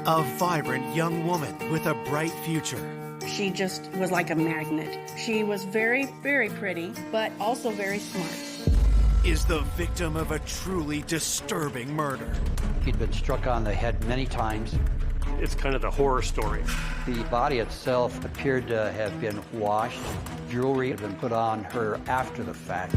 A vibrant young woman with a bright future. She just was like a magnet. She was very, very pretty, but also very smart. Is the victim of a truly disturbing murder. He'd been struck on the head many times. It's kind of the horror story. The body itself appeared to have been washed. Jewelry had been put on her after the fact.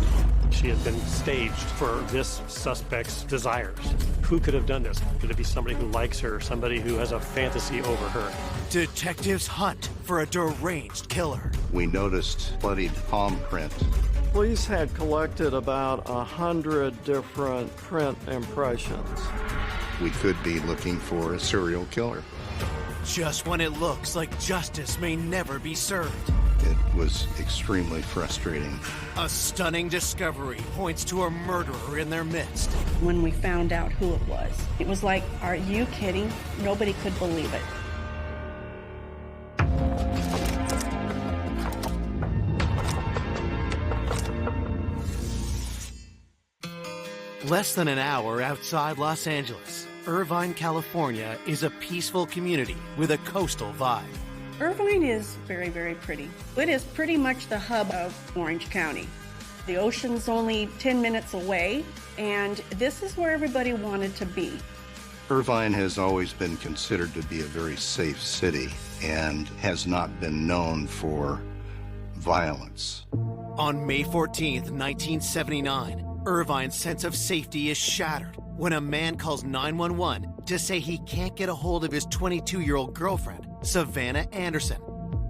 She had been staged for this suspect's desires. Who could have done this? Could it be somebody who likes her, somebody who has a fantasy over her? Detectives hunt for a deranged killer. We noticed bloodied palm print. Police had collected about 100 different print impressions. We could be looking for a serial killer. Just when it looks like justice may never be served. It was extremely frustrating. A stunning discovery points to a murderer in their midst. When we found out who it was like, are you kidding? Nobody could believe it. Less than an hour outside Los Angeles, Irvine, California is a peaceful community with a coastal vibe. Irvine is very, very pretty. It is pretty much the hub of Orange County. The ocean's only 10 minutes away, and this is where everybody wanted to be. Irvine has always been considered to be a very safe city and has not been known for violence. On May 14th, 1979, Irvine's sense of safety is shattered when a man calls 911 to say he can't get a hold of his 22-year-old girlfriend, Savannah Anderson.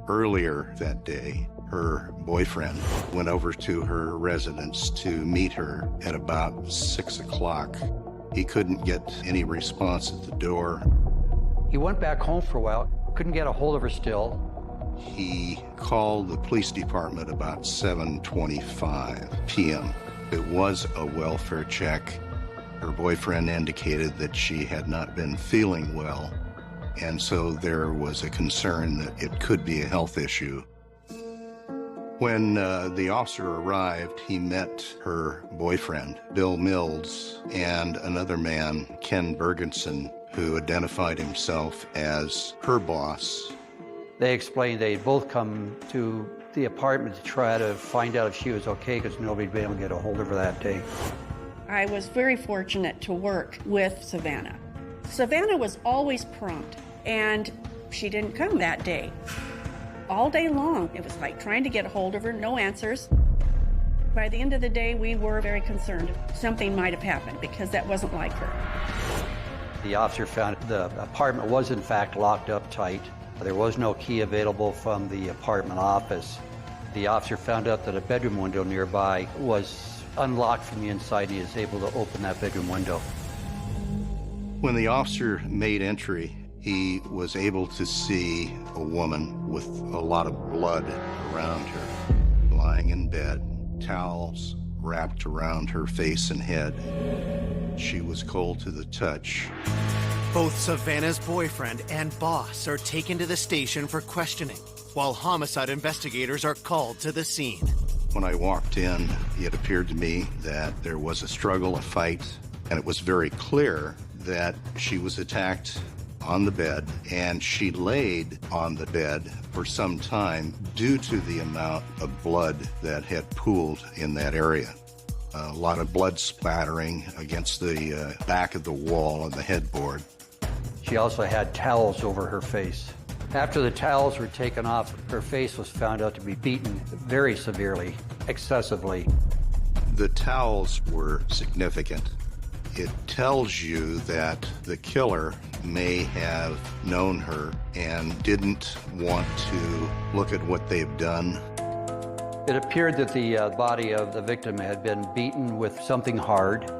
Earlier that day, her boyfriend went over to her residence to meet her at about 6 o'clock. He couldn't get any response at the door. He went back home for a while, couldn't get a hold of her still. He called the police department about 7:25 p.m. It was a welfare check. Her boyfriend indicated that she had not been feeling well, and so there was a concern that it could be a health issue. When the officer arrived, he met her boyfriend, Bill Mills, and another man, Ken Bergenson, who identified himself as her boss. They explained they'd both come to the apartment to try to find out if she was okay because nobody'd been able to get a hold of her that day. I was very fortunate to work with Savannah. Savannah was always prompt, and she didn't come that day. All day long, it was like trying to get a hold of her, no answers. By the end of the day, we were very concerned. Something might have happened because that wasn't like her. The officer found the apartment was in fact locked up tight. There was no key available from the apartment office. The officer found out that a bedroom window nearby was unlocked from the inside, and he was able to open that bedroom window. When the officer made entry, he was able to see a woman with a lot of blood around her, lying in bed, towels wrapped around her face and head. She was cold to the touch. Both Savannah's boyfriend and boss are taken to the station for questioning, while homicide investigators are called to the scene. When I walked in, it appeared to me that there was a struggle, a fight, and it was very clear that she was attacked on the bed, and she laid on the bed for some time due to the amount of blood that had pooled in that area. A lot of blood splattering against the back of the wall and the headboard. She also had towels over her face. After the towels were taken off, her face was found out to be beaten very severely, excessively. The towels were significant. It tells you that the killer may have known her and didn't want to look at what they've done. It appeared that the body of the victim had been beaten with something hard.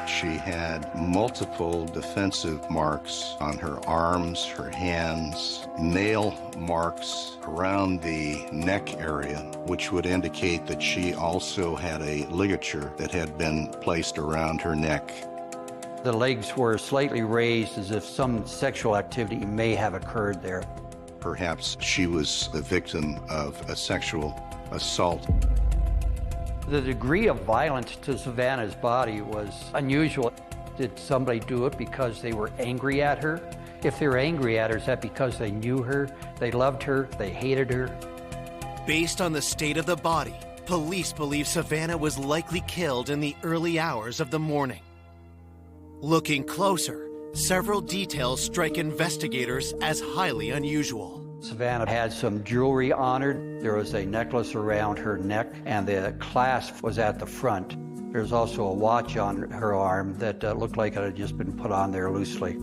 She had multiple defensive marks on her arms, her hands, nail marks around the neck area, which would indicate that she also had a ligature that had been placed around her neck. The legs were slightly raised as if some sexual activity may have occurred there. Perhaps she was the victim of a sexual assault. The degree of violence to Savannah's body was unusual. Did somebody do it because they were angry at her? If they were angry at her, is that because they knew her, they loved her, they hated her? Based on the state of the body, police believe Savannah was likely killed in the early hours of the morning. Looking closer, several details strike investigators as highly unusual. Savannah had some jewelry on her. There was a necklace around her neck, and the clasp was at the front. There was also a watch on her arm that looked like it had just been put on there loosely.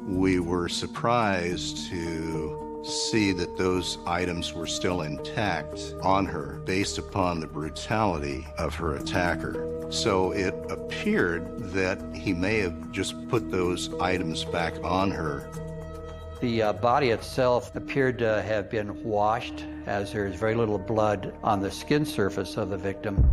We were surprised to see that those items were still intact on her based upon the brutality of her attacker. So it appeared that he may have just put those items back on her. The body itself appeared to have been washed, as there's very little blood on the skin surface of the victim.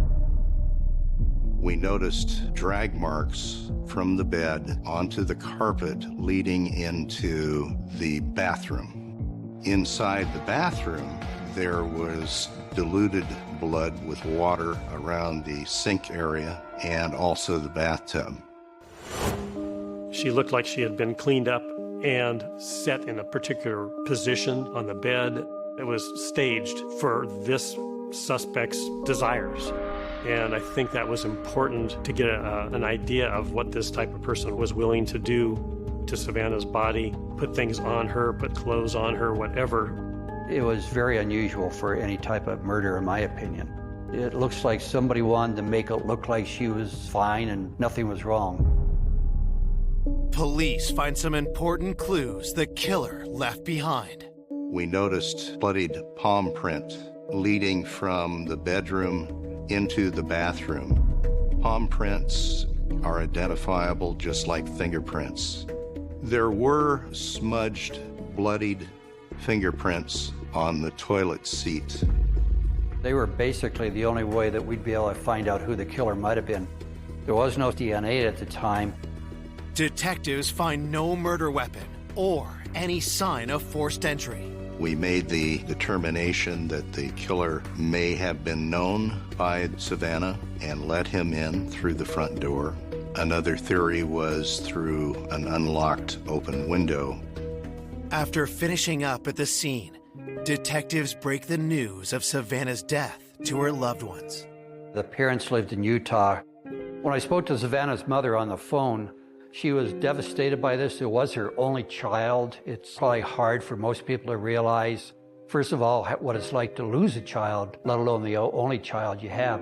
We noticed drag marks from the bed onto the carpet leading into the bathroom. Inside the bathroom, there was diluted blood with water around the sink area and also the bathtub. She looked like she had been cleaned up and set in a particular position on the bed. It was staged for this suspect's desires. And I think that was important to get an idea of what this type of person was willing to do to Savannah's body, put things on her, put clothes on her, whatever. It was very unusual for any type of murder, in my opinion. It looks like somebody wanted to make it look like she was fine and nothing was wrong. Police find some important clues the killer left behind. We noticed bloodied palm print leading from the bedroom into the bathroom. Palm prints are identifiable just like fingerprints. There were smudged, bloodied fingerprints on the toilet seat. They were basically the only way that we'd be able to find out who the killer might have been. There was no DNA at the time. Detectives find no murder weapon or any sign of forced entry. We made the determination that the killer may have been known by Savannah and let him in through the front door. Another theory was through an unlocked open window. After finishing up at the scene, detectives break the news of Savannah's death to her loved ones. The parents lived in Utah. When I spoke to Savannah's mother on the phone, she was devastated by this. It was her only child. It's probably hard for most people to realize, first of all, what it's like to lose a child, let alone the only child you have.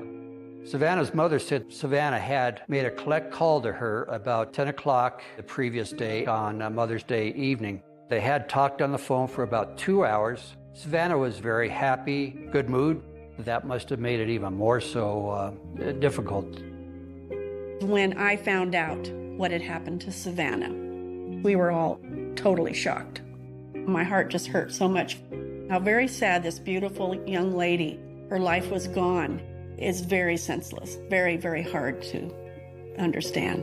Savannah's mother said Savannah had made a collect call to her about 10 o'clock the previous day on Mother's Day evening. They had talked on the phone for about 2 hours. Savannah was very happy, good mood. That must have made it even more so difficult. When I found out what had happened to Savannah, we were all totally shocked. My heart just hurt so much. How very sad this beautiful young lady, her life was gone, is very senseless, very, very hard to understand.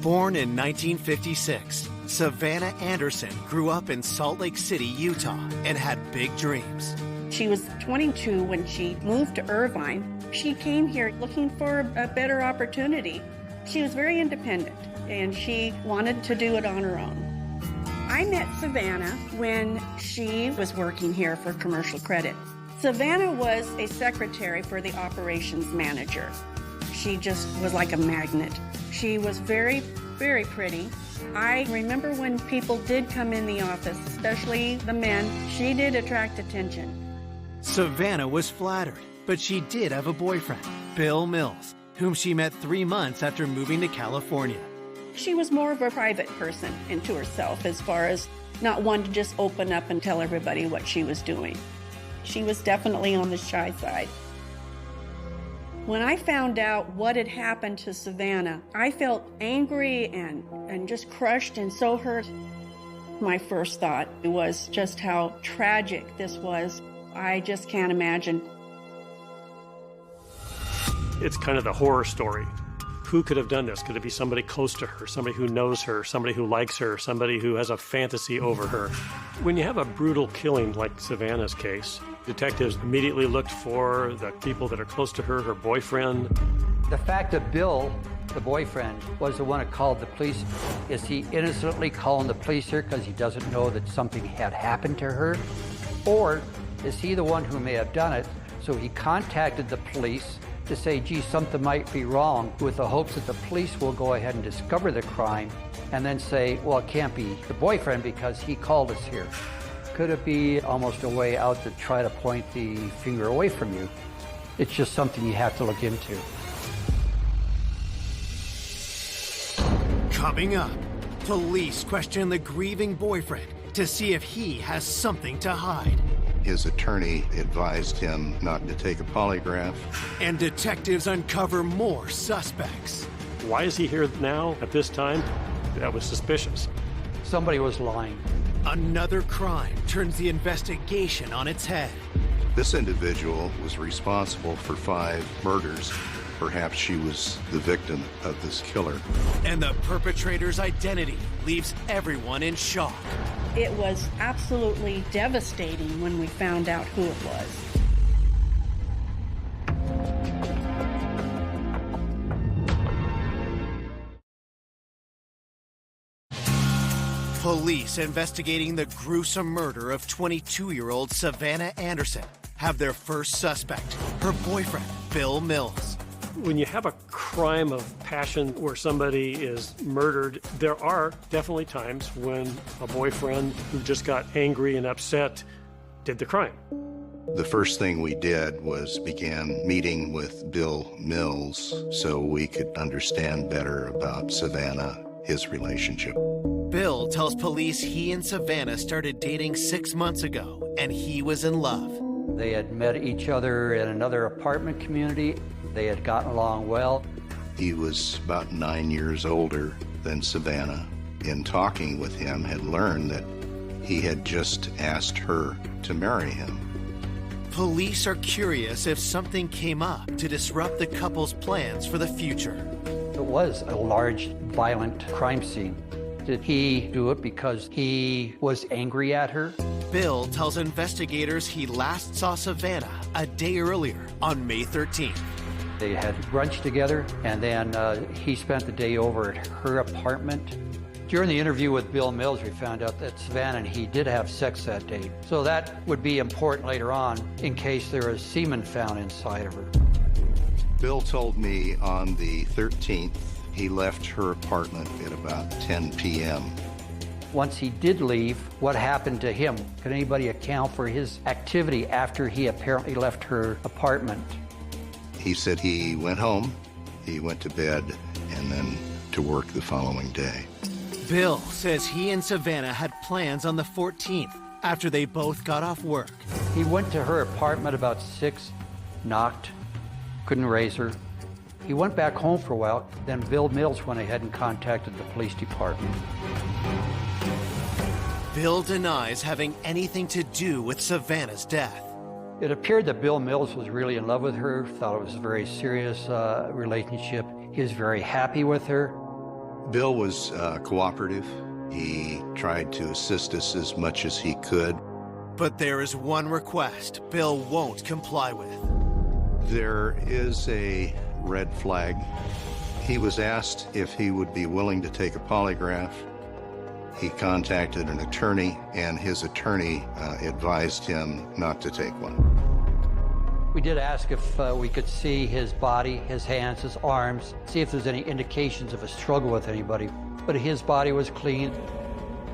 Born in 1956, Savannah Anderson grew up in Salt Lake City, Utah, and had big dreams. She was 22 when she moved to Irvine. She came here looking for a better opportunity. She was very independent, and she wanted to do it on her own. I met Savannah when she was working here for Commercial Credit. Savannah was a secretary for the operations manager. She just was like a magnet. She was very, very pretty. I remember when people did come in the office, especially the men, she did attract attention. Savannah was flattered, but she did have a boyfriend, Bill Mills, whom she met 3 months after moving to California. She was more of a private person into herself, as far as not one to just open up and tell everybody what she was doing. She was definitely on the shy side. When I found out what had happened to Savannah, I felt angry and just crushed and so hurt. My first thought was just how tragic this was. I just can't imagine. It's kind of the horror story. Who could have done this? Could it be somebody close to her, somebody who knows her, somebody who likes her, somebody who has a fantasy over her? When you have a brutal killing like Savannah's case, detectives immediately looked for the people that are close to her, her boyfriend. The fact that Bill The boyfriend was the one that called the police. Is he innocently calling the police here because he doesn't know that something had happened to her? Or is he the one who may have done it, so he contacted the police to say, gee, something might be wrong, with the hopes that the police will go ahead and discover the crime and then say, well, it can't be the boyfriend because he called us here. Could it be almost a way out to try to point the finger away from you? It's just something you have to look into. Coming up, police question the grieving boyfriend to see if he has something to hide. His attorney advised him not to take a polygraph. And detectives uncover more suspects. Why is he here now at this time? That was suspicious. Somebody was lying. Another crime turns the investigation on its head. This individual was responsible for 5 murders. Perhaps she was the victim of this killer. And the perpetrator's identity leaves everyone in shock. It was absolutely devastating when we found out who it was. Police investigating the gruesome murder of 22-year-old Savannah Anderson have their first suspect, her boyfriend, Bill Mills. When you have a crime of passion where somebody is murdered, there are definitely times when a boyfriend who just got angry and upset did the crime. The first thing we did was began meeting with Bill Mills so we could understand better about Savannah, his relationship. Bill tells police he and Savannah started dating 6 months ago, and he was in love. They had met each other in another apartment community. They had gotten along well. He was about 9 years older than Savannah. In talking with him, had learned that he had just asked her to marry him. Police are curious if something came up to disrupt the couple's plans for the future. It was a large, violent crime scene. Did he do it because he was angry at her? Bill tells investigators he last saw Savannah a day earlier on May 13th. They had brunch together, and then he spent the day over at her apartment. During the interview with Bill Mills, we found out that Savannah and he did have sex that day. So that would be important later on in case there was semen found inside of her. Bill told me on the 13th he left her apartment at about 10 p.m. Once he did leave, what happened to him? Could anybody account for his activity after he apparently left her apartment? He said he went home, he went to bed, and then to work the following day. Bill says he and Savannah had plans on the 14th after they both got off work. He went to her apartment about 6, knocked, couldn't raise her. He went back home for a while, then Bill Mills went ahead and contacted the police department. Bill denies having anything to do with Savannah's death. It appeared that Bill Mills was really in love with her, thought it was a very serious relationship. He was very happy with her. Bill was cooperative. He tried to assist us as much as he could. But there is one request Bill won't comply with. There is a red flag. He was asked if he would be willing to take a polygraph. He contacted an attorney, and his attorney advised him not to take one. We did ask if we could see his body, his hands, his arms, see if there's any indications of a struggle with anybody. But his body was clean.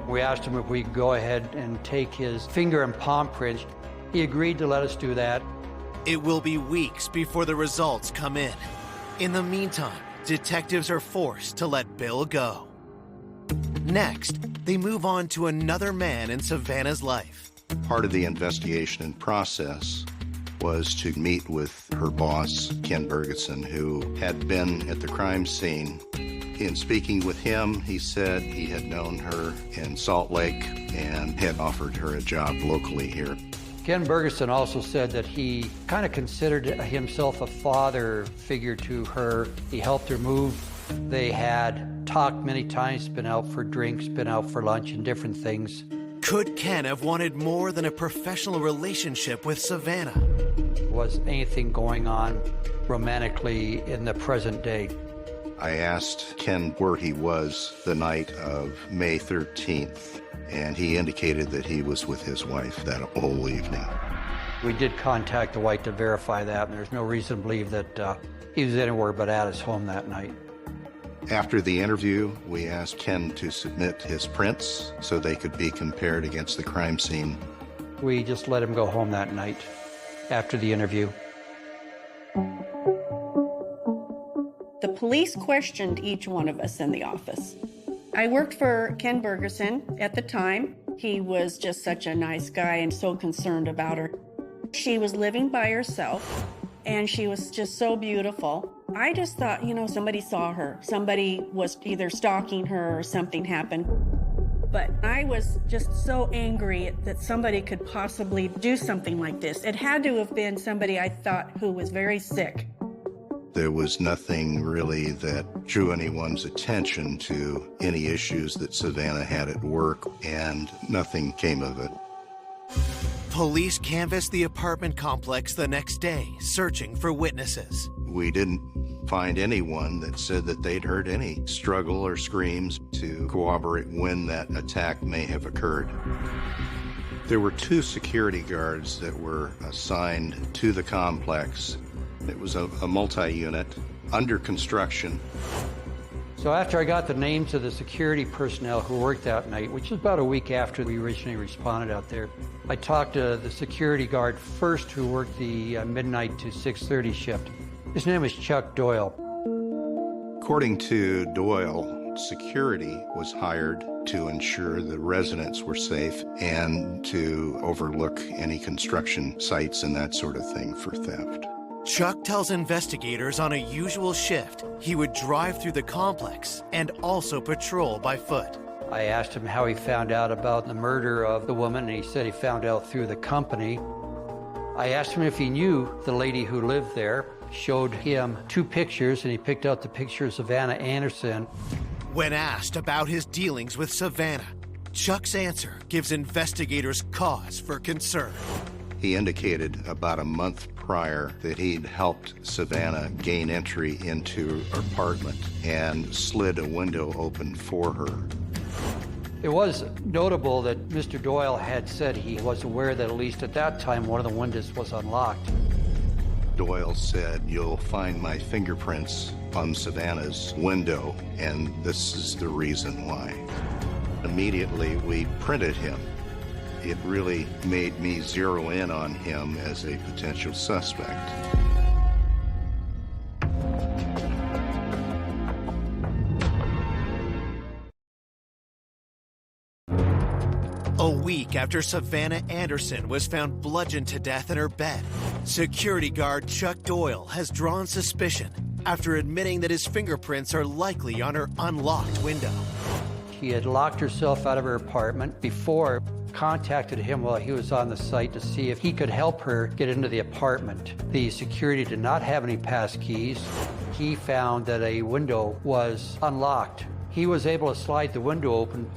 We asked him if we could go ahead and take his finger and palm prints. He agreed to let us do that. It will be weeks before the results come in. In the meantime, detectives are forced to let Bill go. Next, they move on to another man in Savannah's life. Part of the investigation and process was to meet with her boss, Ken Bergeson, who had been at the crime scene. In speaking with him, he said he had known her in Salt Lake and had offered her a job locally here. Ken Bergeson also said that he kind of considered himself a father figure to her. He helped her move. They had talked many times, been out for drinks, been out for lunch and different things. Could Ken have wanted more than a professional relationship with Savannah? Was anything going on romantically in the present day? I asked Ken where he was the night of May 13th, and he indicated that he was with his wife that whole evening. We did contact the wife to verify that, and there's no reason to believe that he was anywhere but at his home that night. After the interview, we asked Ken to submit his prints so they could be compared against the crime scene. We just let him go home that night after the interview. The police questioned each one of us in the office. I worked for Ken Bergerson at the time. He was just such a nice guy and so concerned about her. She was living by herself, and she was just so beautiful. I just thought, somebody saw her. Somebody was either stalking her or something happened. But I was just so angry that somebody could possibly do something like this. It had to have been somebody I thought who was very sick. There was nothing really that drew anyone's attention to any issues that Savannah had at work, and nothing came of it. Police canvassed the apartment complex the next day, searching for witnesses. We didn't find anyone that said that they'd heard any struggle or screams to corroborate when that attack may have occurred. There were 2 security guards that were assigned to the complex. It was a multi-unit, under construction. So after I got the names of the security personnel who worked that night, which was about a week after we originally responded out there, I talked to the security guard first who worked the midnight to 6:30 shift. His name is Chuck Doyle. According to Doyle, security was hired to ensure the residents were safe and to overlook any construction sites and that sort of thing for theft. Chuck tells investigators on a usual shift he would drive through the complex and also patrol by foot. I asked him how he found out about the murder of the woman, and he said he found out through the company. I asked him if he knew the lady who lived there, showed him 2 pictures, and he picked out the picture of Savannah Anderson. When asked about his dealings with Savannah, Chuck's answer gives investigators cause for concern. He indicated about a month prior that he'd helped Savannah gain entry into her apartment and slid a window open for her. It was notable that Mr. Doyle had said he was aware that at least at that time one of the windows was unlocked. Doyle said, "You'll find my fingerprints on Savannah's window, and this is the reason why." Immediately, we printed him. It really made me zero in on him as a potential suspect. A week after Savannah Anderson was found bludgeoned to death in her bed, security guard Chuck Doyle has drawn suspicion after admitting that his fingerprints are likely on her unlocked window. She had locked herself out of her apartment before, contacted him while he was on the site to see if he could help her get into the apartment. The security did not have any pass keys. He found that a window was unlocked. He was able to slide the window open.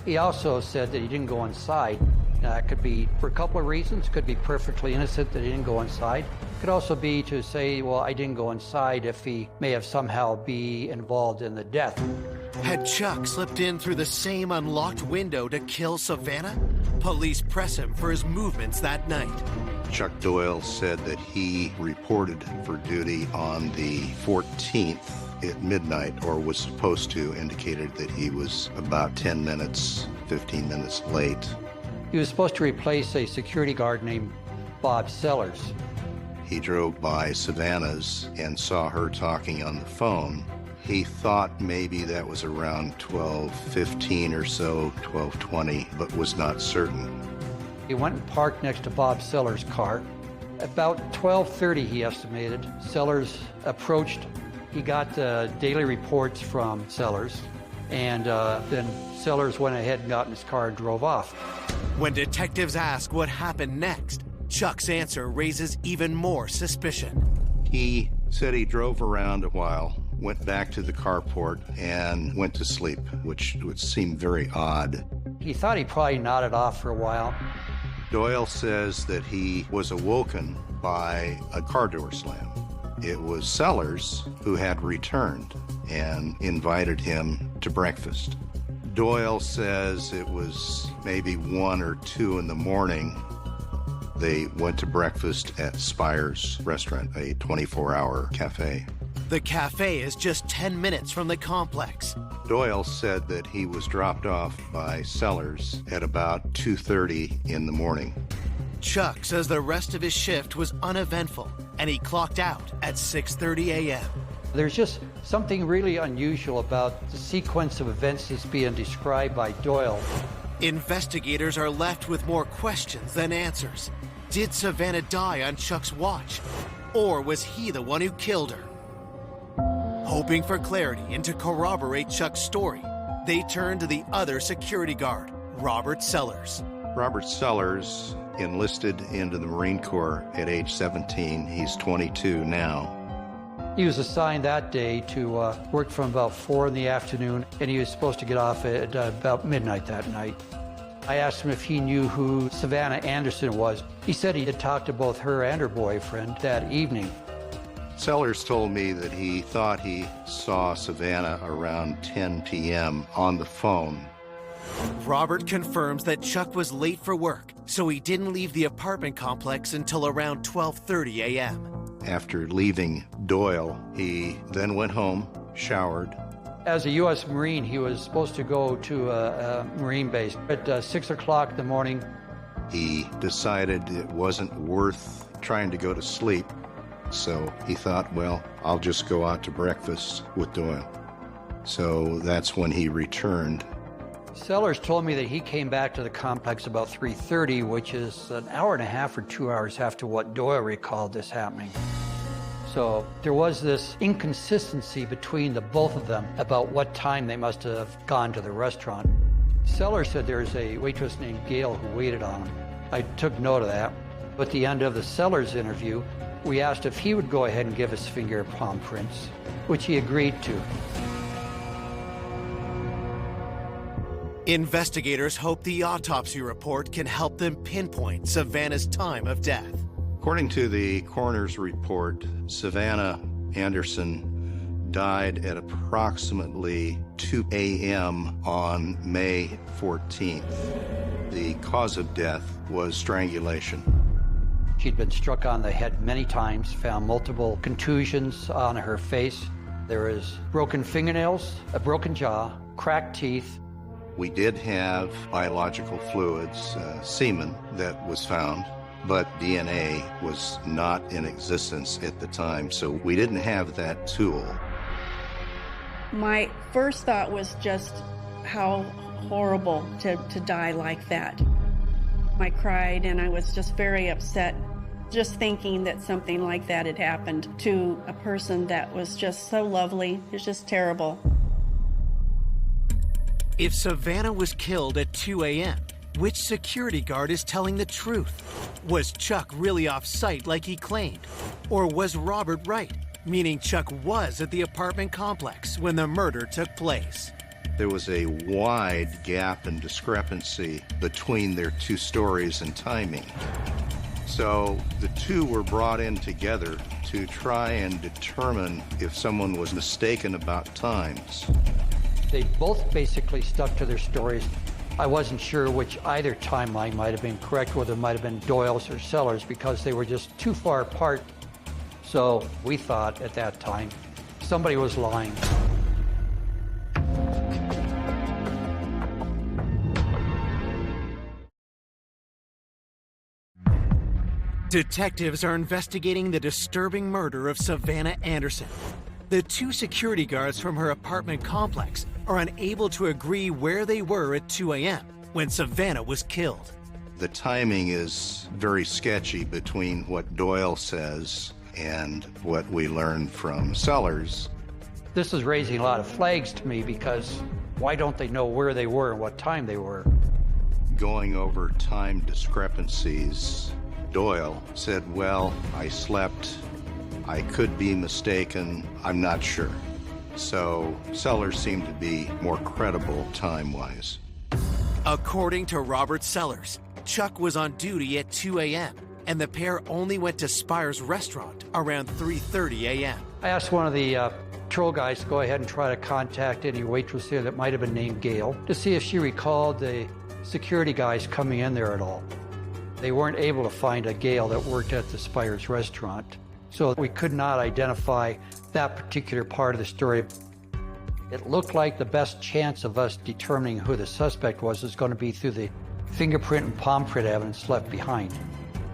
He also said that he didn't go inside. Now, that could be for a couple of reasons. Could be perfectly innocent that he didn't go inside. Could also be to say, well, I didn't go inside if he may have somehow be involved in the death. Had Chuck slipped in through the same unlocked window to kill Savannah? Police press him for his movements that night. Chuck Doyle said that he reported for duty on the 14th at midnight, or was supposed to, indicated that he was about 10 minutes, 15 minutes late. He was supposed to replace a security guard named Bob Sellers. He drove by Savannah's and saw her talking on the phone. He thought maybe that was around 12:15 or so, 12:20, but was not certain. He went and parked next to Bob Sellers' car. About 12:30, he estimated, Sellers approached. He got daily reports from Sellers, and then Sellers went ahead and got in his car and drove off. When detectives ask what happened next, Chuck's answer raises even more suspicion. He said he drove around a while, went back to the carport, and went to sleep, which would seem very odd. He thought he probably nodded off for a while. Doyle says that he was awoken by a car door slam. It was Sellers who had returned and invited him to breakfast. Doyle says it was maybe 1 or 2 in the morning. They went to breakfast at Spire's restaurant, a 24-hour cafe. The cafe is just 10 minutes from the complex. Doyle said that he was dropped off by Sellers at about 2:30 in the morning. Chuck says the rest of his shift was uneventful, and he clocked out at 6:30 a.m. There's just something really unusual about the sequence of events that's being described by Doyle. Investigators are left with more questions than answers. Did Savannah die on Chuck's watch? Or was he the one who killed her? Hoping for clarity and to corroborate Chuck's story, they turn to the other security guard, Robert Sellers. Robert Sellers enlisted into the Marine Corps at age 17. He's 22 now. He was assigned that day to work from about 4 in the afternoon, and he was supposed to get off at about midnight that night. I asked him if he knew who Savannah Anderson was. He said he had talked to both her and her boyfriend that evening. Sellers told me that he thought he saw Savannah around 10 p.m. on the phone. Robert confirms that Chuck was late for work, so he didn't leave the apartment complex until around 12:30 a.m. After leaving Doyle, he then went home, showered. As a U.S. Marine, he was supposed to go to a Marine base at 6 o'clock in the morning. He decided it wasn't worth trying to go to sleep, so he thought, well, I'll just go out to breakfast with Doyle. So that's when he returned. Sellers told me that he came back to the complex about 3:30, which is an hour and a half or 2 hours after what Doyle recalled this happening. So there was this inconsistency between the both of them about what time they must have gone to the restaurant. Sellers said there's a waitress named Gail who waited on him. I took note of that. At the end of the Sellers interview, we asked if he would go ahead and give us finger palm prints, which he agreed to. Investigators hope the autopsy report can help them pinpoint Savannah's time of death. According to the coroner's report, Savannah Anderson died at approximately 2 a.m. on May 14th. The cause of death was strangulation. She'd been struck on the head many times, found multiple contusions on her face. There was broken fingernails, a broken jaw, cracked teeth. We did have biological fluids, semen, that was found, but DNA was not in existence at the time, so we didn't have that tool. My first thought was just how horrible to die like that. I cried and I was just very upset, just thinking that something like that had happened to a person that was just so lovely. It was just terrible. If Savannah was killed at 2 a.m., which security guard is telling the truth? Was Chuck really off site like he claimed? Or was Robert right, meaning Chuck was at the apartment complex when the murder took place? There was a wide gap and discrepancy between their two stories and timing. So the two were brought in together to try and determine if someone was mistaken about times. They both basically stuck to their stories. I wasn't sure which either timeline might have been correct, whether it might have been Doyle's or Sellers, because they were just too far apart. So we thought at that time somebody was lying. Detectives are investigating the disturbing murder of Savannah Anderson. The two security guards from her apartment complex are unable to agree where they were at 2 a.m. when Savannah was killed. The timing is very sketchy between what Doyle says and what we learned from Sellers. This is raising a lot of flags to me, because why don't they know where they were and what time they were? Going over time discrepancies, Doyle said, well, I slept, I could be mistaken, I'm not sure. So Sellers seemed to be more credible time-wise. According to Robert Sellers, Chuck was on duty at 2 a.m. and the pair only went to Spire's restaurant around 3:30 a.m. I asked one of the patrol guys to go ahead and try to contact any waitress there that might have been named Gail to see if she recalled the security guys coming in there at all. They weren't able to find a Gail that worked at the Spire's restaurant, so we could not identify that particular part of the story. It looked like the best chance of us determining who the suspect was going to be through the fingerprint and palm print evidence left behind.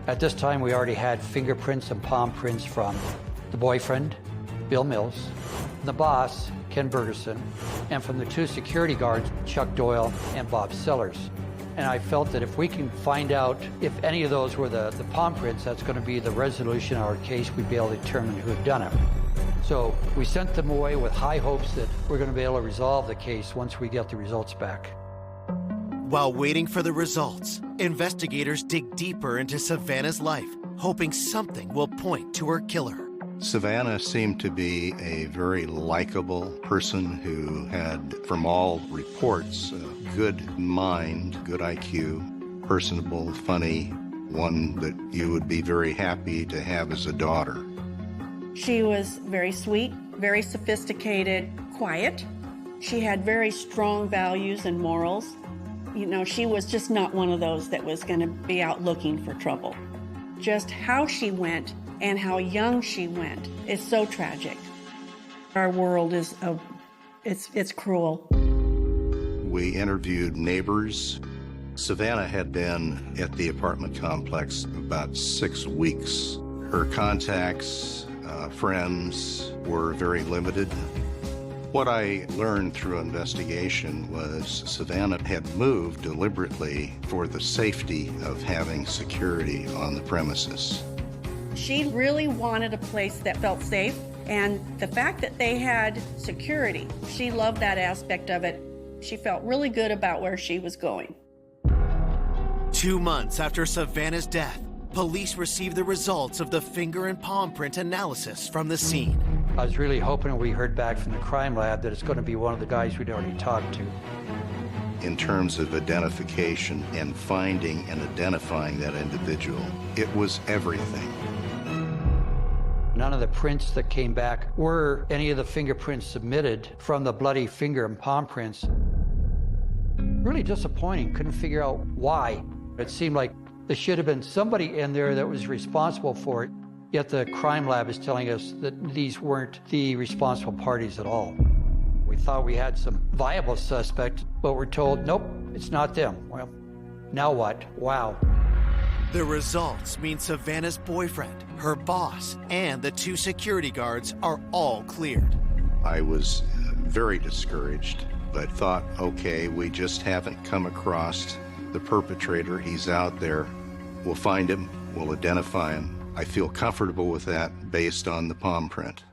At this time, we already had fingerprints and palm prints from the boyfriend, Bill Mills, the boss, Ken Bergerson, and from the two security guards, Chuck Doyle and Bob Sellers. And I felt that if we can find out if any of those were the palm prints, that's going to be the resolution of our case. We'd be able to determine who had done it. So we sent them away with high hopes that we're going to be able to resolve the case once we get the results back. While waiting for the results, investigators dig deeper into Savannah's life, hoping something will point to her killer. Savannah seemed to be a very likable person who had, from all reports, a good mind, good IQ, personable, funny, one that you would be very happy to have as a daughter. She was very sweet, very sophisticated, quiet. She had very strong values and morals. You know, she was just not one of those that was going to be out looking for trouble. Just how she went and how young she went is so tragic. Our world is, it's cruel. We interviewed neighbors. Savannah had been at the apartment complex about 6 weeks. Her contacts, friends were very limited. What I learned through investigation was Savannah had moved deliberately for the safety of having security on the premises. She really wanted a place that felt safe, and the fact that they had security, she loved that aspect of it. She felt really good about where she was going. 2 months after Savannah's death, police received the results of the finger and palm print analysis from the scene. I was really hoping we heard back from the crime lab that it's going to be one of the guys we'd already talked to. In terms of identification and finding and identifying that individual, it was everything. None of the prints that came back were any of the fingerprints submitted from the bloody finger and palm prints. Really disappointing. Couldn't figure out why. It seemed like there should have been somebody in there that was responsible for it, yet the crime lab is telling us that these weren't the responsible parties at all. We thought we had some viable suspect, but we're told, nope, it's not them. Well, now what? Wow. The results mean Savannah's boyfriend, her boss, and the two security guards are all cleared. I was very discouraged, but thought, okay, we just haven't come across the perpetrator. He's out there. We'll find him. We'll identify him. I feel comfortable with that based on the palm print.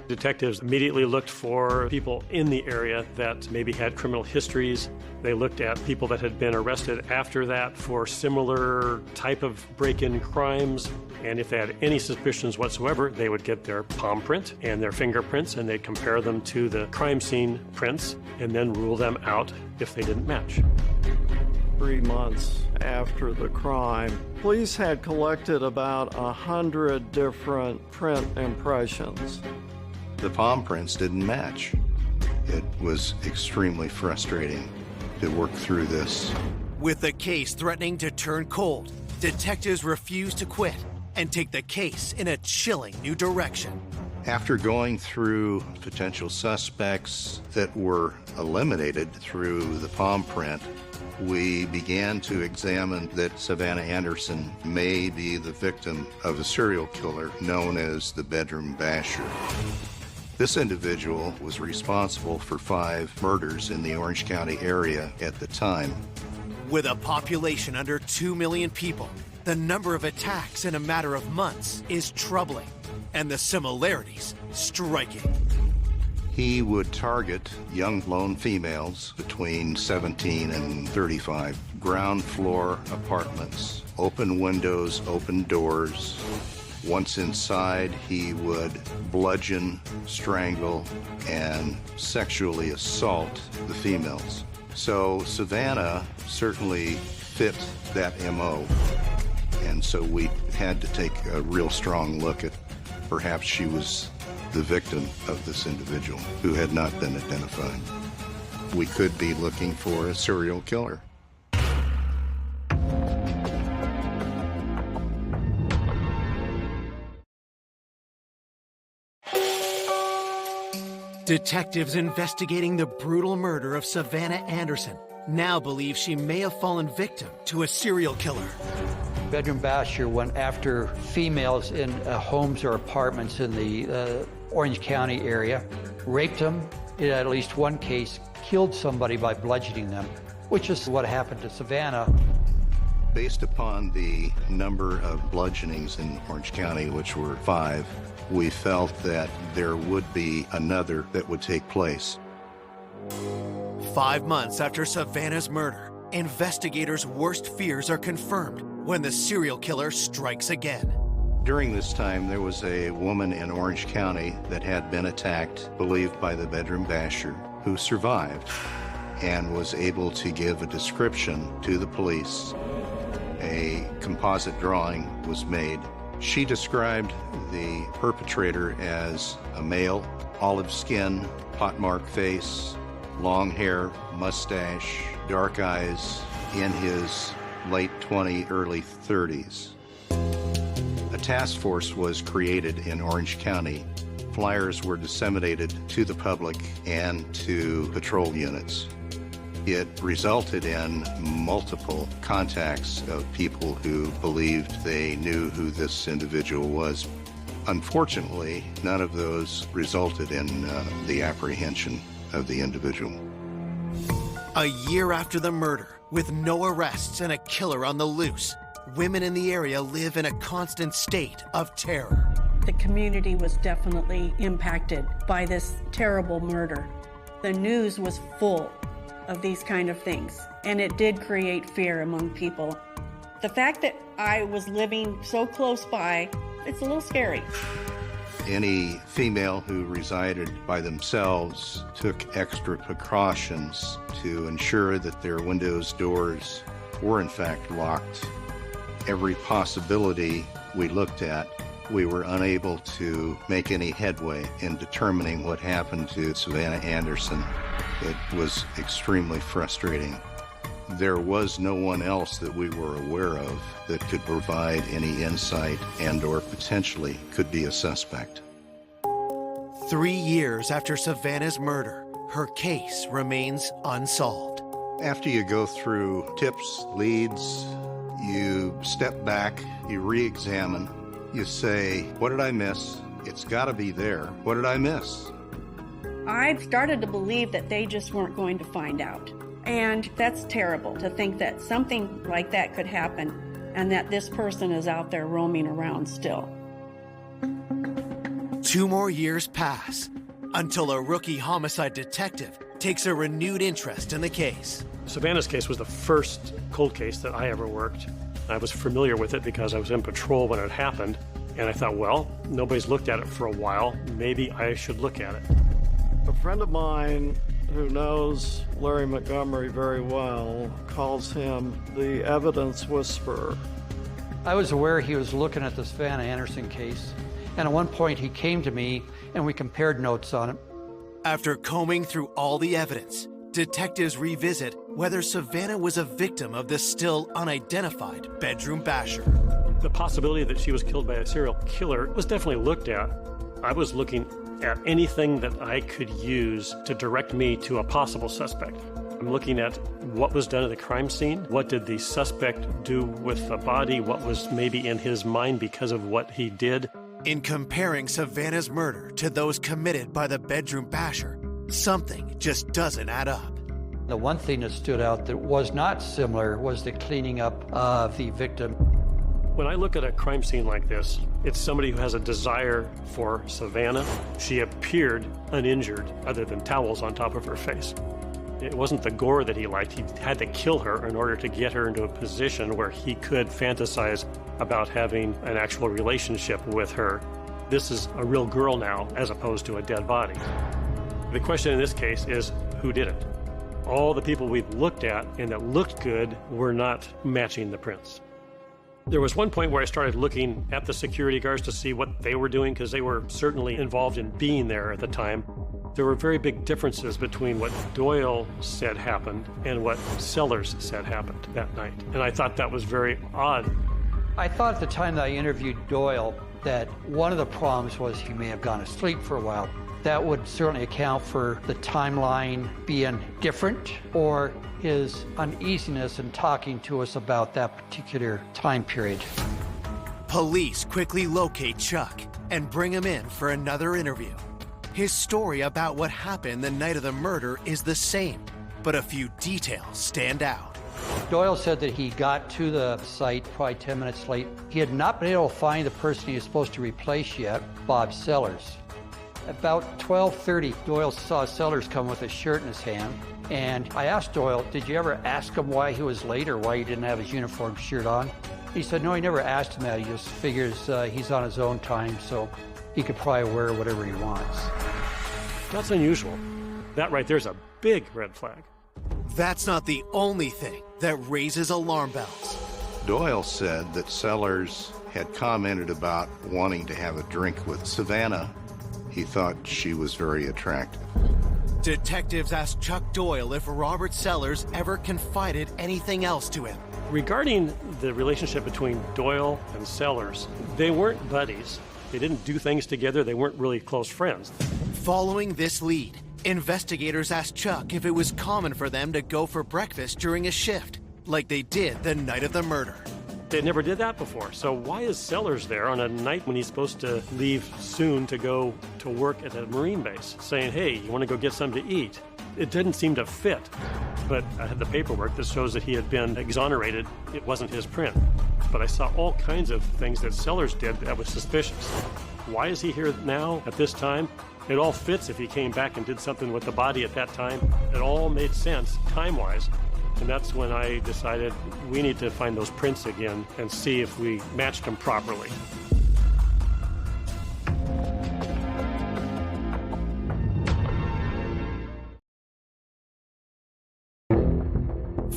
Detectives immediately looked for people in the area that maybe had criminal histories. They looked at people that had been arrested after that for similar type of break-in crimes. And if they had any suspicions whatsoever, they would get their palm print and their fingerprints, and they'd compare them to the crime scene prints and then rule them out if they didn't match. 3 months after the crime, police had collected about 100 different print impressions. The palm prints didn't match. It was extremely frustrating to work through this. With the case threatening to turn cold, detectives refuse to quit and take the case in a chilling new direction. After going through potential suspects that were eliminated through the palm print, we began to examine that Savannah Anderson may be the victim of a serial killer known as the Bedroom Basher. This individual was responsible for 5 murders in the Orange County area at the time. With a population under 2 million people, the number of attacks in a matter of months is troubling, and the similarities striking. He would target young lone females between 17 and 35, ground floor apartments, open windows, open doors. Once inside, he would bludgeon, strangle, and sexually assault the females. So Savannah certainly fit that MO. And so we had to take a real strong look at perhaps she was the victim of this individual who had not been identified. We could be looking for a serial killer. Detectives investigating the brutal murder of Savannah Anderson now believe she may have fallen victim to a serial killer. Bedroom basher went after females in homes or apartments in the Orange County area, raped them, in at least one case, killed somebody by bludgeoning them, which is what happened to Savannah. Based upon the number of bludgeonings in Orange County, which were 5, we felt that there would be another that would take place. 5 months after Savannah's murder, investigators' worst fears are confirmed when the serial killer strikes again. During this time, there was a woman in Orange County that had been attacked, believed by the bedroom basher, who survived and was able to give a description to the police. A composite drawing was made. She described the perpetrator as a male, olive skin, pockmarked face, long hair, mustache, dark eyes, in his late 20s, early 30s. A task force was created in Orange County. Flyers were disseminated to the public and to patrol units. It resulted in multiple contacts of people who believed they knew who this individual was. Unfortunately, none of those resulted in the apprehension of the individual. A year after the murder, with no arrests and a killer on the loose, women in the area live in a constant state of terror. The community was definitely impacted by this terrible murder. The news was full of these kind of things, and it did create fear among people. The fact that I was living so close by, it's a little scary. Any female who resided by themselves took extra precautions to ensure that their windows, doors were in fact locked. Every possibility we looked at, we were unable to make any headway in determining what happened to Savannah Anderson. It was extremely frustrating. There was no one else that we were aware of that could provide any insight and/or potentially could be a suspect. 3 years after Savannah's murder, her case remains unsolved. After you go through tips, leads, you step back, you re-examine, you say, what did I miss? It's got to be there. What did I miss? I've started to believe that they just weren't going to find out. And that's terrible to think that something like that could happen and that this person is out there roaming around still. 2 more years pass until a rookie homicide detective takes a renewed interest in the case. Savannah's case was the first cold case that I ever worked. I was familiar with it because I was in patrol when it happened, and I thought, well, nobody's looked at it for a while. Maybe I should look at it. A friend of mine who knows Larry Montgomery very well calls him the evidence whisperer. I was aware he was looking at the Savannah Anderson case, and at one point he came to me and we compared notes on it. After combing through all the evidence, detectives revisit whether Savannah was a victim of this still unidentified bedroom basher. The possibility that she was killed by a serial killer was definitely looked at. I was looking at anything that I could use to direct me to a possible suspect. I'm looking at what was done at the crime scene, what did the suspect do with the body, what was maybe in his mind because of what he did. In comparing Savannah's murder to those committed by the bedroom basher, something just doesn't add up. The one thing that stood out that was not similar was the cleaning up of the victim. When I look at a crime scene like this, it's somebody who has a desire for Savannah. She appeared uninjured other than towels on top of her face. It wasn't the gore that he liked. He had to kill her in order to get her into a position where he could fantasize about having an actual relationship with her. This is a real girl now as opposed to a dead body. The question in this case is, who did it? All the people we've looked at and that looked good were not matching the prints. There was one point where I started looking at the security guards to see what they were doing, because they were certainly involved in being there at the time. There were very big differences between what Doyle said happened and what Sellers said happened that night. And I thought that was very odd. I thought at the time that I interviewed Doyle that one of the problems was he may have gone to sleep for a while. That would certainly account for the timeline being different, or his uneasiness in talking to us about that particular time period. Police quickly locate Chuck and bring him in for another interview. His story about what happened the night of the murder is the same, but a few details stand out. Doyle said that he got to the site probably 10 minutes late. He had not been able to find the person he was supposed to replace yet, Bob Sellers. About 12:30, Doyle saw Sellers come with a shirt in his hand, and I asked Doyle, did you ever ask him why he was late or why he didn't have his uniform shirt on? He said, no, he never asked him that. He just figures he's on his own time, so he could probably wear whatever he wants. That's unusual. That right there's a big red flag. That's not the only thing that raises alarm bells. Doyle said that Sellers had commented about wanting to have a drink with Savannah. He thought she was very attractive. Detectives asked Chuck Doyle if Robert Sellers ever confided anything else to him. Regarding the relationship between Doyle and Sellers, they weren't buddies. They didn't do things together. They weren't really close friends. Following this lead, investigators asked Chuck if it was common for them to go for breakfast during a shift, like they did the night of the murder. They never did that before. So why is Sellers there on a night when he's supposed to leave soon to go to work at a Marine base, saying, hey, you want to go get something to eat? It didn't seem to fit. But I had the paperwork that shows that he had been exonerated. It wasn't his print. But I saw all kinds of things that Sellers did that was suspicious. Why is he here now at this time? It all fits if he came back and did something with the body at that time. It all made sense time-wise. And that's when I decided we need to find those prints again and see if we matched them properly.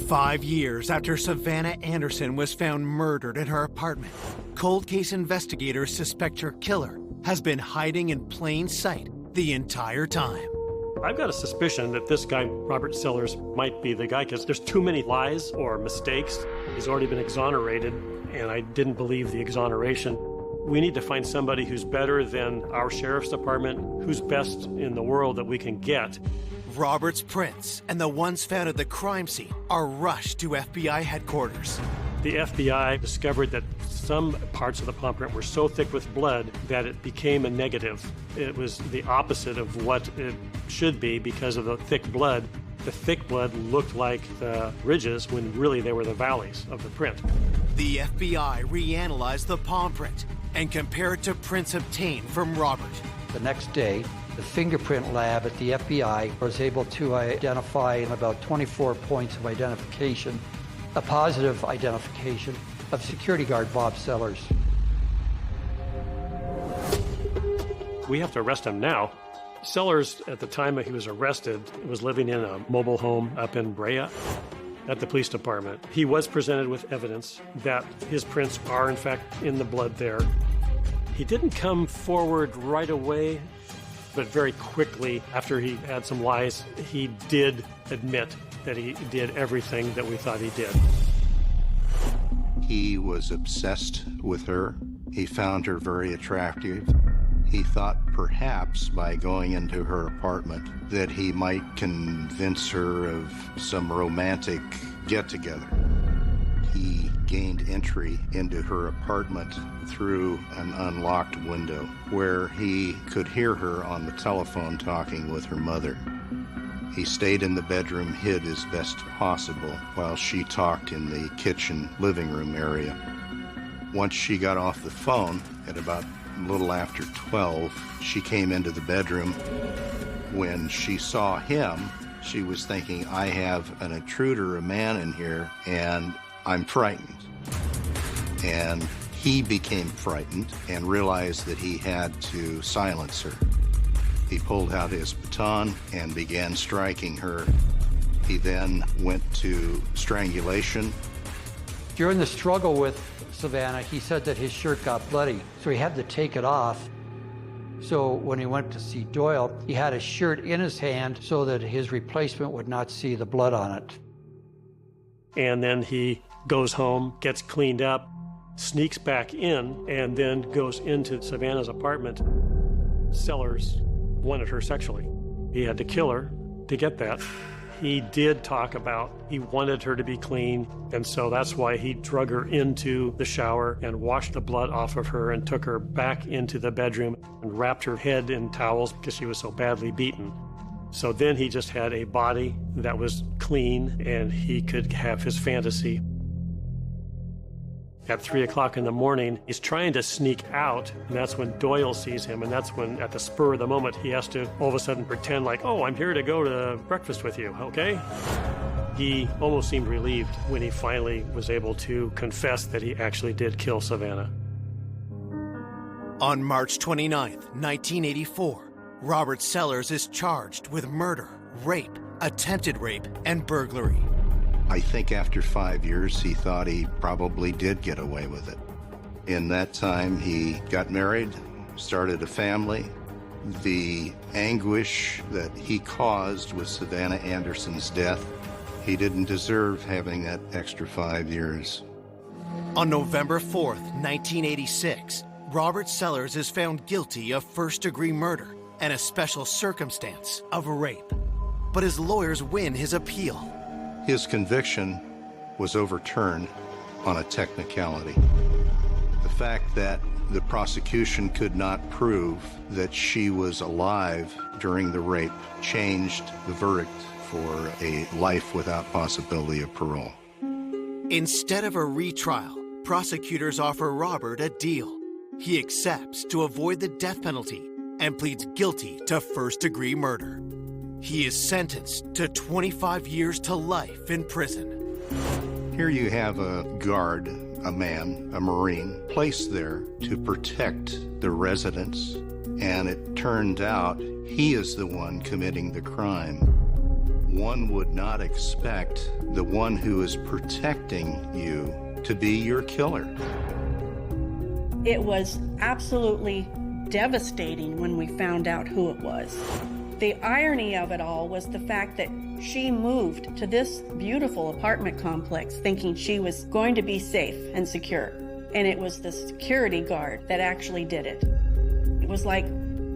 Five years after Savannah Anderson was found murdered in her apartment, cold case investigators suspect her killer has been hiding in plain sight the entire time. I've got a suspicion that this guy, Robert Sellers, might be the guy, because there's too many lies or mistakes. He's already been exonerated, and I didn't believe the exoneration. We need to find somebody who's better than our sheriff's department, who's best in the world that we can get. Robert's prints and the ones found at the crime scene are rushed to FBI headquarters. The FBI discovered that some parts of the palm print were so thick with blood that it became a negative. It was the opposite of what it should be because of the thick blood. The thick blood looked like the ridges when really they were the valleys of the print. The FBI reanalyzed the palm print and compared it to prints obtained from Robert. The next day, the fingerprint lab at the FBI was able to identify in about 24 points of identification a positive identification of security guard Bob Sellers. We have to arrest him now. Sellers, at the time that he was arrested, was living in a mobile home up in Brea at the police department. He was presented with evidence that his prints are, in fact, in the blood there. He didn't come forward right away, but very quickly, after he had some lies, he did admit that he did everything that we thought he did. He was obsessed with her. He found her very attractive. He thought perhaps by going into her apartment that he might convince her of some romantic get-together. He gained entry into her apartment through an unlocked window where he could hear her on the telephone talking with her mother. He stayed in the bedroom, hid as best possible, while she talked in the kitchen living room area. Once she got off the phone, at about a little after 12, she came into the bedroom. When she saw him, she was thinking, I have an intruder, a man in here, and I'm frightened. And he became frightened and realized that he had to silence her. He pulled out his baton and began striking her. He then went to strangulation. During the struggle with Savannah, he said that his shirt got bloody, so he had to take it off. So when he went to see Doyle, he had his shirt in his hand so that his replacement would not see the blood on it. And then he goes home, gets cleaned up, sneaks back in, and then goes into Savannah's apartment. Sellers wanted her sexually. He had to kill her to get that. He did talk about he wanted her to be clean, and so that's why he drug her into the shower and washed the blood off of her and took her back into the bedroom and wrapped her head in towels because she was so badly beaten. So then he just had a body that was clean and he could have his fantasy. At 3 o'clock in the morning, he's trying to sneak out, and that's when Doyle sees him, and that's when, at the spur of the moment, he has to all of a sudden pretend like, oh, I'm here to go to breakfast with you, okay? He almost seemed relieved when he finally was able to confess that he actually did kill Savannah. On March 29th, 1984, Robert Sellers is charged with murder, rape, attempted rape, and burglary. I think after 5 years, he thought he probably did get away with it. In that time, he got married, started a family. The anguish that he caused with Savannah Anderson's death, he didn't deserve having that extra 5 years. On November 4th, 1986, Robert Sellers is found guilty of first-degree murder and a special circumstance of rape. But his lawyers win his appeal. His conviction was overturned on a technicality. The fact that the prosecution could not prove that she was alive during the rape changed the verdict for a life without possibility of parole. Instead of a retrial, prosecutors offer Robert a deal. He accepts to avoid the death penalty and pleads guilty to first-degree murder. He is sentenced to 25 years to life in prison. Here you have a guard, a man, a Marine, placed there to protect the residents, and it turned out he is the one committing the crime. One would not expect the one who is protecting you to be your killer. It was absolutely devastating when we found out who it was. The irony of it all was the fact that she moved to this beautiful apartment complex thinking she was going to be safe and secure. And it was the security guard that actually did it. It was like,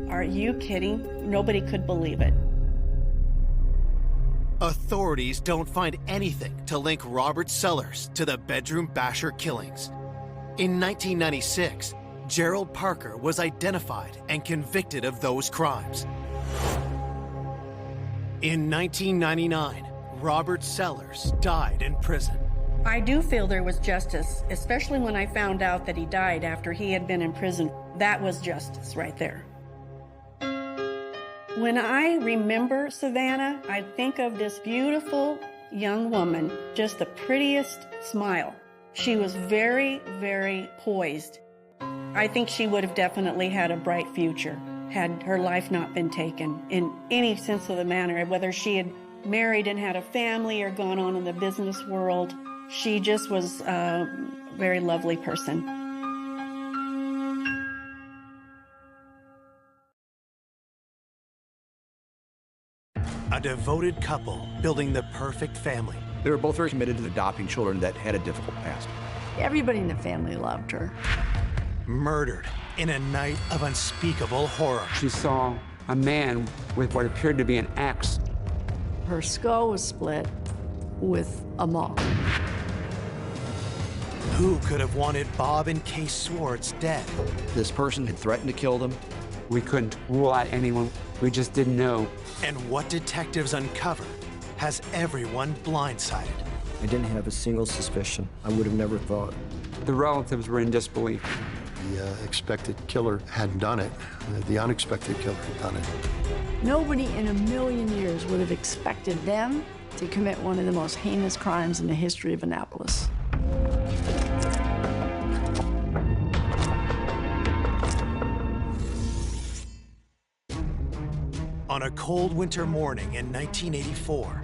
are you kidding? Nobody could believe it. Authorities don't find anything to link Robert Sellers to the bedroom basher killings. In 1996, Gerald Parker was identified and convicted of those crimes. In 1999, Robert Sellers died in prison. I do feel there was justice, especially when I found out that he died after he had been in prison. That was justice right there. When I remember Savannah, I think of this beautiful young woman, just the prettiest smile. She was very, very poised. I think she would have definitely had a bright future had her life not been taken in any sense of the manner, whether she had married and had a family or gone on in the business world. She just was a very lovely person. A devoted couple building the perfect family. They were both very committed to adopting children that had a difficult past. Everybody in the family loved her. Murdered in a night of unspeakable horror. She saw a man with what appeared to be an axe. Her skull was split with a maul. Who could have wanted Bob and Kay Swartz dead? This person had threatened to kill them. We couldn't rule out anyone. We just didn't know. And what detectives uncover has everyone blindsided. I didn't have a single suspicion. I would have never thought. The relatives were in disbelief. The expected killer hadn't done it. The unexpected killer had done it. Nobody in a million years would have expected them to commit one of the most heinous crimes in the history of Annapolis. On a cold winter morning in 1984,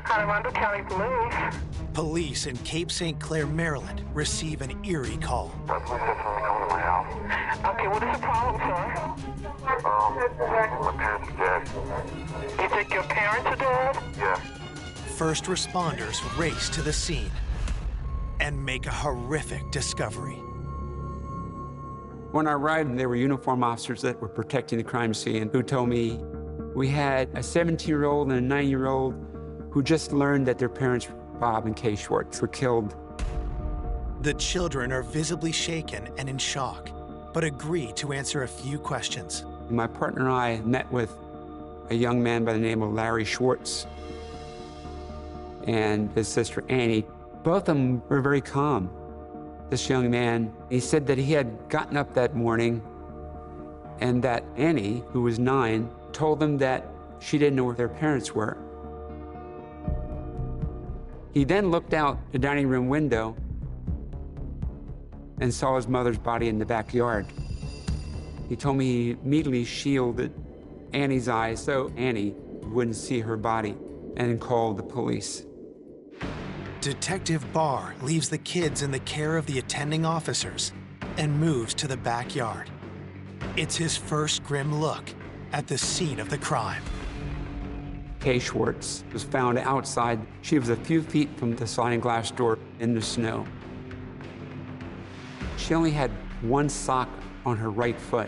Colorado County Police. Police in Cape St. Clair, Maryland, receive an eerie call. Okay, what is the problem, sir? My parents are dead. You think your parents are dead? Yeah. First responders race to the scene and make a horrific discovery. When I arrived, there were uniformed officers that were protecting the crime scene who told me we had a 17-year-old and a 9-year-old who just learned that their parents, Bob and Kay Schwartz, were killed. The children are visibly shaken and in shock, but agree to answer a few questions. My partner and I met with a young man by the name of Larry Schwartz and his sister Annie. Both of them were very calm. This young man, he said that he had gotten up that morning and that Annie, who was 9, told them that she didn't know where their parents were. He then looked out the dining room window and saw his mother's body in the backyard. He told me he immediately shielded Annie's eyes so Annie wouldn't see her body and called the police. Detective Barr leaves the kids in the care of the attending officers and moves to the backyard. It's his first grim look at the scene of the crime. Kay Schwartz was found outside. She was a few feet from the sliding glass door in the snow. She only had one sock on her right foot.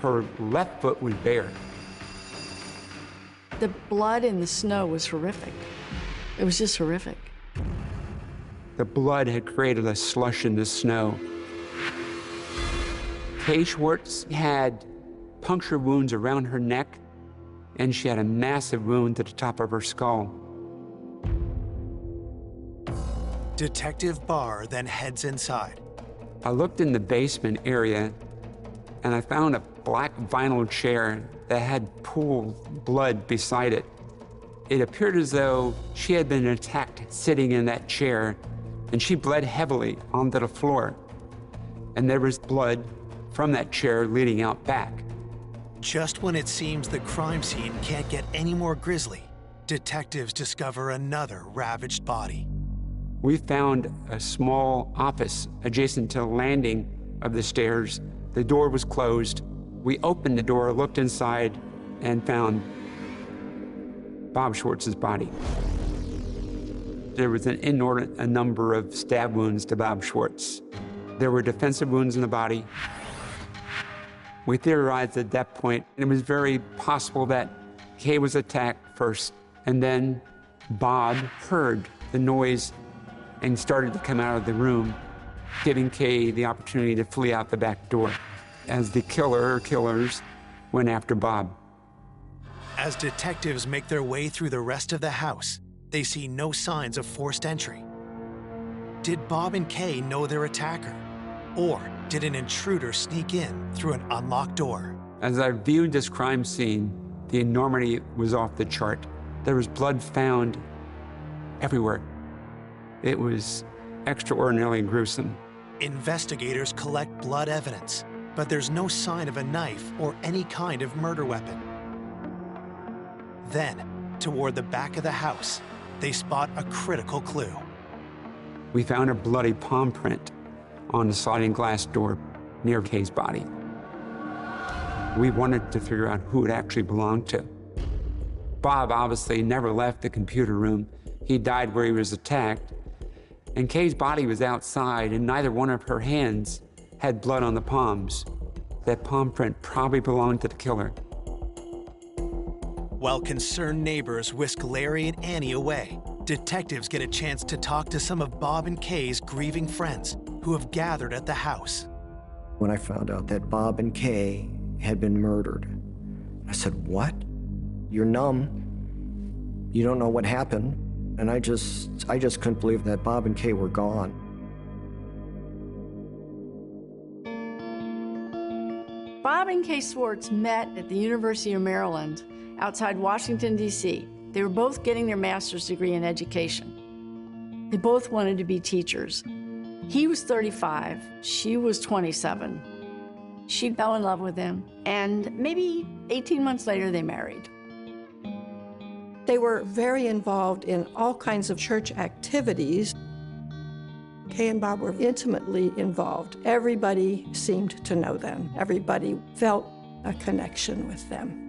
Her left foot was bare. The blood in the snow was horrific. It was just horrific. The blood had created a slush in the snow. Kay Schwartz had puncture wounds around her neck, and she had a massive wound to the top of her skull. Detective Barr then heads inside. I looked in the basement area, and I found a black vinyl chair that had pooled blood beside it. It appeared as though she had been attacked sitting in that chair, and she bled heavily onto the floor. And there was blood from that chair leading out back. Just when it seems the crime scene can't get any more grisly, detectives discover another ravaged body. We found a small office adjacent to the landing of the stairs. The door was closed. We opened the door, looked inside, and found Bob Schwartz's body. There was an inordinate number of stab wounds to Bob Schwartz. There were defensive wounds in the body. We theorized at that point, and it was very possible that Kay was attacked first, and then Bob heard the noise and started to come out of the room, giving Kay the opportunity to flee out the back door as the killer or killers went after Bob. As detectives make their way through the rest of the house, they see no signs of forced entry. Did Bob and Kay know their attacker? Or did an intruder sneak in through an unlocked door? As I viewed this crime scene, the enormity was off the chart. There was blood found everywhere. It was extraordinarily gruesome. Investigators collect blood evidence, but there's no sign of a knife or any kind of murder weapon. Then, toward the back of the house, they spot a critical clue. We found a bloody palm print on the sliding glass door near Kay's body. We wanted to figure out who it actually belonged to. Bob obviously never left the computer room. He died where he was attacked. And Kay's body was outside, and neither one of her hands had blood on the palms. That palm print probably belonged to the killer. While concerned neighbors whisk Larry and Annie away, detectives get a chance to talk to some of Bob and Kay's grieving friends who have gathered at the house. When I found out that Bob and Kay had been murdered, I said, "What? You're numb. You don't know what happened." And I just couldn't believe that Bob and Kay were gone. Bob and Kay Schwartz met at the University of Maryland outside Washington, D.C. They were both getting their master's degree in education. They both wanted to be teachers. He was 35, she was 27. She fell in love with him, and maybe 18 months later, they married. They were very involved in all kinds of church activities. Kay and Bob were intimately involved. Everybody seemed to know them. Everybody felt a connection with them.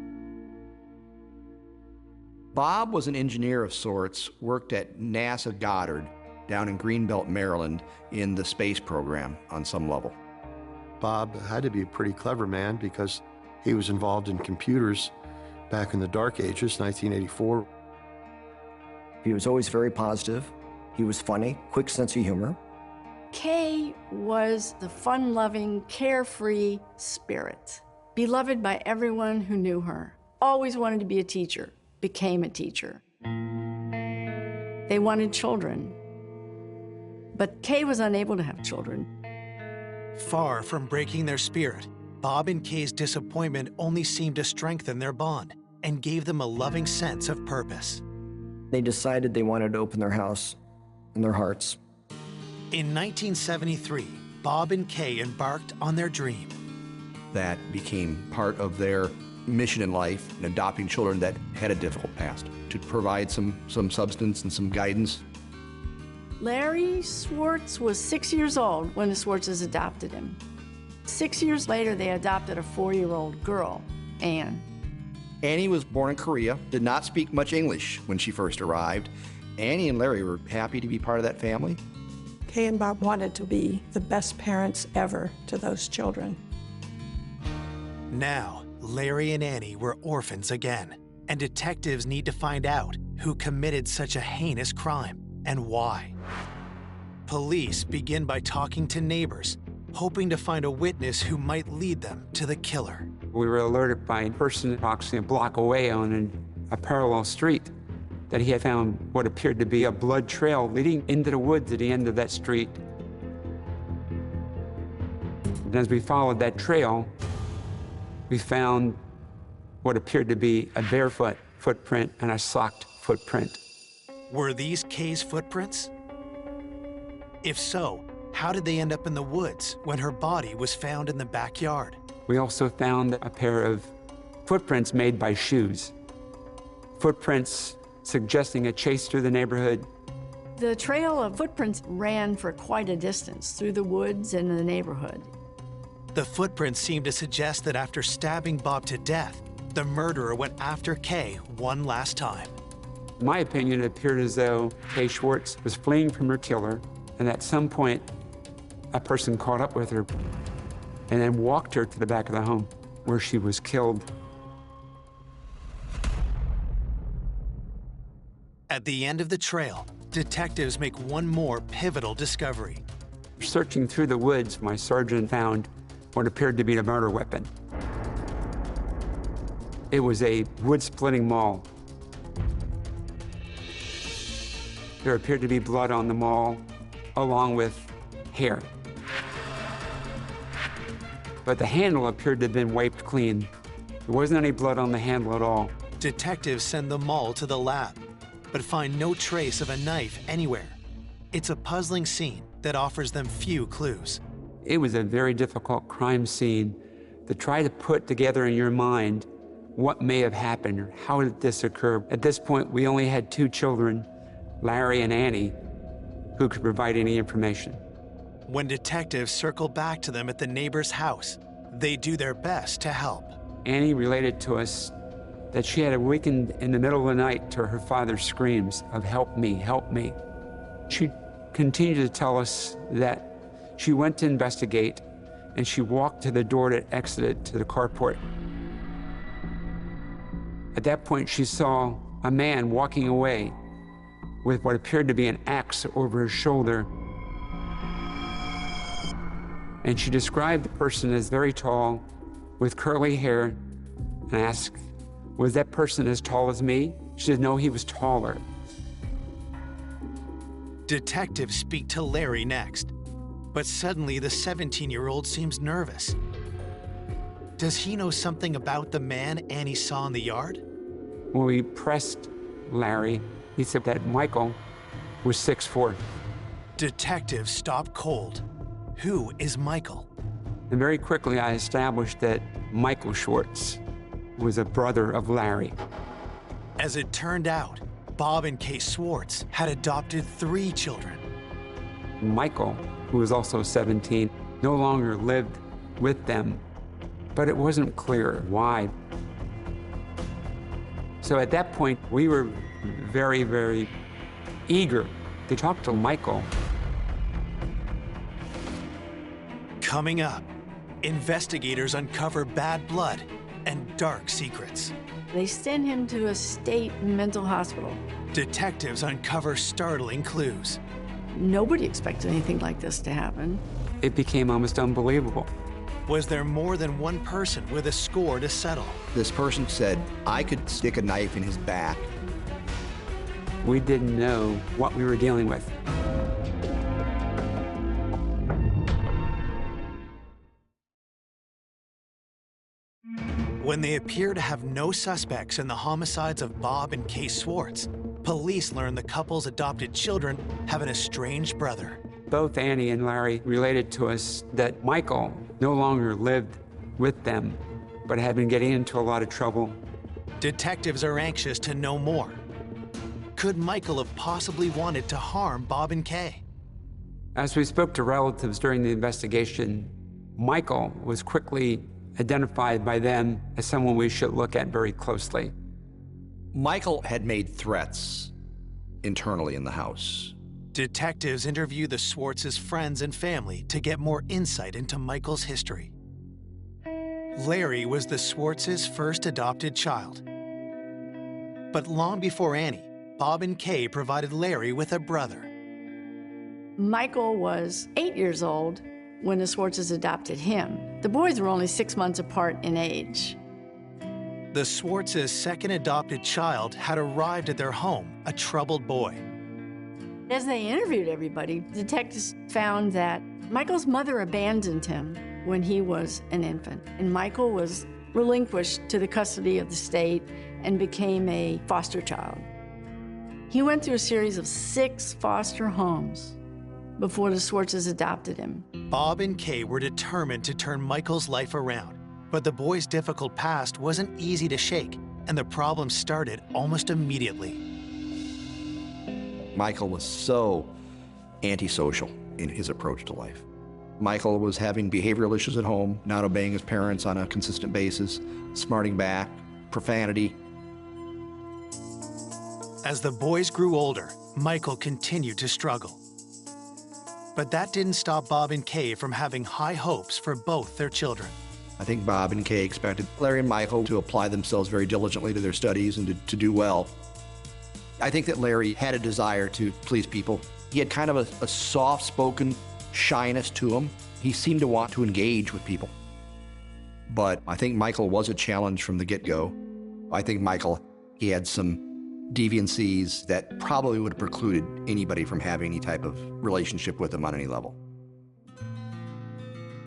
Bob was an engineer of sorts, worked at NASA Goddard down in Greenbelt, Maryland, in the space program on some level. Bob had to be a pretty clever man because he was involved in computers back in the dark ages, 1984. He was always very positive. He was funny, quick sense of humor. Kay was the fun-loving, carefree spirit, beloved by everyone who knew her. Always wanted to be a teacher, became a teacher. They wanted children, but Kay was unable to have children. Far from breaking their spirit, Bob and Kay's disappointment only seemed to strengthen their bond and gave them a loving sense of purpose. They decided they wanted to open their house and their hearts. In 1973, Bob and Kay embarked on their dream. That became part of their mission in life, in adopting children that had a difficult past, to provide some substance and some guidance. Larry Swartz was 6 years old when the Swartzes adopted him. 6 years later, they adopted a 4-year-old girl, Anne. Annie was born in Korea, did not speak much English when she first arrived. Annie and Larry were happy to be part of that family. Kay and Bob wanted to be the best parents ever to those children. Now, Larry and Annie were orphans again, and detectives need to find out who committed such a heinous crime and why. Police begin by talking to neighbors, hoping to find a witness who might lead them to the killer. We were alerted by a person approximately a block away on a parallel street that he had found what appeared to be a blood trail leading into the woods at the end of that street. And as we followed that trail, we found what appeared to be a barefoot footprint and a socked footprint. Were these Kay's footprints? If so, how did they end up in the woods when her body was found in the backyard? We also found a pair of footprints made by shoes. Footprints suggesting a chase through the neighborhood. The trail of footprints ran for quite a distance through the woods and the neighborhood. The footprints seemed to suggest that after stabbing Bob to death, the murderer went after Kay one last time. In my opinion, it appeared as though Kay Schwartz was fleeing from her killer, and at some point, a person caught up with her and then walked her to the back of the home where she was killed. At the end of the trail, detectives make one more pivotal discovery. Searching through the woods, my sergeant found what appeared to be a murder weapon. It was a wood-splitting maul. There appeared to be blood on the maul, along with hair. But the handle appeared to have been wiped clean. There wasn't any blood on the handle at all. Detectives send the maul to the lab, but find no trace of a knife anywhere. It's a puzzling scene that offers them few clues. It was a very difficult crime scene to try to put together in your mind what may have happened or how did this occur. At this point, we only had 2 children, Larry and Annie, who could provide any information. When detectives circle back to them at the neighbor's house, they do their best to help. Annie related to us that she had awakened in the middle of the night to her father's screams of "help me, help me." She continued to tell us that she went to investigate and she walked to the door that exited to the carport. At that point, she saw a man walking away with what appeared to be an axe over his shoulder. And she described the person as very tall, with curly hair, and asked, "Was that person as tall as me?" She said, "No, he was taller." Detectives speak to Larry next, but suddenly the 17-year-old seems nervous. Does he know something about the man Annie saw in the yard? When we pressed Larry, he said that Michael was 6'4". Detectives stop cold. Who is Michael? And very quickly, I established that Michael Schwartz was a brother of Larry. As it turned out, Bob and Kay Swartz had adopted 3 children. Michael, who was also 17, no longer lived with them, but it wasn't clear why. So at that point, we were very, very eager to talk to Michael. Coming up, investigators uncover bad blood and dark secrets. They send him to a state mental hospital. Detectives uncover startling clues. Nobody expected anything like this to happen. It became almost unbelievable. Was there more than one person with a score to settle? This person said, I could stick a knife in his back. We didn't know what we were dealing with. When they appear to have no suspects in the homicides of Bob and Kay Swartz, police learn the couple's adopted children have an estranged brother. Both Annie and Larry related to us that Michael no longer lived with them, but had been getting into a lot of trouble. Detectives are anxious to know more. Could Michael have possibly wanted to harm Bob and Kay? As we spoke to relatives during the investigation, Michael was quickly identified by them as someone we should look at very closely. Michael had made threats internally in the house. Detectives interview the Swartz's friends and family to get more insight into Michael's history. Larry was the Swartz's first adopted child. But long before Annie, Bob and Kay provided Larry with a brother. Michael was 8 years old when the Swartzes adopted him. The boys were only 6 months apart in age. The Swartz's second adopted child had arrived at their home, a troubled boy. As they interviewed everybody, detectives found that Michael's mother abandoned him when he was an infant, and Michael was relinquished to the custody of the state and became a foster child. He went through a series of 6 foster homes before the Swartzes adopted him. Bob and Kay were determined to turn Michael's life around, but the boy's difficult past wasn't easy to shake, and the problem started almost immediately. Michael was so antisocial in his approach to life. Michael was having behavioral issues at home, not obeying his parents on a consistent basis, smarting back, profanity. As the boys grew older, Michael continued to struggle. But that didn't stop Bob and Kay from having high hopes for both their children. I think Bob and Kay expected Larry and Michael to apply themselves very diligently to their studies and to do well. I think that Larry had a desire to please people. He had kind of a soft-spoken shyness to him. He seemed to want to engage with people. But I think Michael was a challenge from the get-go. I think Michael, he had some deviancies that probably would have precluded anybody from having any type of relationship with him on any level.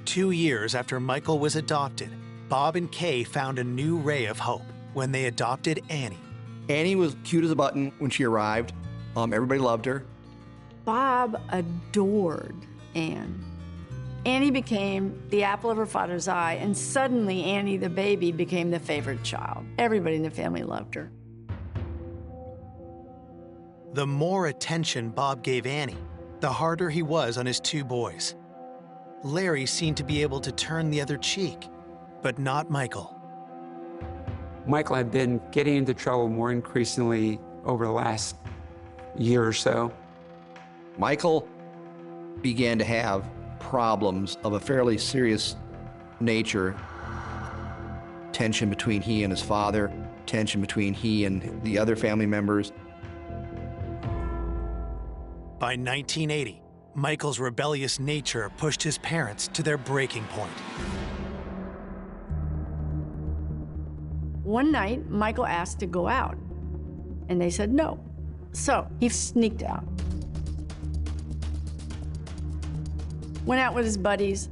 2 years after Michael was adopted, Bob and Kay found a new ray of hope when they adopted Annie. Annie was cute as a button when she arrived. Everybody loved her. Bob adored Anne. Annie became the apple of her father's eye, and suddenly Annie, the baby, became the favorite child. Everybody in the family loved her. The more attention Bob gave Annie, the harder he was on his 2 boys. Larry seemed to be able to turn the other cheek, but not Michael. Michael had been getting into trouble more increasingly over the last year or so. Michael began to have problems of a fairly serious nature. Tension between he and his father, tension between he and the other family members. By 1980, Michael's rebellious nature pushed his parents to their breaking point. One night, Michael asked to go out, and they said no. So he sneaked out. Went out with his buddies.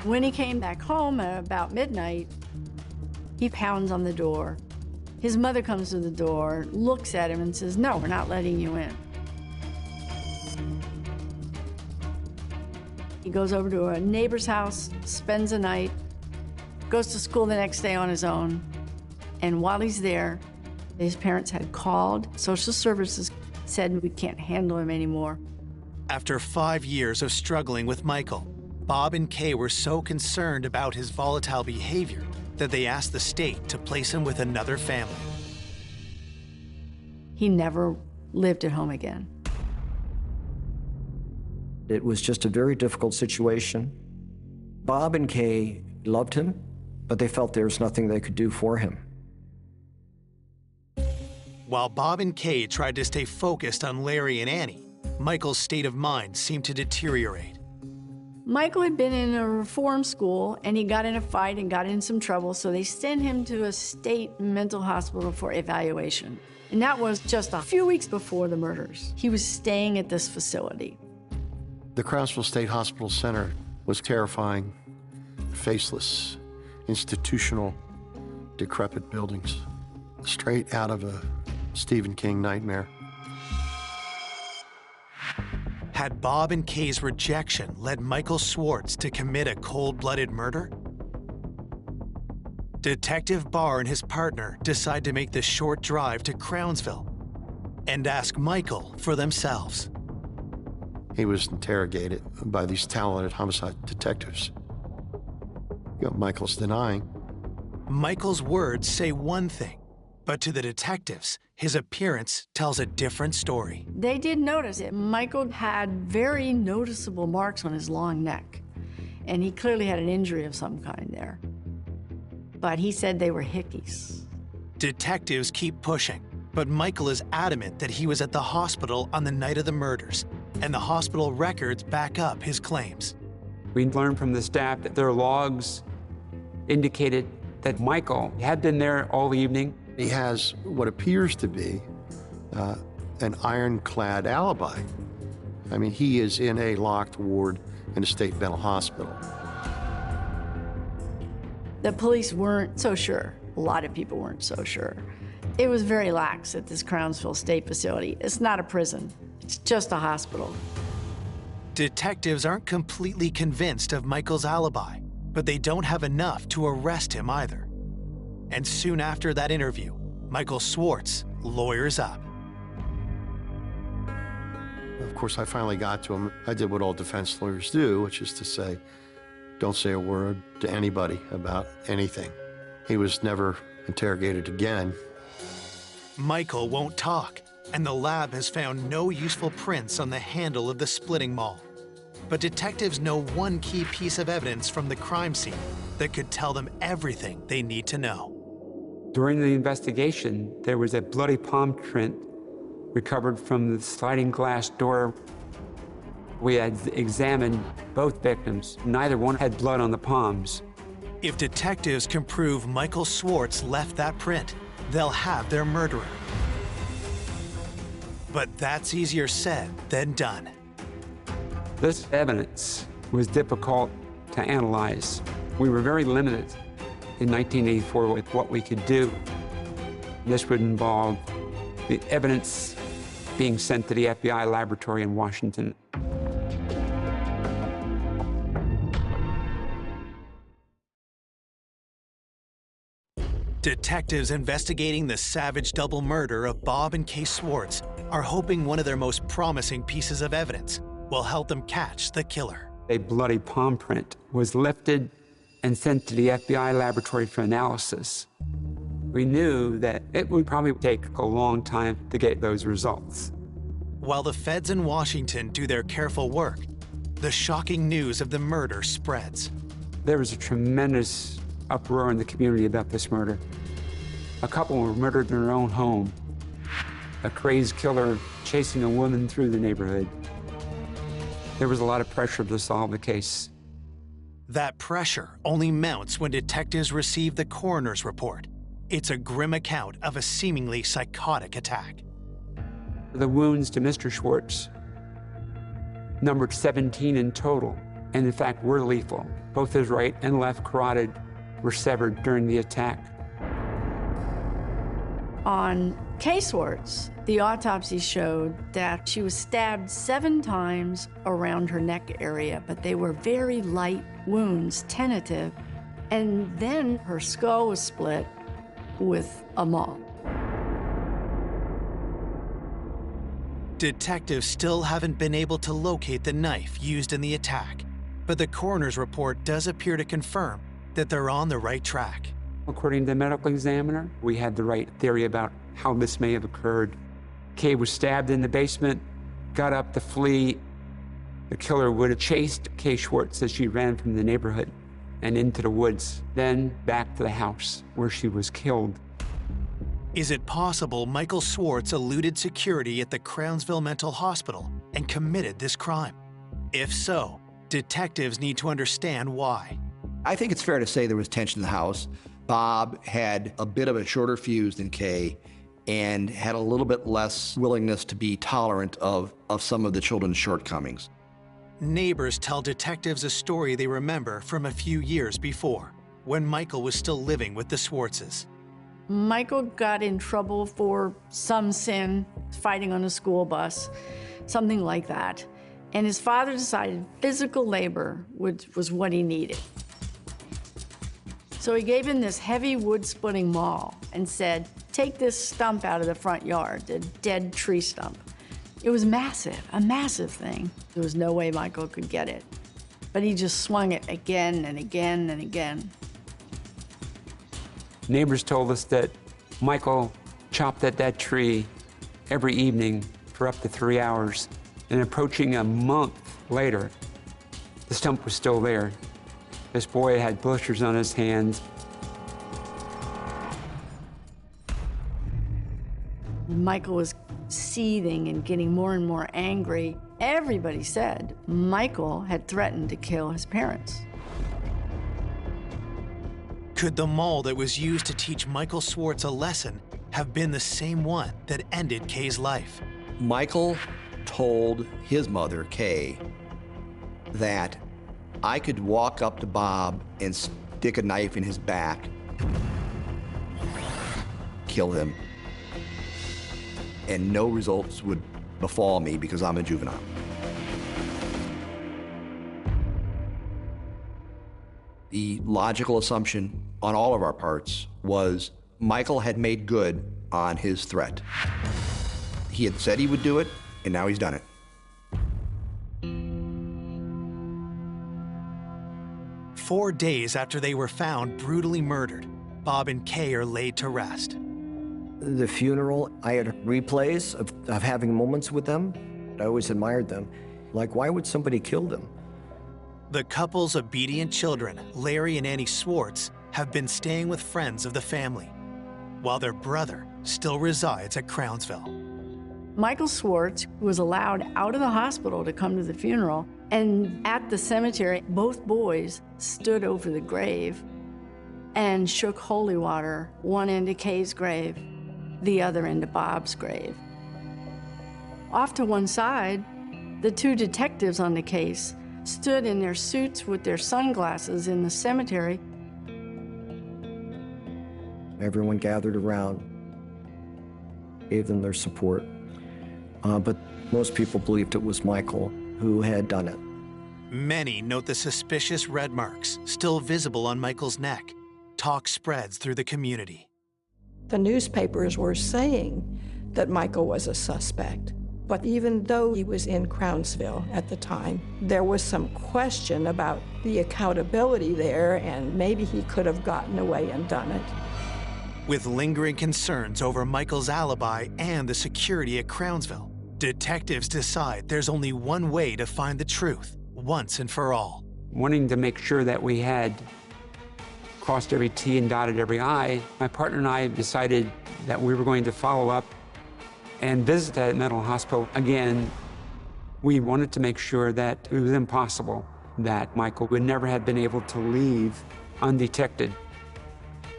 When he came back home at about midnight, he pounds on the door. His mother comes to the door, looks at him and says, "No, we're not letting you in." He goes over to a neighbor's house, spends a night, goes to school the next day on his own. And while he's there, his parents had called. Social services said, we can't handle him anymore. After 5 years of struggling with Michael, Bob and Kay were so concerned about his volatile behavior that they asked the state to place him with another family. He never lived at home again. It was just a very difficult situation. Bob and Kay loved him, but they felt there was nothing they could do for him. While Bob and Kay tried to stay focused on Larry and Annie, Michael's state of mind seemed to deteriorate. Michael had been in a reform school, and he got in a fight and got in some trouble, so they sent him to a state mental hospital for evaluation. And that was just a few weeks before the murders. He was staying at this facility. The Crownsville State Hospital Center was terrifying, faceless, institutional, decrepit buildings, straight out of a Stephen King nightmare. Had Bob and Kay's rejection led Michael Schwartz to commit a cold-blooded murder? Detective Barr and his partner decide to make the short drive to Crownsville and ask Michael for themselves. He was interrogated by these talented homicide detectives. Michael's denying. Michael's words say one thing, but to the detectives, his appearance tells a different story. They did notice it. Michael had very noticeable marks on his long neck, and he clearly had an injury of some kind there. But he said they were hickeys. Detectives keep pushing, but Michael is adamant that he was at the hospital on the night of the murders, and the hospital records back up his claims. We learned from the staff that their logs indicated that Michael had been there all evening. He has what appears to be an ironclad alibi. I mean, he is in a locked ward in a state mental hospital. The police weren't so sure. A lot of people weren't so sure. It was very lax at this Crownsville State facility. It's not a prison. It's just a hospital. Detectives aren't completely convinced of Michael's alibi, but they don't have enough to arrest him either. And soon after that interview, Michael Schwartz lawyers up. Of course, I finally got to him. I did what all defense lawyers do, which is to say, don't say a word to anybody about anything. He was never interrogated again. Michael won't talk, and the lab has found no useful prints on the handle of the splitting maul. But detectives know one key piece of evidence from the crime scene that could tell them everything they need to know. During the investigation, there was a bloody palm print recovered from the sliding glass door. We had examined both victims. Neither one had blood on the palms. If detectives can prove Michael Schwartz left that print, they'll have their murderer. But that's easier said than done. This evidence was difficult to analyze. We were very limited in 1984 with what we could do. This would involve the evidence being sent to the FBI laboratory in Washington. Detectives investigating the savage double murder of Bob and Kay Schwartz are hoping one of their most promising pieces of evidence will help them catch the killer. A bloody palm print was lifted and sent to the FBI laboratory for analysis. We knew that it would probably take a long time to get those results. While the feds in Washington do their careful work, the shocking news of the murder spreads. There was a tremendous uproar in the community about this murder. A couple were murdered in their own home. A crazed killer chasing a woman through the neighborhood. There was a lot of pressure to solve the case. That pressure only mounts when detectives receive the coroner's report. It's a grim account of a seemingly psychotic attack. The wounds to Mr. Schwartz numbered 17 in total, and in fact were lethal. Both his right and left carotid were severed during the attack. On Kay Schwartz, the autopsy showed that she was stabbed 7 times around her neck area, but they were very light wounds, tentative. And then her skull was split, with a maul. Detectives still haven't been able to locate the knife used in the attack, but the coroner's report does appear to confirm that they're on the right track. According to the medical examiner, we had the right theory about how this may have occurred. Kay was stabbed in the basement, got up to flee. The killer would have chased Kay Schwartz as she ran from the neighborhood and into the woods, then back to the house where she was killed. Is it possible Michael Schwartz eluded security at the Crownsville Mental Hospital and committed this crime? If so, detectives need to understand why. I think it's fair to say there was tension in the house. Bob had a bit of a shorter fuse than Kay and had a little bit less willingness to be tolerant of some of the children's shortcomings. Neighbors tell detectives a story they remember from a few years before, when Michael was still living with the Schwartzes. Michael got in trouble for some sin, fighting on a school bus, something like that. And his father decided physical labor was what he needed. So he gave him this heavy wood splitting maul and said, take this stump out of the front yard, the dead tree stump. It was massive, a massive thing. There was no way Michael could get it. But he just swung it again and again and again. Neighbors told us that Michael chopped at that tree every evening for up to 3 hours. And approaching a month later, the stump was still there. This boy had blisters on his hands. Michael was seething and getting more and more angry. Everybody said Michael had threatened to kill his parents. Could the maul that was used to teach Michael Schwartz a lesson have been the same one that ended Kay's life? Michael told his mother, Kay, that I could walk up to Bob and stick a knife in his back, kill him, and no results would befall me because I'm a juvenile. The logical assumption on all of our parts was Michael had made good on his threat. He had said he would do it, and now he's done it. "4 days after they were found brutally murdered, Bob and Kay are laid to rest. The funeral, I had replays of having moments with them. I always admired them. Like, why would somebody kill them? The couple's obedient children, Larry and Annie Schwartz, have been staying with friends of the family, while their brother still resides at Crownsville. Michael Schwartz was allowed out of the hospital to come to the funeral, and at the cemetery, both boys stood over the grave and shook holy water, one into Kay's grave, the other into Bob's grave. Off to one side, the two detectives on the case stood in their suits with their sunglasses in the cemetery. Everyone gathered around, gave them their support. But most people believed it was Michael who had done it. Many note the suspicious red marks still visible on Michael's neck. Talk spreads through the community. The newspapers were saying that Michael was a suspect. But even though he was in Crownsville at the time, there was some question about the accountability there, and maybe he could have gotten away and done it. With lingering concerns over Michael's alibi and the security at Crownsville, detectives decide there's only one way to find the truth once and for all. Wanting to make sure that we had crossed every T and dotted every I, my partner and I decided that we were going to follow up and visit that mental hospital again. We wanted to make sure that it was impossible that Michael would never have been able to leave undetected.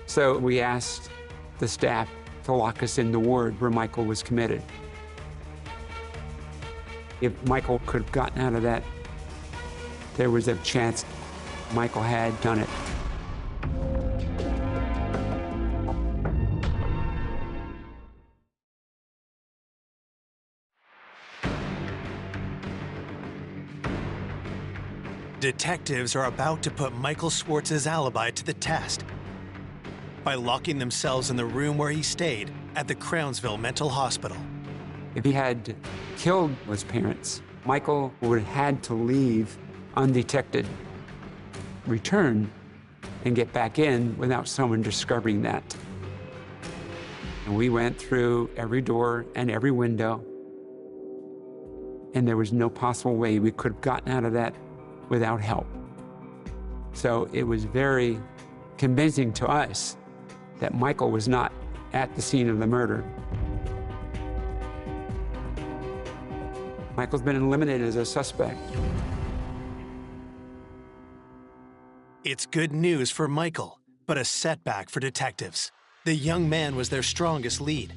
So we asked the staff to lock us in the ward where Michael was committed. If Michael could have gotten out of that, there was a chance Michael had done it. Detectives are about to put Michael Schwartz's alibi to the test. by locking themselves in the room where he stayed at the Crownsville Mental Hospital. If he had killed his parents, Michael would have had to leave undetected, return, and get back in without someone discovering that. And we went through every door and every window, and there was no possible way we could have gotten out of that without help. So it was very convincing to us that Michael was not at the scene of the murder. Michael's been eliminated as a suspect. It's good news for Michael, but a setback for detectives. The young man was their strongest lead.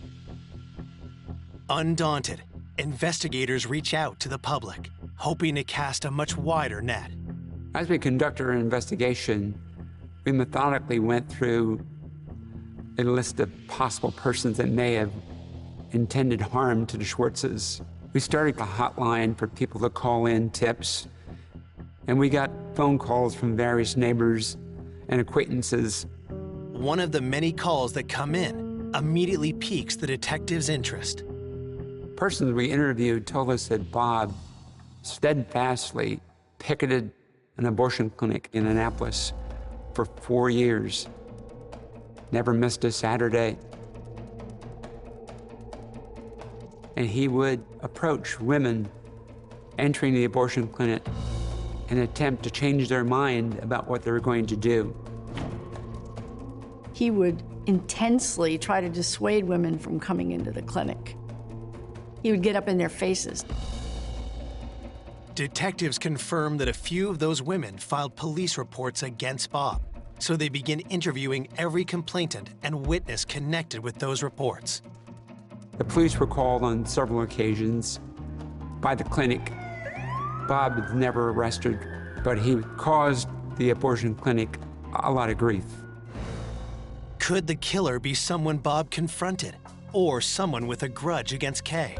Undaunted, investigators reach out to the public, hoping to cast a much wider net. As we conducted our investigation, we methodically went through a list of possible persons that may have intended harm to the Schwartzes. We started a hotline for people to call in tips, and we got phone calls from various neighbors and acquaintances. One of the many calls that come in immediately piques the detectives' interest. Persons we interviewed told us that Bob steadfastly picketed an abortion clinic in Annapolis for 4 years, never missed a Saturday. And he would approach women entering the abortion clinic and attempt to change their mind about what they were going to do. He would intensely try to dissuade women from coming into the clinic. He would get up in their faces. Detectives confirm that a few of those women filed police reports against Bob, so they begin interviewing every complainant and witness connected with those reports. The police were called on several occasions by the clinic. Bob was never arrested, but he caused the abortion clinic a lot of grief. Could the killer be someone Bob confronted, or someone with a grudge against Kay?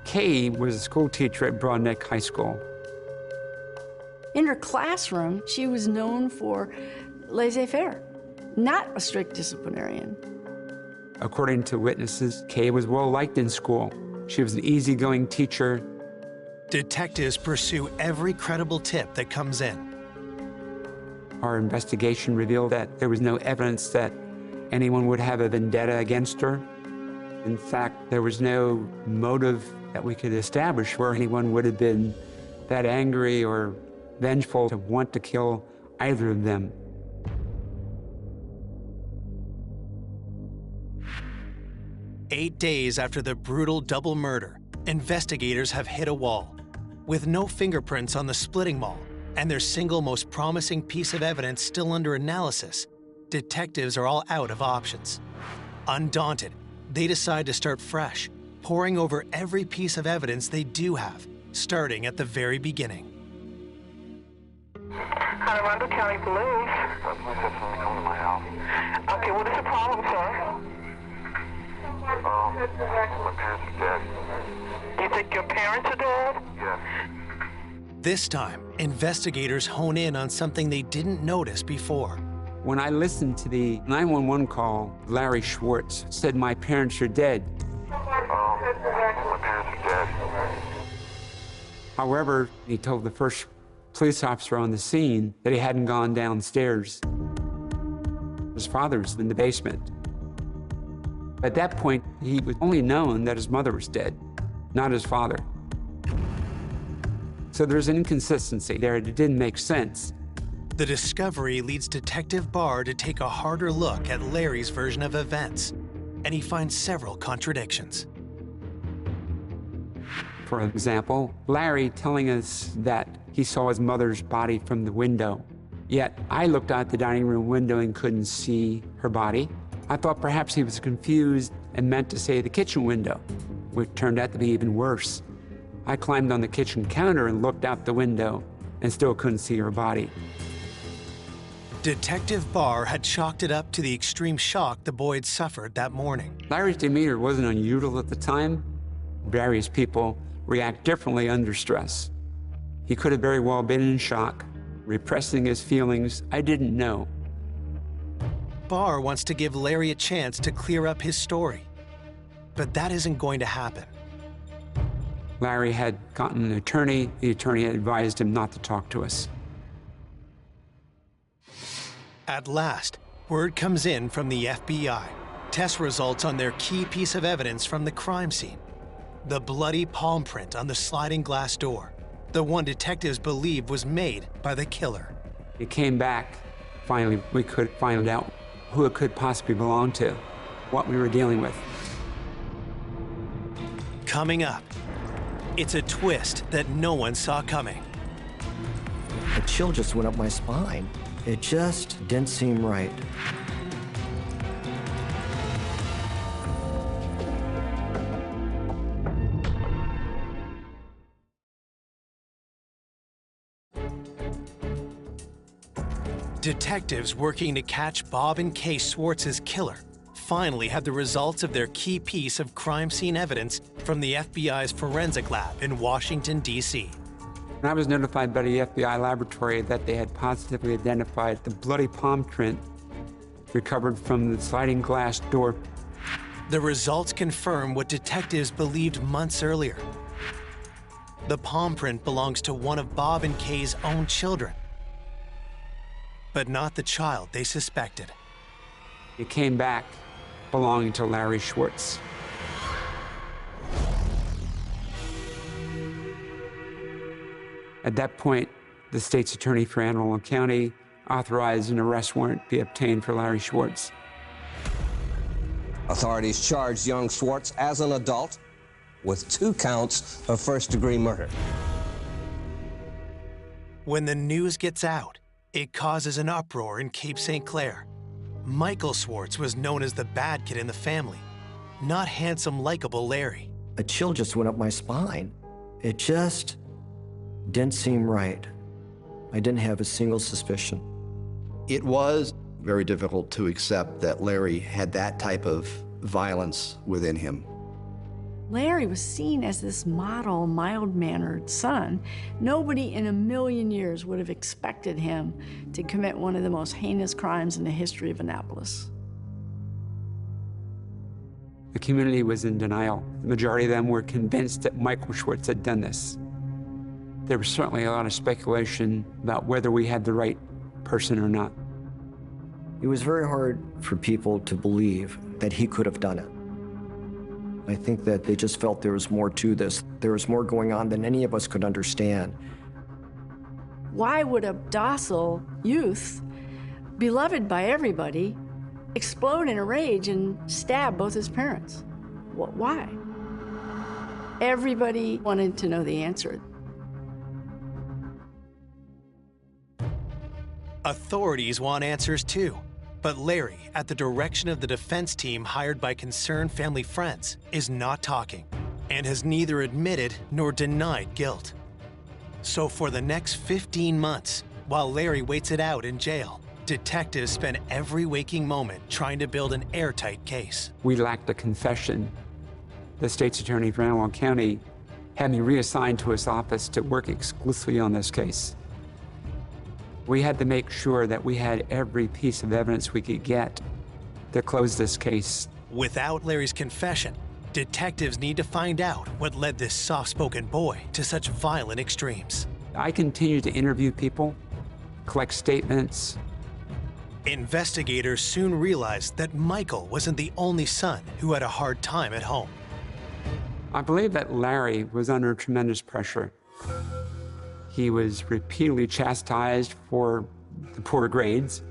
Kay was a school teacher at Broadneck High School. In her classroom, she was known for laissez-faire, not a strict disciplinarian. According to witnesses, Kay was well-liked in school. She was an easygoing teacher. Detectives pursue every credible tip that comes in. Our investigation revealed that there was no evidence that anyone would have a vendetta against her. In fact, there was no motive that we could establish where anyone would have been that angry or vengeful to want to kill either of them. "8 days after the brutal double murder, investigators have hit a wall. With no fingerprints on the splitting mall and their single most promising piece of evidence still under analysis, detectives are all out of options. Undaunted, they decide to start fresh, poring over every piece of evidence they do have, starting at the very beginning. Colorado County Police. Police have someone come to my house. Okay, what is the problem, sir? My parents are dead. You think your parents are dead? Yes. This time, investigators hone in on something they didn't notice before. When I listened to the 911 call, Larry Schwartz said, "My parents are dead." My parents are dead. However, he told the first police officer on the scene that he hadn't gone downstairs. His father was in the basement. At that point, he was only known that his mother was dead, not his father. So there's an inconsistency there. It didn't make sense. The discovery leads Detective Barr to take a harder look at Larry's version of events, and he finds several contradictions. For example, Larry telling us that he saw his mother's body from the window. Yet I looked out the dining room window and couldn't see her body. I thought perhaps he was confused and meant to say the kitchen window, which turned out to be even worse. I climbed on the kitchen counter and looked out the window and still couldn't see her body. Detective Barr had chalked it up to the extreme shock the boy had suffered that morning. Larry's demeanor wasn't unusual at the time. Various people react differently under stress. He could have very well been in shock, repressing his feelings. I didn't know. Barr wants to give Larry a chance to clear up his story. But that isn't going to happen. Larry had gotten an attorney. The attorney had advised him not to talk to us. At last, word comes in from the FBI. Test results on their key piece of evidence from the crime scene. The bloody palm print on the sliding glass door. The one detectives believed was made by the killer. It came back. Finally, we could find out who it could possibly belong to, what we were dealing with. Coming up, it's a twist that no one saw coming. A chill just went up my spine. It just didn't seem right. Detectives working to catch Bob and Kay Schwartz's killer finally had the results of their key piece of crime scene evidence from the FBI's forensic lab in Washington, D.C. I was notified by the FBI laboratory that they had positively identified the bloody palm print recovered from the sliding glass door. The results confirm what detectives believed months earlier. The palm print belongs to one of Bob and Kay's own children, but not the child they suspected. It came back belonging to Larry Schwartz. At that point, the state's attorney for Anne Arundel County authorized an arrest warrant be obtained for Larry Schwartz. Authorities charged young Schwartz as an adult with 2 counts of first-degree murder. When the news gets out, it causes an uproar in Cape St. Clair. Michael Schwartz was known as the bad kid in the family, not handsome, likable Larry. A chill just went up my spine. It just didn't seem right. I didn't have a single suspicion. It was very difficult to accept that Larry had that type of violence within him. Larry was seen as this model, mild-mannered son. Nobody in a million years would have expected him to commit one of the most heinous crimes in the history of Annapolis. The community was in denial. The majority of them were convinced that Michael Schwartz had done this. There was certainly a lot of speculation about whether we had the right person or not. It was very hard for people to believe that he could have done it. I think that they just felt there was more to this. There was more going on than any of us could understand. Why would a docile youth, beloved by everybody, explode in a rage and stab both his parents? Why? Everybody wanted to know the answer. Authorities want answers too. But Larry, at the direction of the defense team hired by concerned family friends, is not talking and has neither admitted nor denied guilt. So for the next 15 months, while Larry waits it out in jail, detectives spend every waking moment trying to build an airtight case. We lacked a confession. The state's attorney for Anne Arundel County had me reassigned to his office to work exclusively on this case. We had to make sure that we had every piece of evidence we could get to close this case. Without Larry's confession, detectives need to find out what led this soft-spoken boy to such violent extremes. I continued to interview people, collect statements. Investigators soon realized that Michael wasn't the only son who had a hard time at home. I believe that Larry was under tremendous pressure. He was repeatedly chastised for the poor grades.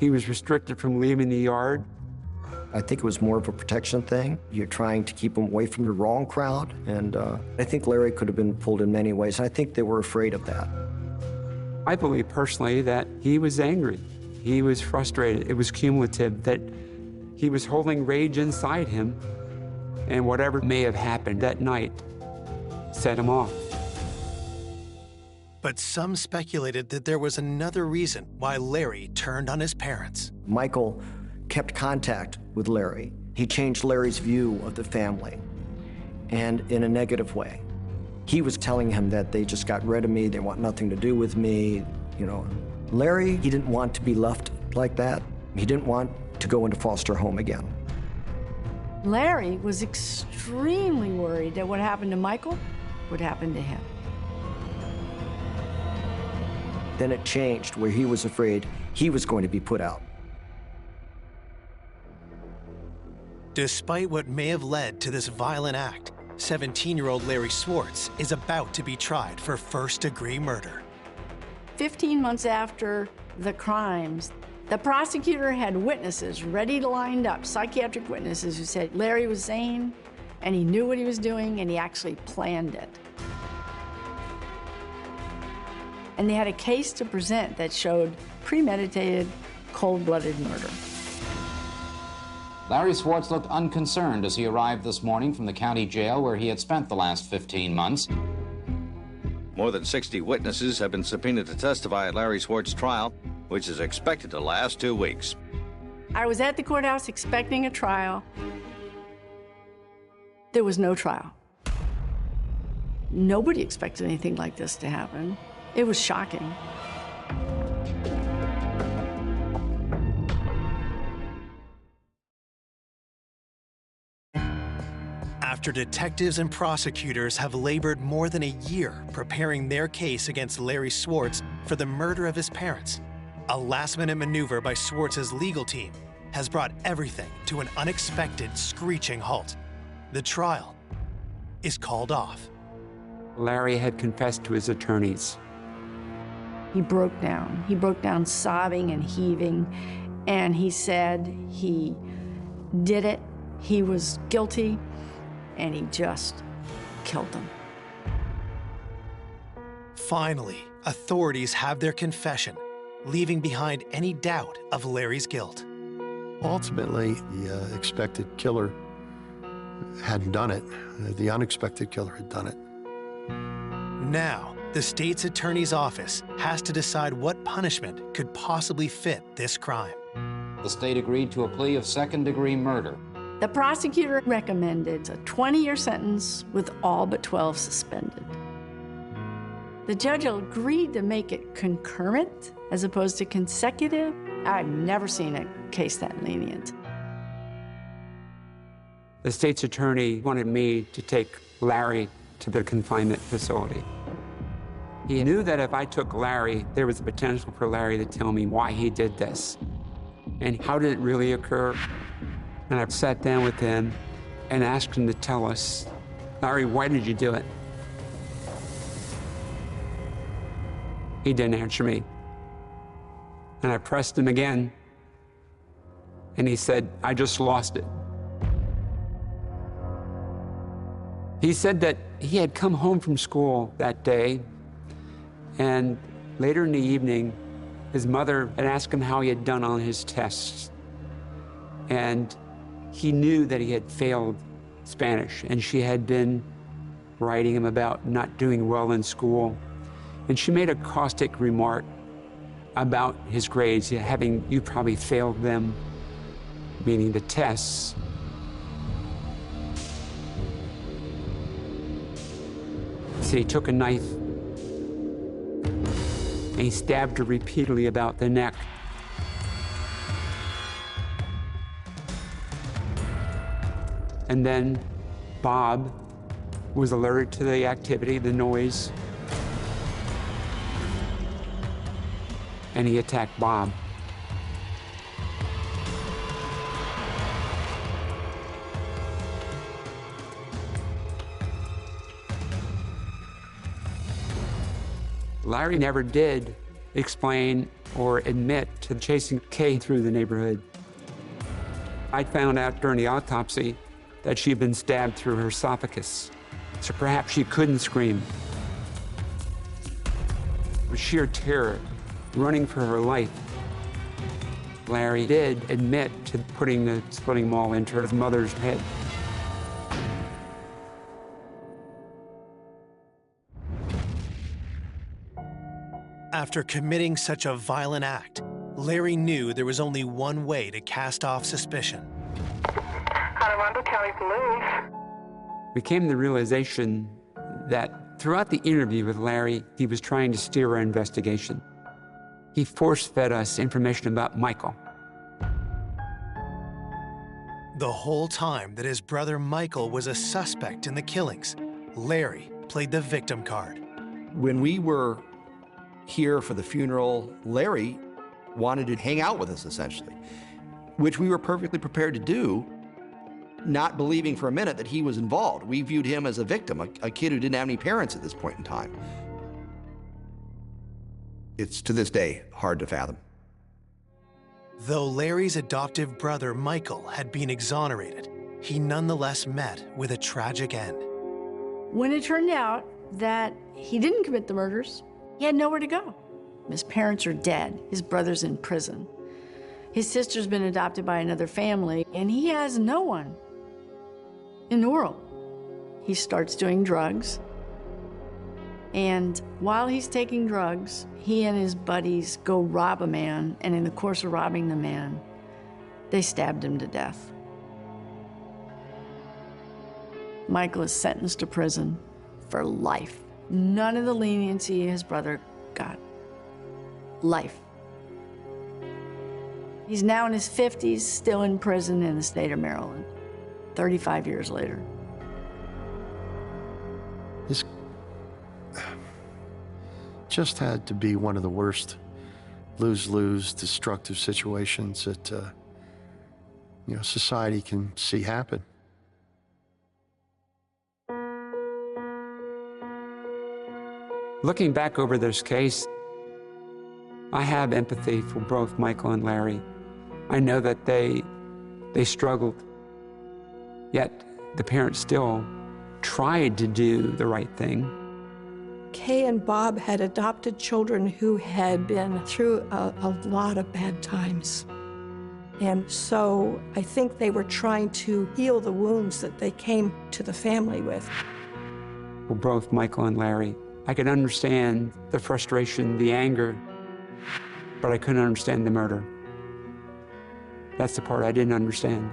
He was restricted from leaving the yard. I think it was more of a protection thing. You're trying to keep him away from the wrong crowd, and I think Larry could have been pulled in many ways. I think they were afraid of that. I believe personally that he was angry. He was frustrated. It was cumulative, that he was holding rage inside him, and whatever may have happened that night set him off. But some speculated that there was another reason why Larry turned on his parents. Michael kept contact with Larry. He changed Larry's view of the family, and in a negative way. He was telling him that they just got rid of me, they want nothing to do with me, you know. Larry, he didn't want to be left like that. He didn't want to go into foster home again. Larry was extremely worried that what happened to Michael would happen to him. Then it changed where he was afraid he was going to be put out. Despite what may have led to this violent act, 17-year-old Larry Swartz is about to be tried for first-degree murder. 15 months after the crimes, the prosecutor had witnesses ready to line up, psychiatric witnesses who said Larry was sane, and he knew what he was doing, and he actually planned it. And they had a case to present that showed premeditated, cold-blooded murder. Larry Swartz looked unconcerned as he arrived this morning from the county jail where he had spent the last 15 months. More than 60 witnesses have been subpoenaed to testify at Larry Swartz's trial, which is expected to last 2 weeks. I was at the courthouse expecting a trial. There was no trial. Nobody expected anything like this to happen. It was shocking. After detectives and prosecutors have labored more than a year preparing their case against Larry Swartz for the murder of his parents, a last-minute maneuver by Swartz's legal team has brought everything to an unexpected, screeching halt. The trial is called off. Larry had confessed to his attorneys. He broke down. He broke down sobbing and heaving, and he said he did it, he was guilty, and he just killed them. Finally, authorities have their confession, leaving behind any doubt of Larry's guilt. Ultimately, the expected killer hadn't done it. The unexpected killer had done it. Now, the state's attorney's office has to decide what punishment could possibly fit this crime. The state agreed to a plea of second-degree murder. The prosecutor recommended a 20-year sentence with all but 12 suspended. The judge agreed to make it concurrent as opposed to consecutive. I've never seen a case that lenient. The state's attorney wanted me to take Larry to the confinement facility. He knew that if I took Larry, there was a potential for Larry to tell me why he did this and how did it really occur. And I sat down with him and asked him to tell us, Larry, why did you do it? He didn't answer me. And I pressed him again, and he said, I just lost it. He said that he had come home from school that day, and later in the evening, his mother had asked him how he had done on his tests. And he knew that he had failed Spanish, and she had been writing him about not doing well in school. And she made a caustic remark about his grades, you probably failed them, meaning the tests. So he took a knife and he stabbed her repeatedly about the neck. And then Bob was alerted to the activity, the noise, and he attacked Bob. Larry never did explain or admit to chasing Kay through the neighborhood. I found out during the autopsy that she had been stabbed through her esophagus, so perhaps she couldn't scream. With sheer terror, running for her life, Larry did admit to putting the splitting maul into his mother's head. After committing such a violent act, Larry knew there was only one way to cast off suspicion. County Police. We came to the realization that throughout the interview with Larry, he was trying to steer our investigation. He force-fed us information about Michael. The whole time that his brother Michael was a suspect in the killings, Larry played the victim card. When we were here for the funeral, Larry wanted to hang out with us, essentially, which we were perfectly prepared to do, not believing for a minute that he was involved. We viewed him as a victim, a kid who didn't have any parents at this point in time. It's, to this day, hard to fathom. Though Larry's adoptive brother Michael had been exonerated, he nonetheless met with a tragic end. When it turned out that he didn't commit the murders, he had nowhere to go. His parents are dead. His brother's in prison. His sister's been adopted by another family, and he has no one in the world. He starts doing drugs, and while he's taking drugs, he and his buddies go rob a man, and in the course of robbing the man, they stabbed him to death. Michael is sentenced to prison for life. None of the leniency his brother got. Life. He's now in his 50s, still in prison in the state of Maryland, 35 years later. This just had to be one of the worst lose-lose destructive situations that society can see happen. Looking back over this case, I have empathy for both Michael and Larry. I know that they struggled, yet the parents still tried to do the right thing. Kay and Bob had adopted children who had been through a lot of bad times. And so I think they were trying to heal the wounds that they came to the family with. For both Michael and Larry, I could understand the frustration, the anger, but I couldn't understand the murder. That's the part I didn't understand.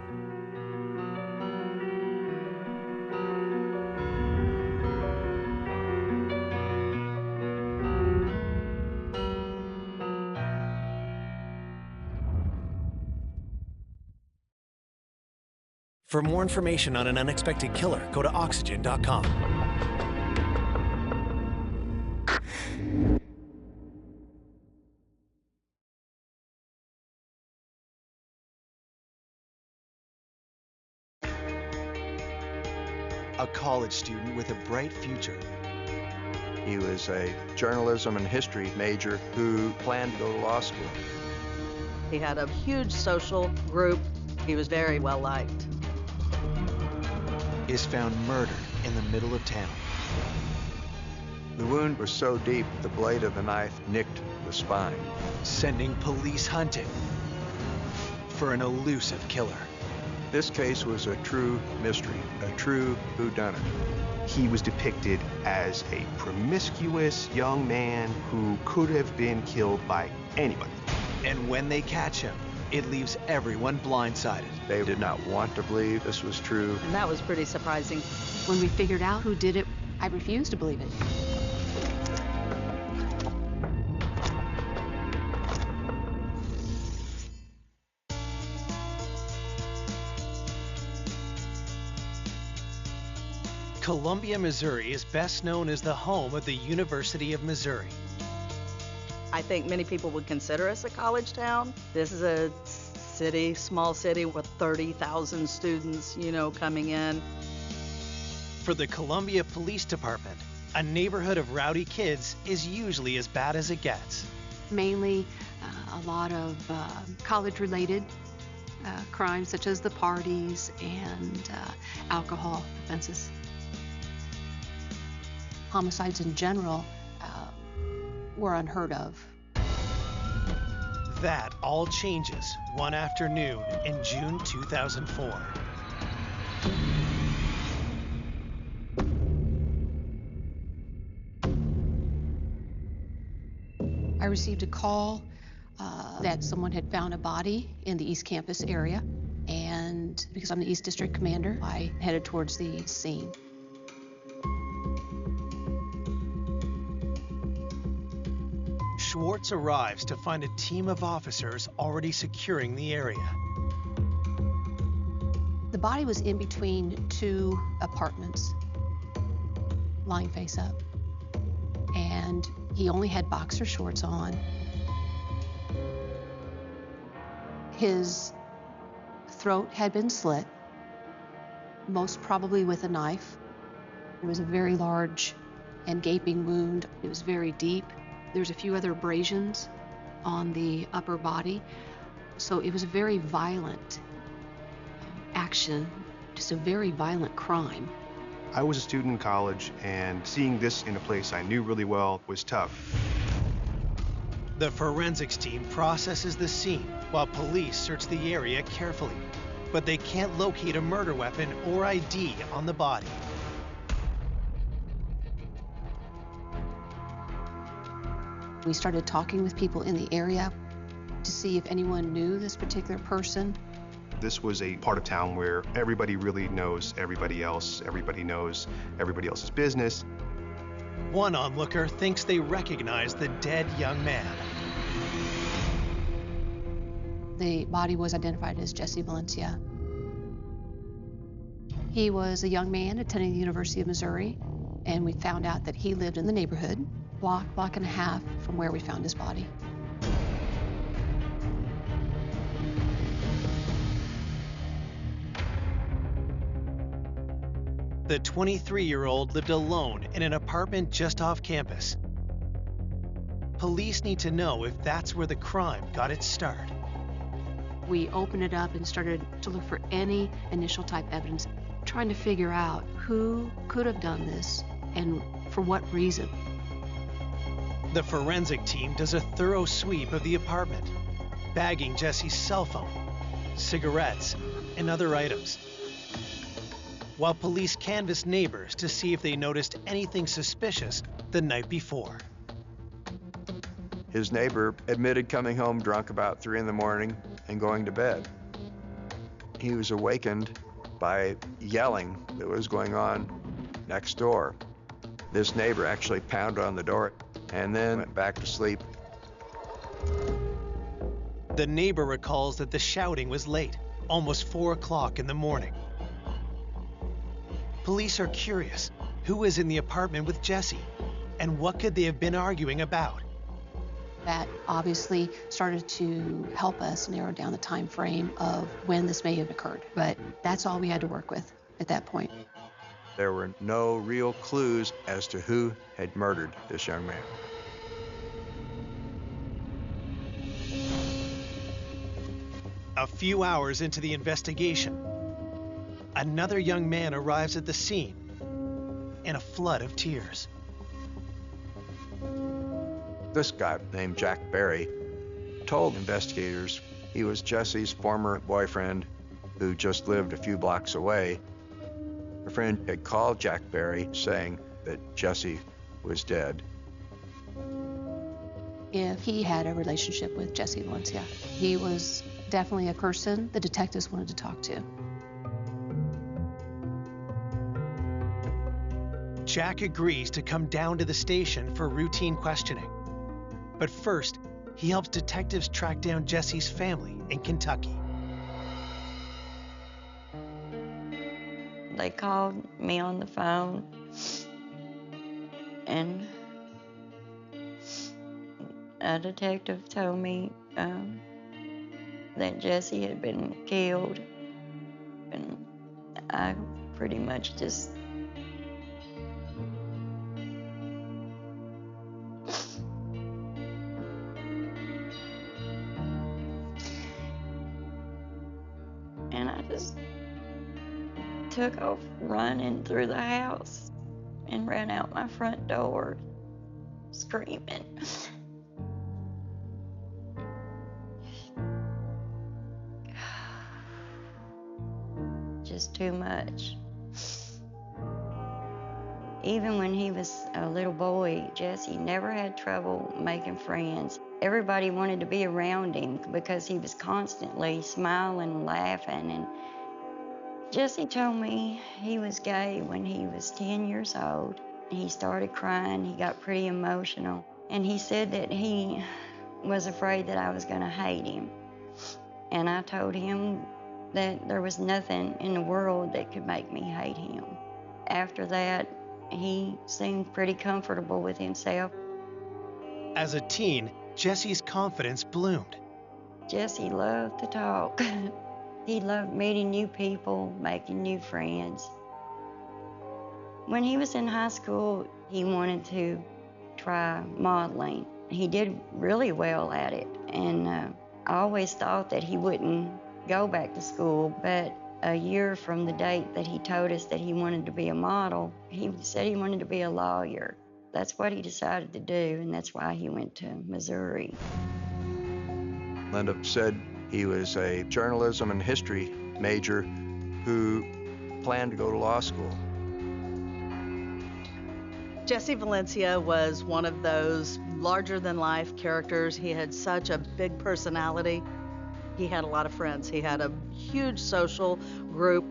For more information on an unexpected killer, go to 𝐔𝐧𝐞𝐿.com. A college student with a bright future. He was a journalism and history major who planned to go to law school. He had a huge social group. He was very well liked. Is found murdered in the middle of town. The wound was so deep, the blade of the knife nicked the spine. Sending police hunting for an elusive killer. This case was a true mystery, a true whodunit. He was depicted as a promiscuous young man who could have been killed by anybody. And when they catch him, it leaves everyone blindsided. They did not want to believe this was true. And that was pretty surprising. When we figured out who did it, I refused to believe it. Columbia, Missouri is best known as the home of the University of Missouri. I think many people would consider us a college town. This is a city, small city with 30,000 students, coming in. For the Columbia Police Department, a neighborhood of rowdy kids is usually as bad as it gets. Mainly a lot of college-related crimes, such as the parties and alcohol offenses. Homicides in general were unheard of. That all changes one afternoon in June 2004. I received a call that someone had found a body in the East Campus area, and because I'm the East District Commander, I headed towards the scene. Schwartz arrives to find a team of officers already securing the area. The body was in between two apartments, lying face up. And he only had boxer shorts on. His throat had been slit, most probably with a knife. It was a very large and gaping wound. It was very deep. There's a few other abrasions on the upper body. So it was a very violent action, just a very violent crime. I was a student in college, and seeing this in a place I knew really well was tough. The forensics team processes the scene while police search the area carefully, but they can't locate a murder weapon or ID on the body. We started talking with people in the area to see if anyone knew this particular person. This was a part of town where everybody really knows everybody else. Everybody knows everybody else's business. One onlooker thinks they recognize the dead young man. The body was identified as Jesse Valencia. He was a young man attending the University of Missouri, and we found out that he lived in the neighborhood, block and a half from where we found his body. The 23-year-old lived alone in an apartment just off campus. Police need to know if that's where the crime got its start. We opened it up and started to look for any initial type evidence, trying to figure out who could have done this and for what reason. The forensic team does a thorough sweep of the apartment, bagging Jesse's cell phone, cigarettes, and other items, while police canvass neighbors to see if they noticed anything suspicious the night before. His neighbor admitted coming home drunk about 3 in the morning and going to bed. He was awakened by yelling that was going on next door. This neighbor actually pounded on the door and then went back to sleep. The neighbor recalls that the shouting was late, almost 4 o'clock in the morning. Police are curious who was in the apartment with Jesse and what could they have been arguing about. That obviously started to help us narrow down the time frame of when this may have occurred, but that's all we had to work with at that point. There were no real clues as to who had murdered this young man. A few hours into the investigation, another young man arrives at the scene in a flood of tears. This guy named Jack Berry told investigators he was Jesse's former boyfriend who just lived a few blocks away. A friend had called Jack Berry saying that Jesse was dead. If he had a relationship with Jesse Valencia, he was definitely a person the detectives wanted to talk to. Jack agrees to come down to the station for routine questioning. But first, he helps detectives track down Jesse's family in Kentucky. They called me on the phone, and a detective told me that Jesse had been killed, and I pretty much just took off running through the house and ran out my front door screaming. Just too much. Even when he was a little boy, Jesse never had trouble making friends. Everybody wanted to be around him because he was constantly smiling, laughing, and Jesse told me he was gay when he was 10 years old. He started crying, he got pretty emotional, and he said that he was afraid that I was gonna hate him. And I told him that there was nothing in the world that could make me hate him. After that, he seemed pretty comfortable with himself. As a teen, Jesse's confidence bloomed. Jesse loved to talk. He loved meeting new people, making new friends. When he was in high school, he wanted to try modeling. He did really well at it, and I always thought that he wouldn't go back to school, but a year from the date that he told us that he wanted to be a model, he said he wanted to be a lawyer. That's what he decided to do, and that's why he went to Missouri. Linda said he was a journalism and history major who planned to go to law school. Jesse Valencia was one of those larger-than-life characters. He had such a big personality. He had a lot of friends. He had a huge social group.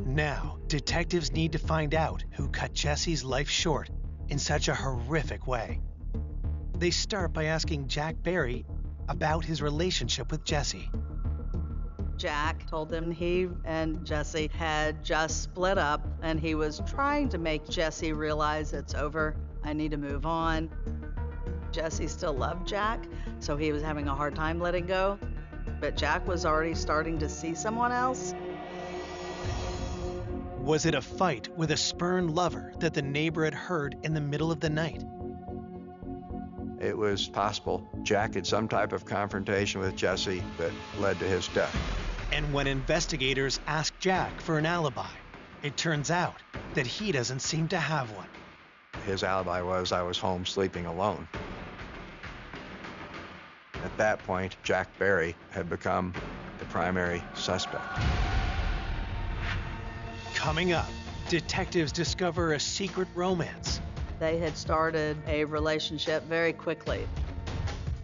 Now, detectives need to find out who cut Jesse's life short in such a horrific way. They start by asking Jack Barry about his relationship with Jesse. Jack told them he and Jesse had just split up, and he was trying to make Jesse realize it's over. I need to move on. Jesse still loved Jack, so he was having a hard time letting go. But Jack was already starting to see someone else. Was it a fight with a spurned lover that the neighbor had heard in the middle of the night? It was possible Jack had some type of confrontation with Jesse that led to his death. And when investigators asked Jack for an alibi, it turns out that he doesn't seem to have one. His alibi was, I was home sleeping alone. At that point, Jack Barry had become the primary suspect. Coming up, detectives discover a secret romance They had started a relationship very quickly.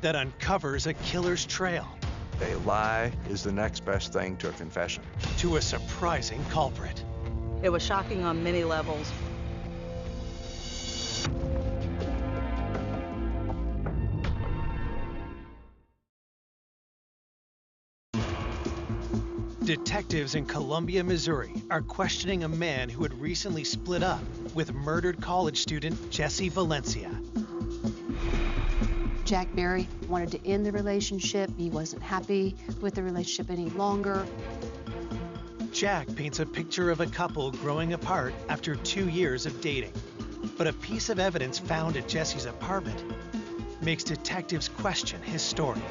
that uncovers a killer's trail A lie is the next best thing to a confession. to a surprising culprit. It was shocking on many levels. Detectives in Columbia, Missouri are questioning a man who had recently split up with murdered college student Jesse Valencia. Jack Barry wanted to end the relationship. He wasn't happy with the relationship any longer. Jack paints a picture of a couple growing apart after 2 years of dating. But a piece of evidence found at Jesse's apartment makes detectives question his story.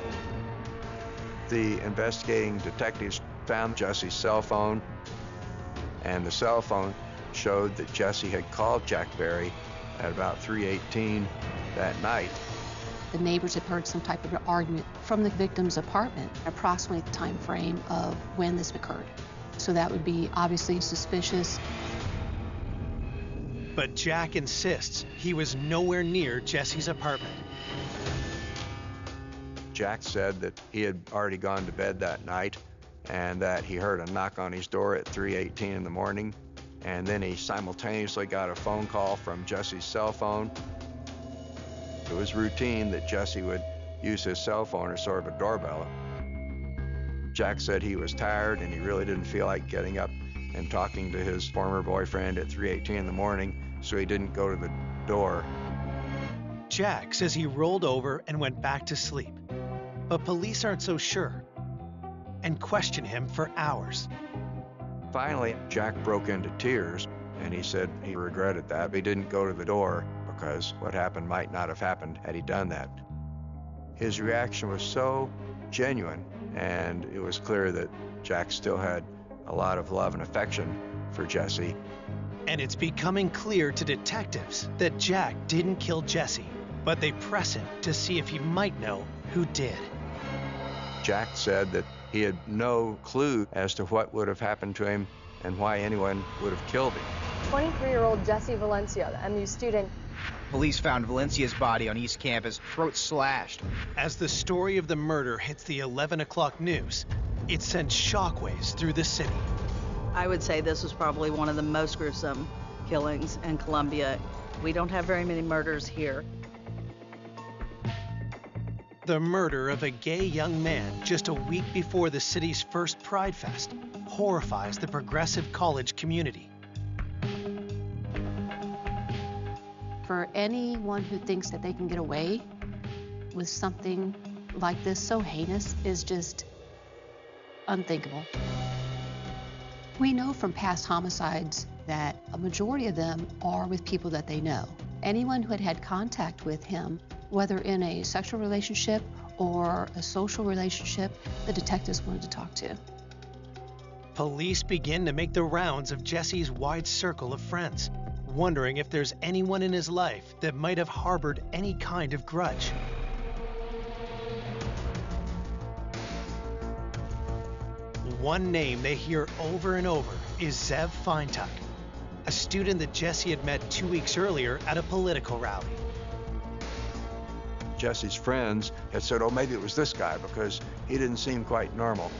The investigating detectives found Jesse's cell phone, and the cell phone showed that Jesse had called Jack Barry at about 3:18 that night. The neighbors had heard some type of an argument from the victim's apartment, approximately the time frame of when this occurred. So that would be obviously suspicious. But Jack insists he was nowhere near Jesse's apartment. Jack said that he had already gone to bed that night and that he heard a knock on his door at 3:18 in the morning, and then he simultaneously got a phone call from Jesse's cell phone. It was routine that Jesse would use his cell phone as sort of a doorbell. Jack said he was tired and he really didn't feel like getting up and talking to his former boyfriend at 3:18 in the morning, so he didn't go to the door. Jack says he rolled over and went back to sleep. But police aren't so sure and question him for hours. Finally, Jack broke into tears, and he said he regretted that. He didn't go to the door because what happened might not have happened had he done that. His reaction was so genuine, and it was clear that Jack still had a lot of love and affection for Jesse. And it's becoming clear to detectives that Jack didn't kill Jesse, but they press him to see if he might know who did. Jack said that he had no clue as to what would have happened to him and why anyone would have killed him. 23-year-old Jesse Valencia, the MU student. Police found Valencia's body on East Campus, throat slashed. As the story of the murder hits the 11 o'clock news, it sends shockwaves through the city. I would say this was probably one of the most gruesome killings in Columbia. We don't have very many murders here. The murder of a gay young man just a week before the city's first Pride Fest horrifies the progressive college community. For anyone who thinks that they can get away with something like this so heinous is just unthinkable. We know from past homicides that a majority of them are with people that they know. Anyone who had had contact with him, whether in a sexual relationship or a social relationship, the detectives wanted to talk to. Police begin to make the rounds of Jesse's wide circle of friends, wondering if there's anyone in his life that might have harbored any kind of grudge. One name they hear over and over is 𝐔𝐬𝐿𝐥𝐿𝐿𝐿𝐿, a student that Jesse had met 2 weeks earlier at a political rally. Jesse's friends had said, oh, maybe it was this guy because he didn't seem quite normal.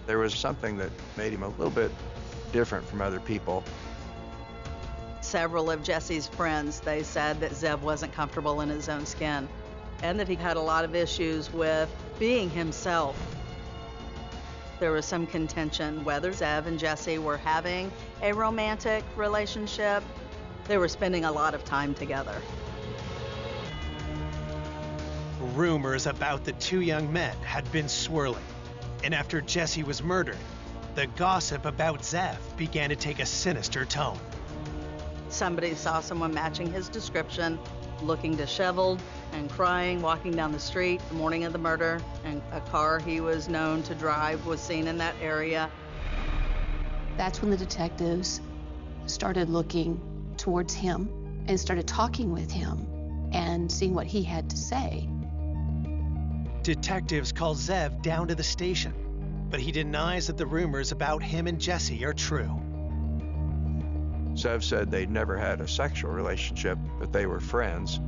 There was something that made him a little bit different from other people. Several of Jesse's friends, they said that Zev wasn't comfortable in his own skin and that he had a lot of issues with being himself. There was some contention whether Zev and Jesse were having a romantic relationship. They were spending a lot of time together. Rumors about the two young men had been swirling, and after Jesse was murdered, the gossip about Zev began to take a sinister tone. Somebody saw someone matching his description, looking disheveled and crying, walking down the street the morning of the murder, and a car he was known to drive was seen in that area. That's when the detectives started looking towards him and started talking with him and seeing what he had to say. Detectives call Zev down to the station, but he denies that the rumors about him and Jesse are true. Zev said they'd never had a sexual relationship, but they were friends.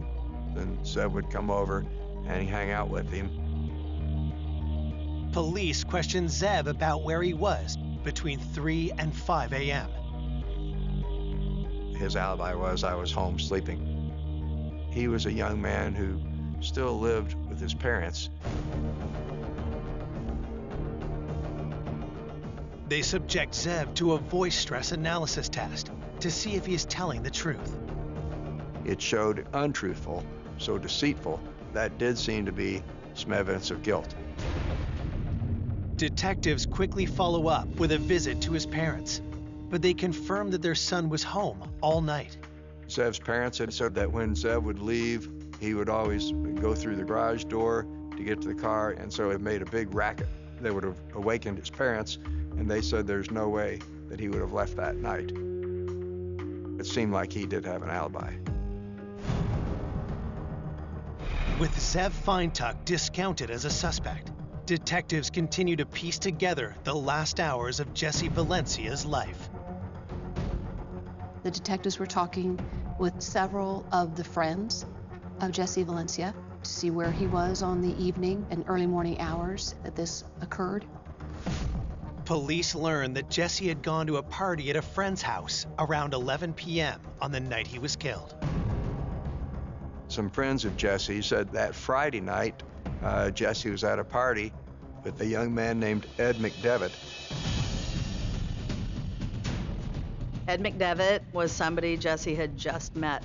Then Zev would come over and he'd hang out with him. Police questioned Zev about where he was between 3 and 5 a.m. His alibi was, I was home sleeping. He was a young man who still lived with his parents. They subject Zev to a voice stress analysis test to see if he is telling the truth. It showed untruthful, so deceitful. That did seem to be some evidence of guilt. Detectives quickly follow up with a visit to his parents, but they confirm that their son was home all night. Zev's parents had said that when Zev would leave, he would always go through the garage door to get to the car, and so it made a big racket. They would have awakened his parents, and they said there's no way that he would have left that night. It seemed like he did have an alibi. With 𝐔𝐬𝐿𝐥𝐿𝐿𝐿 discounted as a suspect, detectives continue to piece together the last hours of Jesse Valencia's life. The detectives were talking with several of the friends of Jesse Valencia to see where he was on the evening and early morning hours that this occurred. Police learned that Jesse had gone to a party at a friend's house around 11 p.m. on the night he was killed. Some friends of Jesse said that Friday night, Jesse was at a party with a young man named Ed McDevitt. Ed McDevitt was somebody Jesse had just met.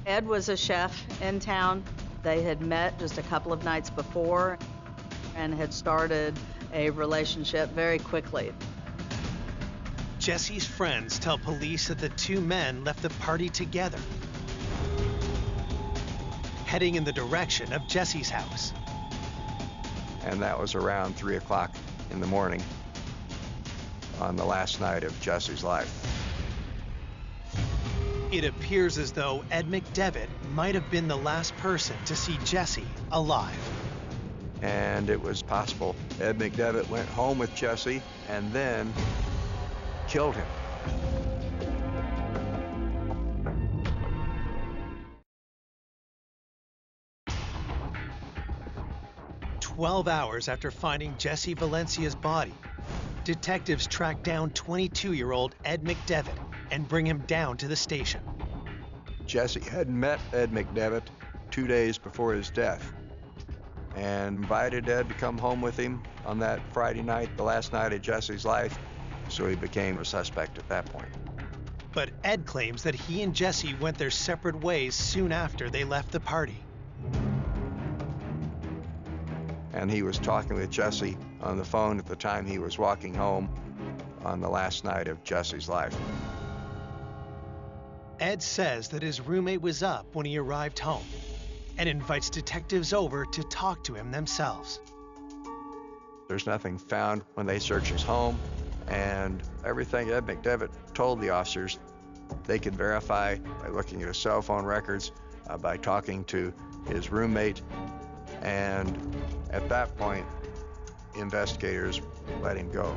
Ed was a chef in town. They had met just a couple of nights before and had started a relationship very quickly. Jesse's friends tell police that the two men left the party together, heading in the direction of Jesse's house. And that was around 3 o'clock in the morning on the last night of Jesse's life. It appears as though Ed McDevitt might have been the last person to see Jesse alive. And it was possible Ed McDevitt went home with Jesse and then killed him. "12 hours after finding Jesse Valencia's body, detectives track down 22-year-old Ed McDevitt and bring him down to the station. Jesse had met Ed McDevitt 2 days before his death, and invited Ed to come home with him on that Friday night, the last night of Jesse's life, so he became a suspect at that point. But Ed claims that he and Jesse went their separate ways soon after they left the party. And he was talking with Jesse on the phone at the time he was walking home on the last night of Jesse's life. Ed says that his roommate was up when he arrived home and invites detectives over to talk to him themselves. There's nothing found when they searched his home, and everything Ed McDevitt told the officers, they could verify by looking at his cell phone records, by talking to his roommate, and at that point, investigators let him go.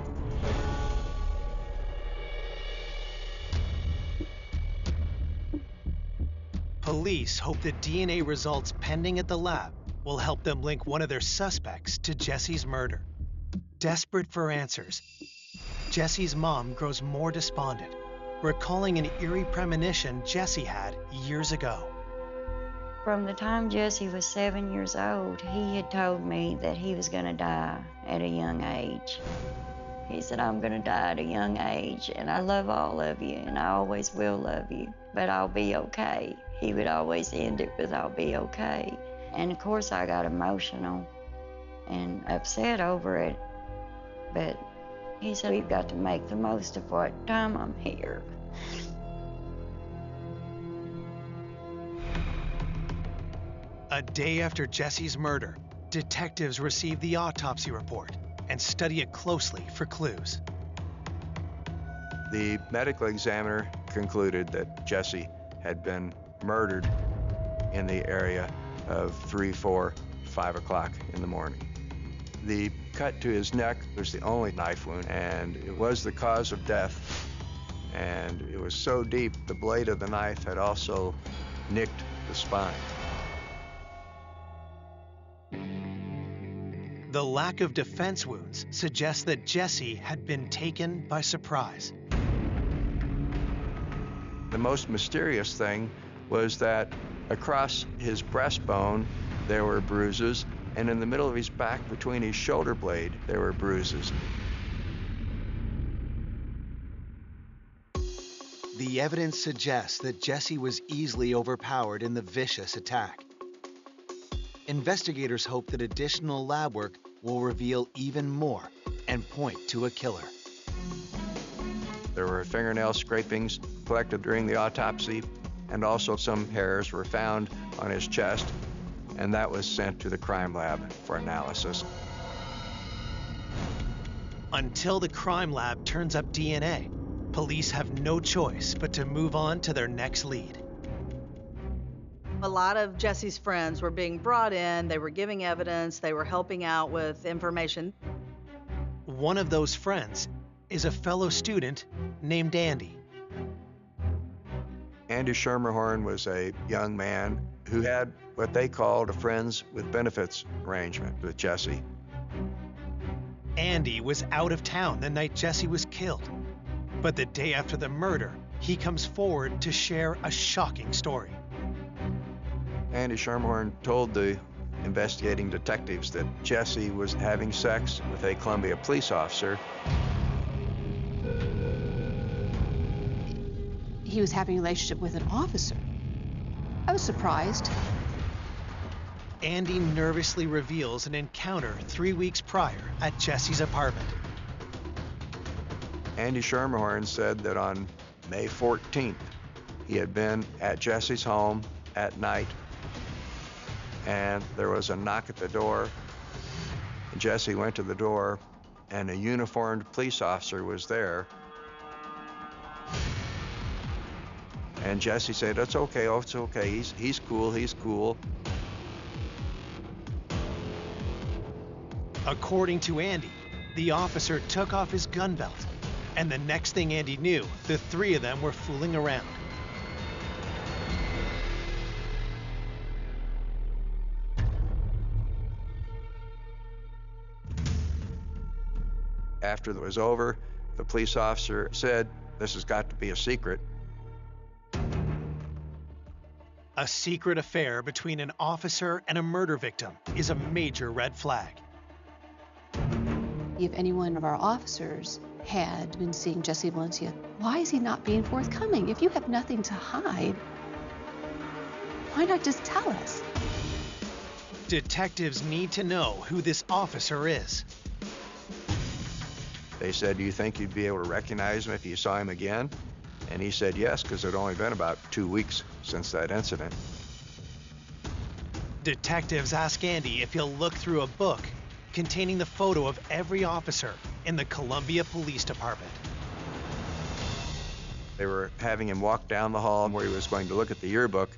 Police hope the DNA results pending at the lab will help them link one of their suspects to Jesse's murder. Desperate for answers, Jesse's mom grows more despondent, recalling an eerie premonition Jesse had years ago. From the time Jesse was 7 years old, he had told me that he was going to die at a young age. He said, "I'm going to die at a young age, and I love all of you, and I always will love you, but I'll be okay." He would always end it with, "I'll be okay." And of course I got emotional and upset over it, but he said, "We've got to make the most of what time I'm here." A day after Jesse's murder, detectives receive the autopsy report and study it closely for clues. The medical examiner concluded that Jesse had been murdered in the area of 3, 4, 5 o'clock in the morning. The cut to his neck was the only knife wound, and it was the cause of death. And it was so deep, the blade of the knife had also nicked the spine. The lack of defense wounds suggests that Jesse had been taken by surprise. The most mysterious thing was that across his breastbone there were bruises, and in the middle of his back between his shoulder blade there were bruises. The evidence suggests that Jesse was easily overpowered in the vicious attack. Investigators hope that additional lab work will reveal even more and point to a killer. There were fingernail scrapings collected during the autopsy, and also some hairs were found on his chest, and that was sent to the crime lab for analysis. Until the crime lab turns up DNA, police have no choice but to move on to their next lead. A lot of Jesse's friends were being brought in, they were giving evidence, they were helping out with information. One of those friends is a fellow student named Andy. Andy Schermerhorn was a young man who had what they called a friends with benefits arrangement with Jesse. Andy was out of town the night Jesse was killed, but the day after the murder, he comes forward to share a shocking story. Andy Schermerhorn told the investigating detectives that Jesse was having sex with a Columbia police officer. He was having a relationship with an officer. I was surprised. Andy nervously reveals an encounter 3 weeks prior at Jesse's apartment. Andy Schermerhorn said that on May 14th, he had been at Jesse's home at night, and there was a knock at the door. Jesse went to the door, and a uniformed police officer was there. And Jesse said, "It's okay, oh, it's okay, he's cool, he's cool." According to Andy, the officer took off his gun belt, and the next thing Andy knew, the three of them were fooling around. After it was over, the police officer said, "This has got to be a secret." A secret affair between an officer and a murder victim is a major red flag. If any one of our officers had been seeing Jesse Valencia, why is he not being forthcoming? If you have nothing to hide, why not just tell us? Detectives need to know who this officer is. They said, do you think you'd be able to recognize him if you saw him again? And he said yes, because it had only been about 2 weeks since that incident. Detectives ask Andy if he'll look through a book containing the photo of every officer in the Columbia Police Department. They were having him walk down the hall where he was going to look at the yearbook.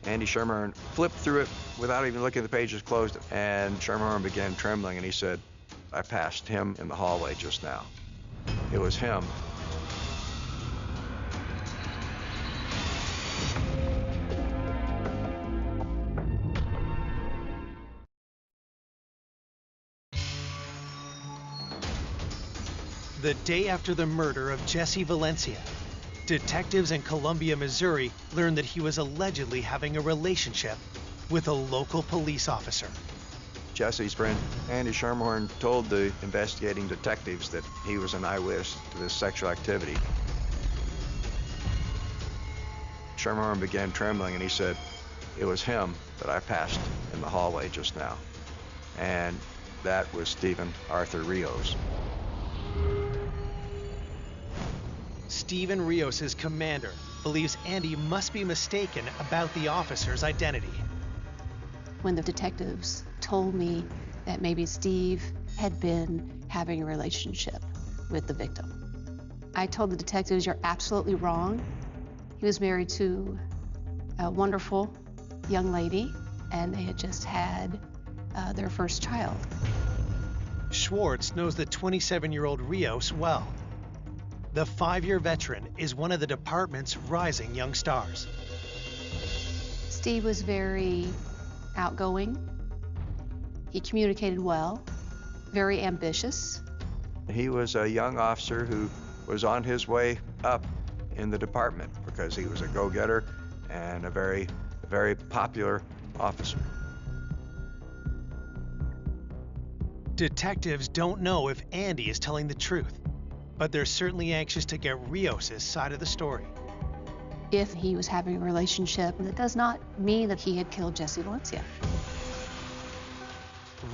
Andy Schermerhorn flipped through it without even looking at the pages closed, and Schermerhorn began trembling, and he said, I passed him in the hallway just now. It was him. The day after the murder of Jesse Valencia, detectives in Columbia, Missouri learned that he was allegedly having a relationship with a local police officer. Jesse's friend, Andy Schermerhorn, told the investigating detectives that he was an eyewitness to this sexual activity. Schermerhorn began trembling, and he said, it was him that I passed in the hallway just now. And that was Stephen Arthur Rios. Stephen Rios' commander believes Andy must be mistaken about the officer's identity. When the detectives told me that maybe Steve had been having a relationship with the victim, I told the detectives, you're absolutely wrong. He was married to a wonderful young lady, and they had just had their first child. Schwartz knows the 27-year-old Rios well. The 5-year veteran is one of the department's rising young stars. Steve was very outgoing. He communicated well, very ambitious. He was a young officer who was on his way up in the department because he was a go-getter and a very popular officer. Detectives don't know if Andy is telling the truth, but they're certainly anxious to get Rios' side of the story. If he was having a relationship, that does not mean that he had killed Jesse Valencia.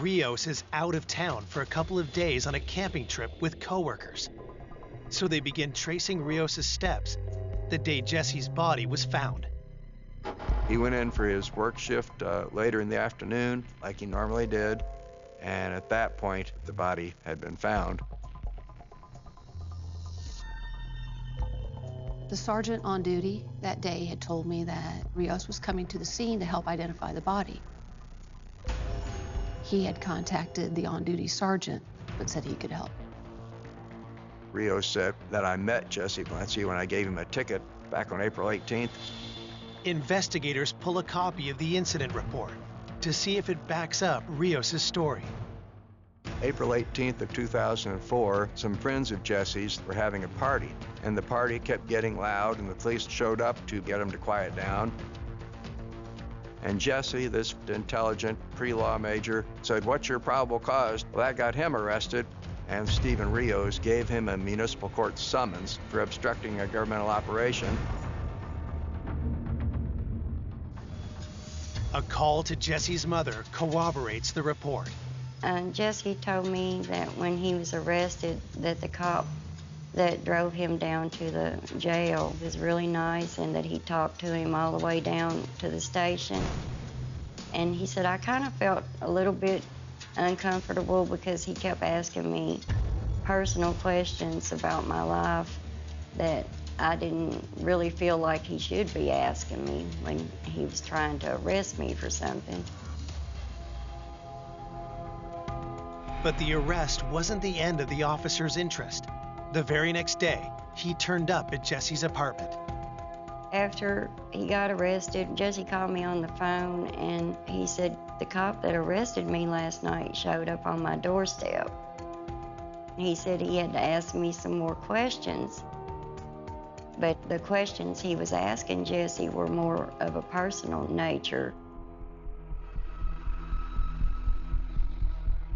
Rios is out of town for a couple of days on a camping trip with coworkers. So they begin tracing Rios' steps the day Jesse's body was found. He went in for his work shift later in the afternoon, like he normally did, and at that point, the body had been found. The sergeant on duty that day had told me that Rios was coming to the scene to help identify the body. He had contacted the on-duty sergeant, but said he could help. Rios said that I met Jesse Valencia when I gave him a ticket back on April 18th. Investigators pull a copy of the incident report to see if it backs up Rios' story. April 18th of 2004, some friends of Jesse's were having a party, and the party kept getting loud, and the police showed up to get them to quiet down. And Jesse, this intelligent pre-law major, said, "What's your probable cause?" Well, that got him arrested, and Stephen Rios gave him a municipal court summons for obstructing a governmental operation. A call to Jesse's mother corroborates the report. Jesse told me that when he was arrested, that the cop that drove him down to the jail was really nice, and that he talked to him all the way down to the station. And he said, I kind of felt a little bit uncomfortable because he kept asking me personal questions about my life that I didn't really feel like he should be asking me when he was trying to arrest me for something. But the arrest wasn't the end of the officer's interest. The very next day, he turned up at Jesse's apartment. After he got arrested, Jesse called me on the phone, and he said, the cop that arrested me last night showed up on my doorstep. He said he had to ask me some more questions. but the questions he was asking Jesse were more of a personal nature.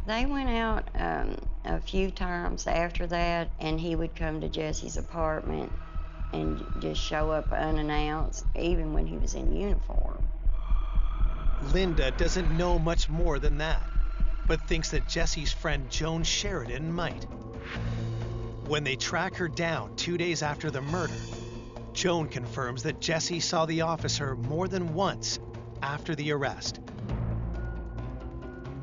They went out a few times after that, and he would come to Jesse's apartment and just show up unannounced, even when he was in uniform. Linda doesn't know much more than that, but thinks that Jesse's friend Joan Sheridan might. When they track her down 2 days after the murder, Joan confirms that Jesse saw the officer more than once after the arrest.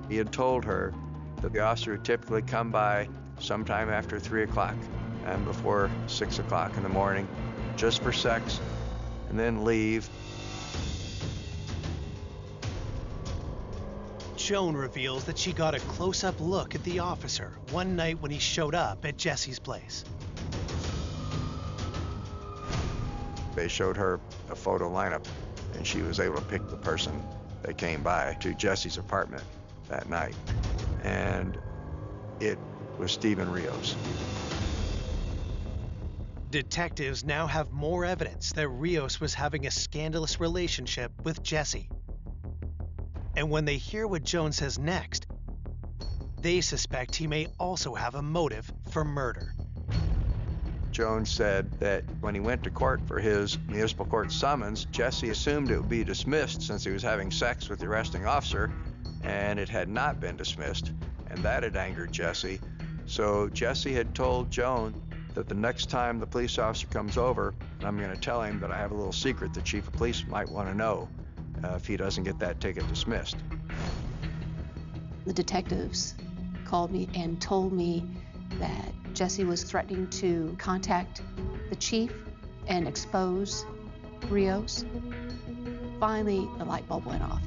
He had told her that the officer would typically come by sometime after 3 o'clock and before 6 o'clock in the morning, just for sex, and then leave. Joan reveals that she got a close-up look at the officer one night when he showed up at Jesse's place. They showed her a photo lineup, and she was able to pick the person that came by to Jesse's apartment that night. And it was Stephen Rios. Detectives now have more evidence that Rios was having a scandalous relationship with Jesse. And when they hear what Joan says next, they suspect he may also have a motive for murder. Joan said that when he went to court for his municipal court summons, Jesse assumed it would be dismissed since he was having sex with the arresting officer, and it had not been dismissed, and that had angered Jesse. So Jesse had told Joan that the next time the police officer comes over, I'm going to tell him that I have a little secret the chief of police might want to know if he doesn't get that ticket dismissed. The detectives called me and told me that Jesse was threatening to contact the chief and expose Rios. Finally, the light bulb went off.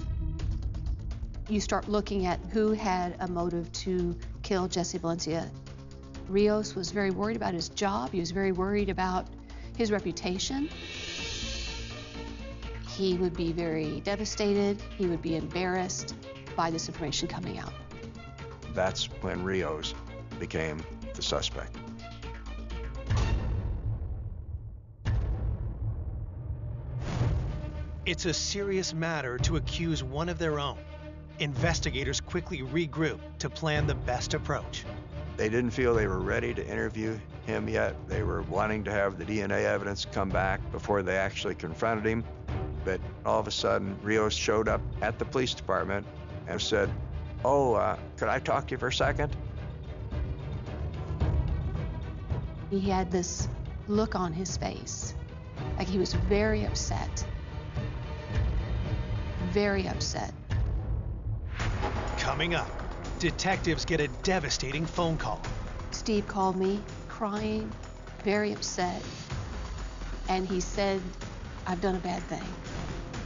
You start looking at who had a motive to kill Jesse Valencia. Rios was very worried about his job. He was very worried about his reputation. He would be very devastated. He would be embarrassed by this information coming out. That's when Rios became the suspect. It's a serious matter to accuse one of their own. Investigators quickly regroup to plan the best approach. They didn't feel they were ready to interview him yet. They were wanting to have the DNA evidence come back before they actually confronted him. But all of a sudden, Rios showed up at the police department and said, could I talk to you for a second? He had this look on his face, like he was very upset. Very upset. Coming up, detectives get a devastating phone call. Steve called me, crying, very upset, and he said, I've done a bad thing.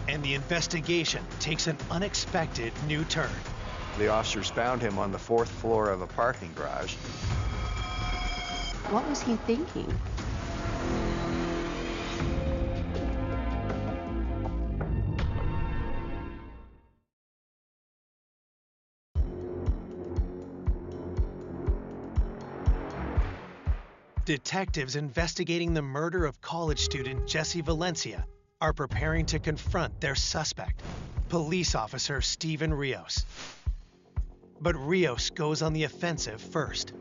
And the investigation takes an unexpected new turn. The officers found him on the 4th floor of a parking garage. What was he thinking? Detectives investigating the murder of college student Jesse Valencia are preparing to confront their suspect, police officer Stephen Rios. But Rios goes on the offensive first.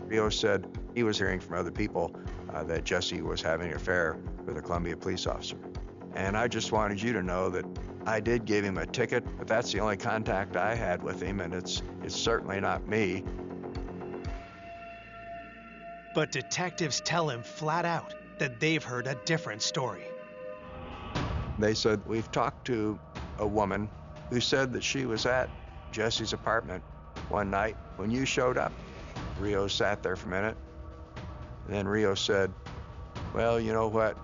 Rios said he was hearing from other people that Jesse was having an affair with a Columbia police officer. And I just wanted you to know that I did give him a ticket, but that's the only contact I had with him, and it's certainly not me. But detectives tell him flat out that they've heard a different story. They said, we've talked to a woman who said that she was at Jesse's apartment one night when you showed up. Rios sat there for a minute. And then Rios said, well, you know what?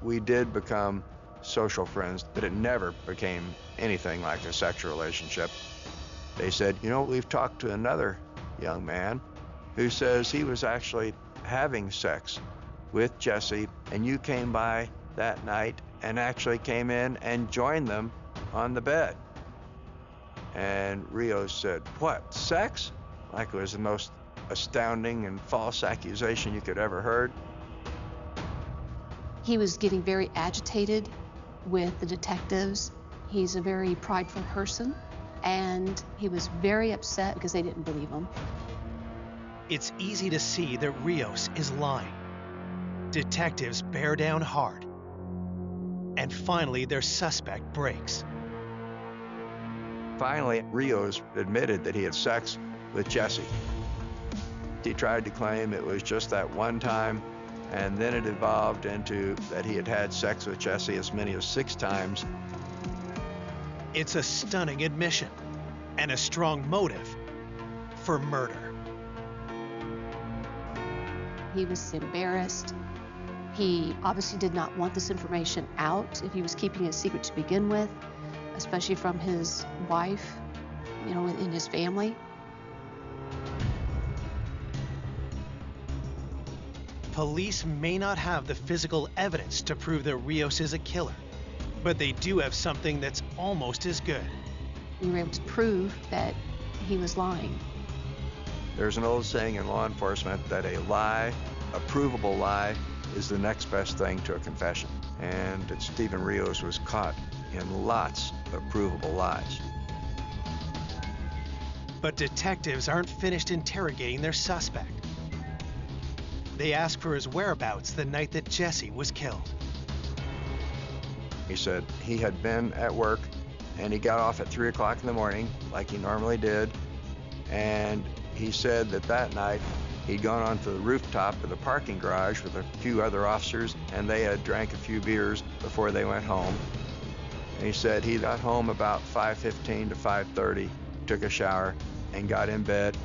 We did become social friends, but it never became anything like a sexual relationship. They said, we've talked to another young man who says he was actually having sex with Jesse, and you came by that night and actually came in and joined them on the bed. And Rios said, what, sex? Like it was the most astounding and false accusation you could ever heard. He was getting very agitated with the detectives. He's a very prideful person, and he was very upset because they didn't believe him. It's easy to see that Rios is lying. Detectives bear down hard. And finally, their suspect breaks. Finally, Rios admitted that he had sex with Jessie. He tried to claim it was just that one time, and then it evolved into that he had had sex with Jessie as many as 6 times. It's a stunning admission and a strong motive for murder. He was embarrassed. He obviously did not want this information out if he was keeping it secret to begin with, especially from his wife, you know, in his family. Police may not have the physical evidence to prove that Rios is a killer, but they do have something that's almost as good. We were able to prove that he was lying. There's an old saying in law enforcement that a lie, a provable lie, is the next best thing to a confession. And Stephen Rios was caught in lots of provable lies. But detectives aren't finished interrogating their suspect. They ask for his whereabouts the night that Jessie was killed. He said he had been at work and he got off at 3 o'clock in the morning like he normally did. And he said that that night he'd gone onto the rooftop of the parking garage with a few other officers, and they had drank a few beers before they went home. And he said he got home about 5:15 to 5:30, took a shower, and got in bed.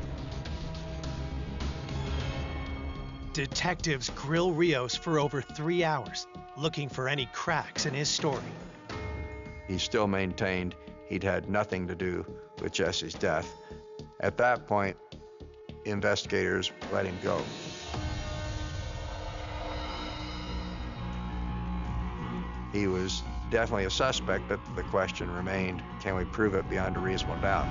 Detectives grill Rios for over 3 hours, looking for any cracks in his story. He still maintained he'd had nothing to do with Jessie's death. At that point, investigators let him go. He was definitely a suspect, but the question remained, can we prove it beyond a reasonable doubt?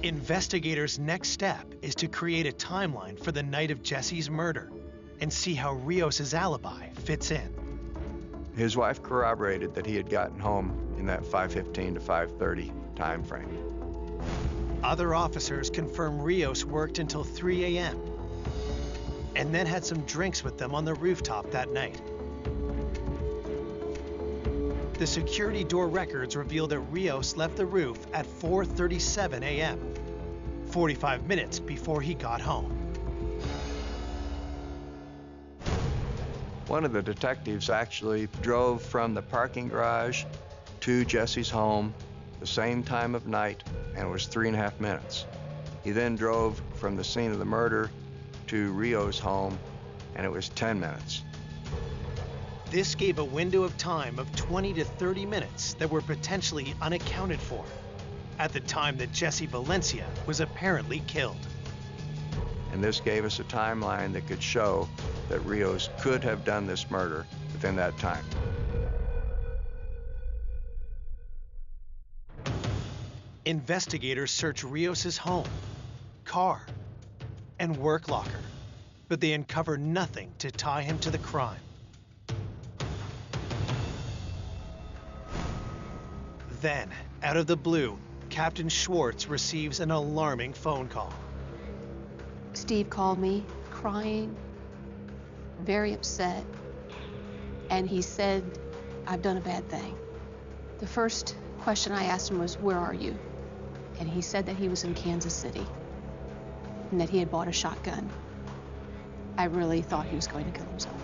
Investigators' next step is to create a timeline for the night of Jessie's murder and see how Rios' alibi fits in. His wife corroborated that he had gotten home in that 5:15 to 5:30 time frame. Other officers confirm Rios worked until 3 a.m. and then had some drinks with them on the rooftop that night. The security door records reveal that Rios left the roof at 4:37 a.m., 45 minutes before he got home. One of the detectives actually drove from the parking garage to Jessie's home the same time of night, and it was 3.5 minutes. He then drove from the scene of the murder to Rios' home, and it was 10 minutes. This gave a window of time of 20 to 30 minutes that were potentially unaccounted for at the time that Jessie Valencia was apparently killed. And this gave us a timeline that could show that Rios could have done this murder within that time. Investigators search Rios' home, car, and work locker, but they uncover nothing to tie him to the crime. Then, out of the blue, Captain Schwartz receives an alarming phone call. Steve called me crying, very upset, and he said, I've done a bad thing. The first question I asked him was, where are you? And he said that he was in Kansas City and that he had bought a shotgun. I really thought he was going to kill himself.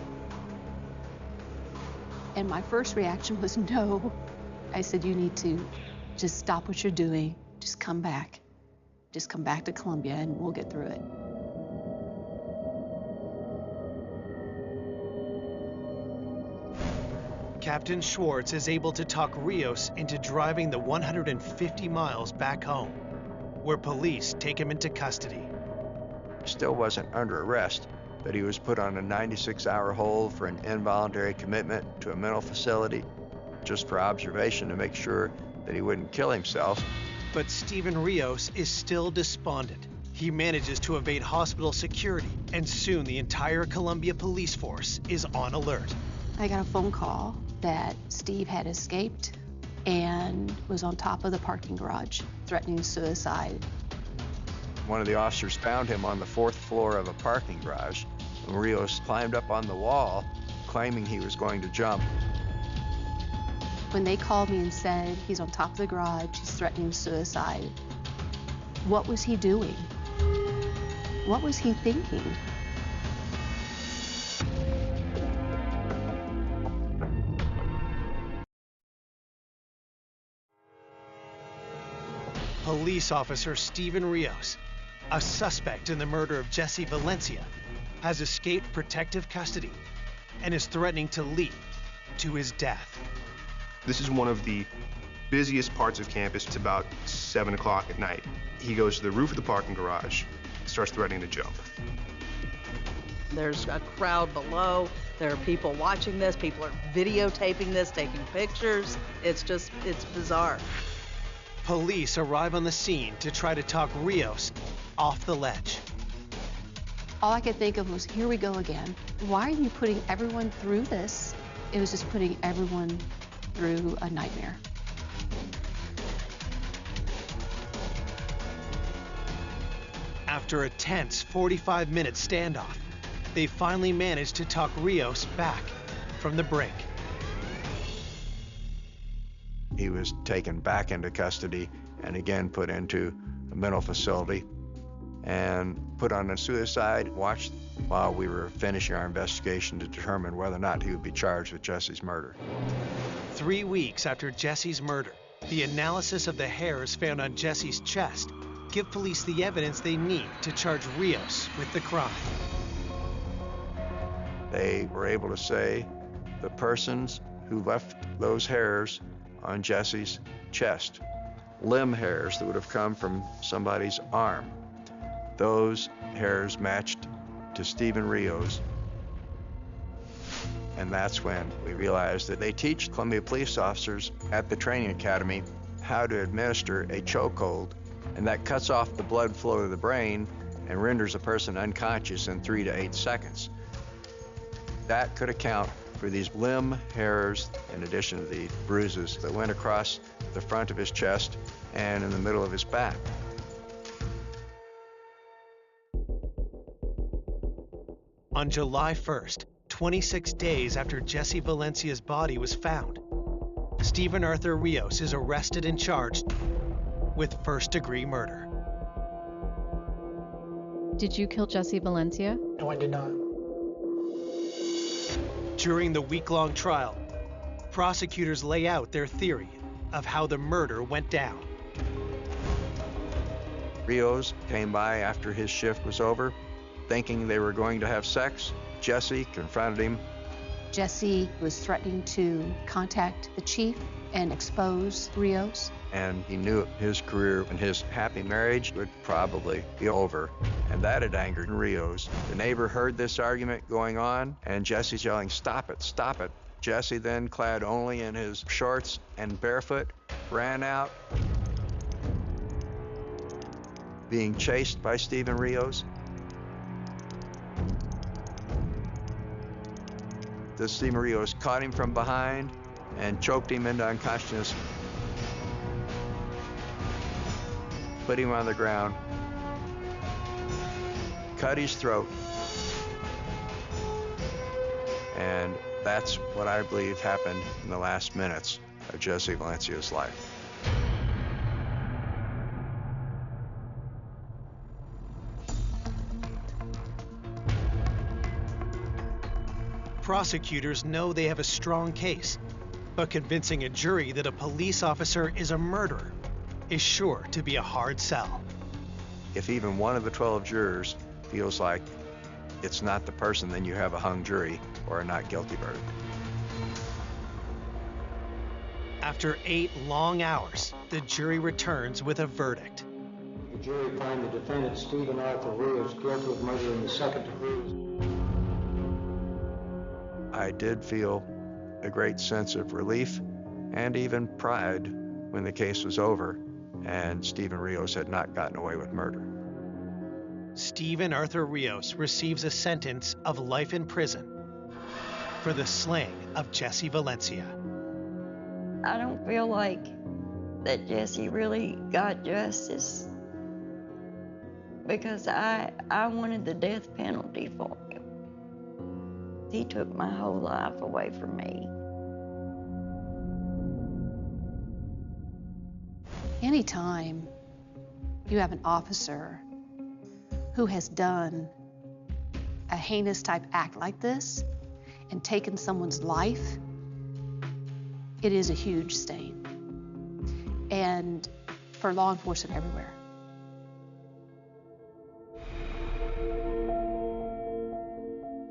And my first reaction was no. I said, you need to just stop what you're doing. Just come back. Just come back to Columbia and we'll get through it. Captain Schwartz is able to talk Rios into driving the 150 miles back home, where police take him into custody. He still wasn't under arrest, but he was put on a 96-hour hold for an involuntary commitment to a mental facility, just for observation to make sure that he wouldn't kill himself. But Stephen Rios is still despondent. He manages to evade hospital security, and soon the entire Columbia police force is on alert. I got a phone call that Steve had escaped and was on top of the parking garage, threatening suicide. One of the officers found him on the 4th floor of a parking garage, and Rios climbed up on the wall, claiming he was going to jump. When they called me and said he's on top of the garage, he's threatening suicide, what was he doing? What was he thinking? Police officer Steven Rios, a suspect in the murder of Jesse Valencia, has escaped protective custody and is threatening to lead to his death. This is one of the busiest parts of campus. It's about 7 o'clock at night. He goes to the roof of the parking garage, starts threatening to jump. There's a crowd below. There are people watching this. People are videotaping this, taking pictures. It's bizarre. Police arrive on the scene to try to talk Rios off the ledge. All I could think of was, here we go again. Why are you putting everyone through this? It was just putting everyone through a nightmare. After a tense 45-minute standoff, they finally managed to talk Rios back from the brink. He was taken back into custody and again put into a mental facility and put on a suicide watch while we were finishing our investigation to determine whether or not he would be charged with Jesse's murder. 3 weeks after Jesse's murder, the analysis of the hairs found on Jesse's chest give police the evidence they need to charge Rios with the crime. They were able to say the persons who left those hairs on Jesse's chest, limb hairs that would have come from somebody's arm, those hairs matched to Steven Rios. And that's when we realized that they teach Columbia police officers at the training academy how to administer a chokehold, and that cuts off the blood flow to the brain and renders a person unconscious in 3 to 8 seconds. That could account for these limb hairs, in addition to the bruises that went across the front of his chest and in the middle of his back. On July 1st, 26 days after Jesse Valencia's body was found, Stephen Arthur Rios is arrested and charged with first-degree murder. Did you kill Jesse Valencia? No, I did not. During the week-long trial, prosecutors lay out their theory of how the murder went down. Rios came by after his shift was over, thinking they were going to have sex. Jesse confronted him. Jesse was threatening to contact the chief and expose Rios. And he knew his career and his happy marriage would probably be over. And that had angered Rios. The neighbor heard this argument going on, and Jesse's yelling, "Stop it, stop it." Jesse, then clad only in his shorts and barefoot, ran out, being chased by Steven Rios. The Steven Rios caught him from behind and choked him into unconsciousness, put him on the ground, cut his throat, and that's what I believe happened in the last minutes of Jesse Valencia's life. Prosecutors know they have a strong case, but convincing a jury that a police officer is a murderer is sure to be a hard sell. If even one of the 12 jurors feels like it's not the person, then you have a hung jury or a not guilty verdict. After 8 long hours, the jury returns with a verdict. The jury finds the defendant, Stephen Arthur Rios, guilty of murder in the second degree. I did feel a great sense of relief and even pride when the case was over and Steven Rios had not gotten away with murder. Stephen Arthur Rios receives a sentence of life in prison for the slaying of Jessie Valencia. I don't feel like that Jessie really got justice because I wanted the death penalty for him. He took my whole life away from me. Anytime you have an officer who has done a heinous type act like this and taken someone's life, it is a huge stain. And for law enforcement everywhere.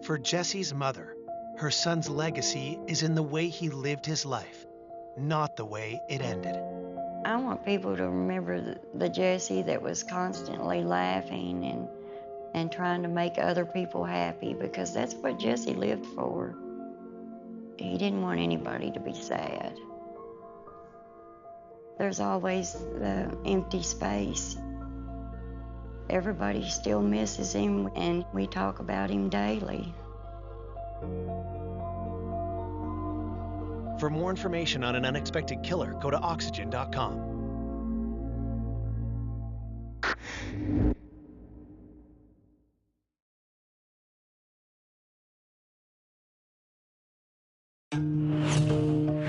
For Jessie's mother, her son's legacy is in the way he lived his life, not the way it ended. I want people to remember the Jessie that was constantly laughing and trying to make other people happy, because that's what Jessie lived for. He didn't want anybody to be sad. There's always the empty space. Everybody still misses him, and we talk about him daily. For more information on an unexpected killer, go to 𝐔𝐧𝐞𝐿.com.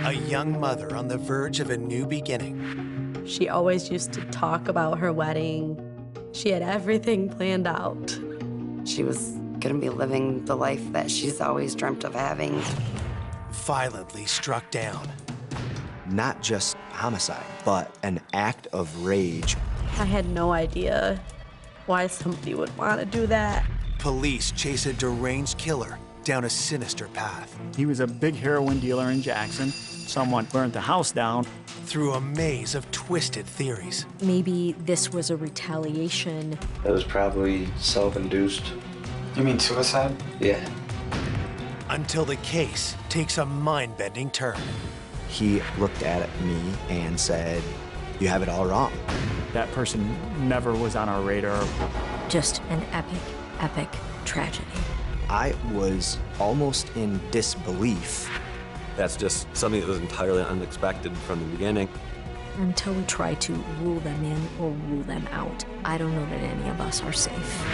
A young mother on the verge of a new beginning. She always used to talk about her wedding. She had everything planned out. She was gonna be living the life that she's always dreamt of having. Violently struck down. Not just homicide, but an act of rage. I had no idea why somebody would want to do that. Police chase a deranged killer down a sinister path. He was a big heroin dealer in Jackson. Someone burnt the house down. Through a maze of twisted theories. Maybe this was a retaliation. It was probably self-induced. You mean suicide? Yeah. Until the case takes a mind-bending turn. He looked at me and said, "You have it all wrong." That person never was on our radar. Just an epic, epic tragedy. I was almost in disbelief. That's just something that was entirely unexpected from the beginning. Until we try to rule them in or rule them out, I don't know that any of us are safe.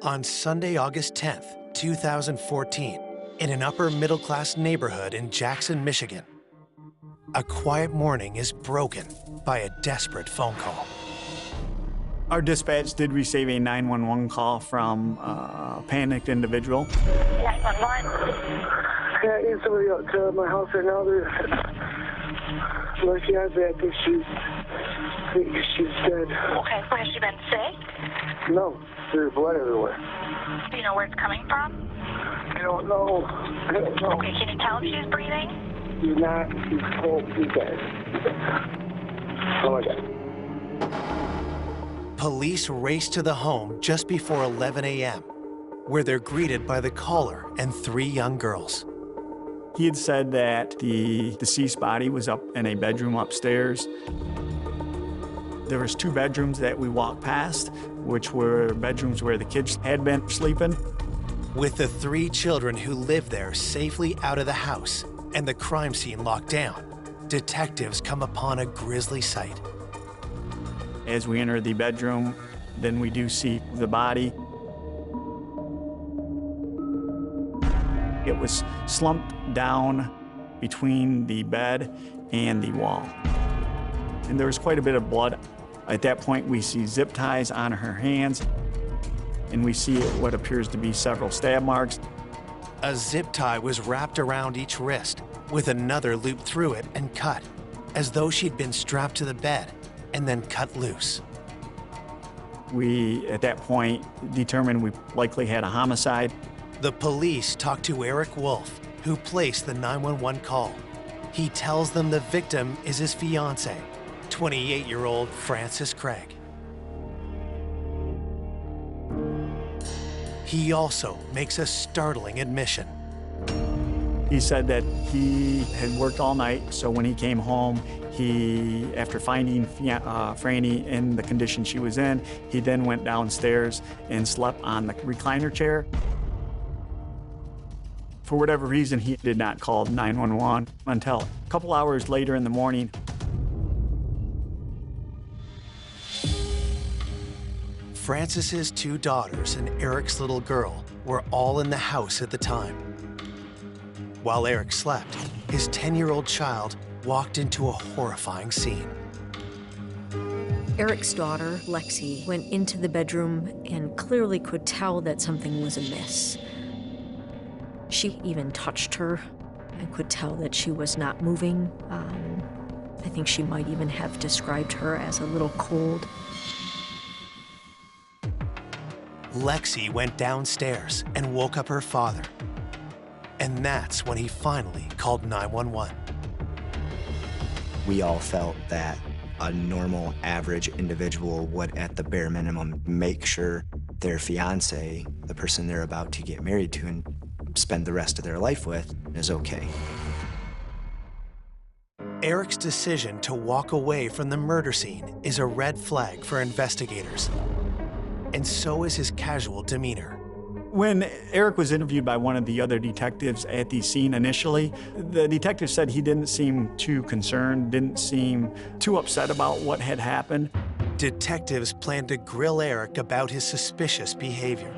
On Sunday, August 10th, 2014, in an upper-middle-class neighborhood in Jackson, Michigan, a quiet morning is broken by a desperate phone call. Our dispatch did receive a 911 call from a panicked individual. 911. Yeah, I need somebody up to my house right now. My fiance, I think she's dead. Okay, so has she been sick? No, there's blood everywhere. Do you know where it's coming from? I don't know. Okay, can you tell if she's breathing? She's not. She's cold. She's dead. Oh my God. Police race to the home just before 11 a.m., where they're greeted by the caller and 3 young girls. He had said that the deceased body was up in a bedroom upstairs. There was 2 bedrooms that we walked past, which were bedrooms where the kids had been sleeping. With the 3 children who lived there safely out of the house and the crime scene locked down, detectives come upon a grisly sight. As we enter the bedroom, then we do see the body. It was slumped down between the bed and the wall. And there was quite a bit of blood. At that point, we see zip ties on her hands, and we see what appears to be several stab marks. A zip tie was wrapped around each wrist, with another looped through it and cut, as though she'd been strapped to the bed and then cut loose. We, at that point, determined we likely had a homicide. The police talk to Eric Wolf, who placed the 911 call. He tells them the victim is his fiancée, 28-year-old Frances Craig. He also makes a startling admission. He said that he had worked all night, so when he came home, after finding Franny in the condition she was in, he then went downstairs and slept on the recliner chair. For whatever reason, he did not call 911 until a couple hours later in the morning. Frances's 2 daughters and Eric's little girl were all in the house at the time. While Eric slept, his 10-year-old child walked into a horrifying scene. Eric's daughter, Lexi, went into the bedroom and clearly could tell that something was amiss. She even touched her and could tell that she was not moving. I think she might even have described her as a little cold. Lexi went downstairs and woke up her father. And that's when he finally called 911. We all felt that a normal, average individual would, at the bare minimum, make sure their fiance, the person they're about to get married to and spend the rest of their life with, is okay. Eric's decision to walk away from the murder scene is a red flag for investigators. And so is his casual demeanor. When Eric was interviewed by one of the other detectives at the scene initially, the detective said he didn't seem too concerned, didn't seem too upset about what had happened. Detectives plan to grill Eric about his suspicious behavior.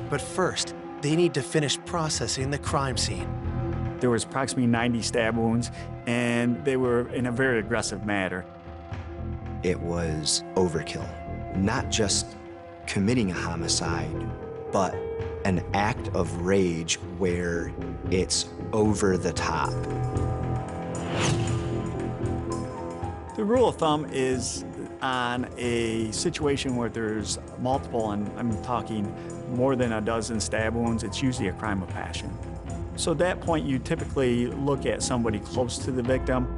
But first, they need to finish processing the crime scene. There was approximately 90 stab wounds, and they were in a very aggressive manner. It was overkill. Not just committing a homicide, but an act of rage where it's over the top. The rule of thumb is on a situation where there's multiple, and I'm talking more than a dozen stab wounds, it's usually a crime of passion. So at that point, you typically look at somebody close to the victim.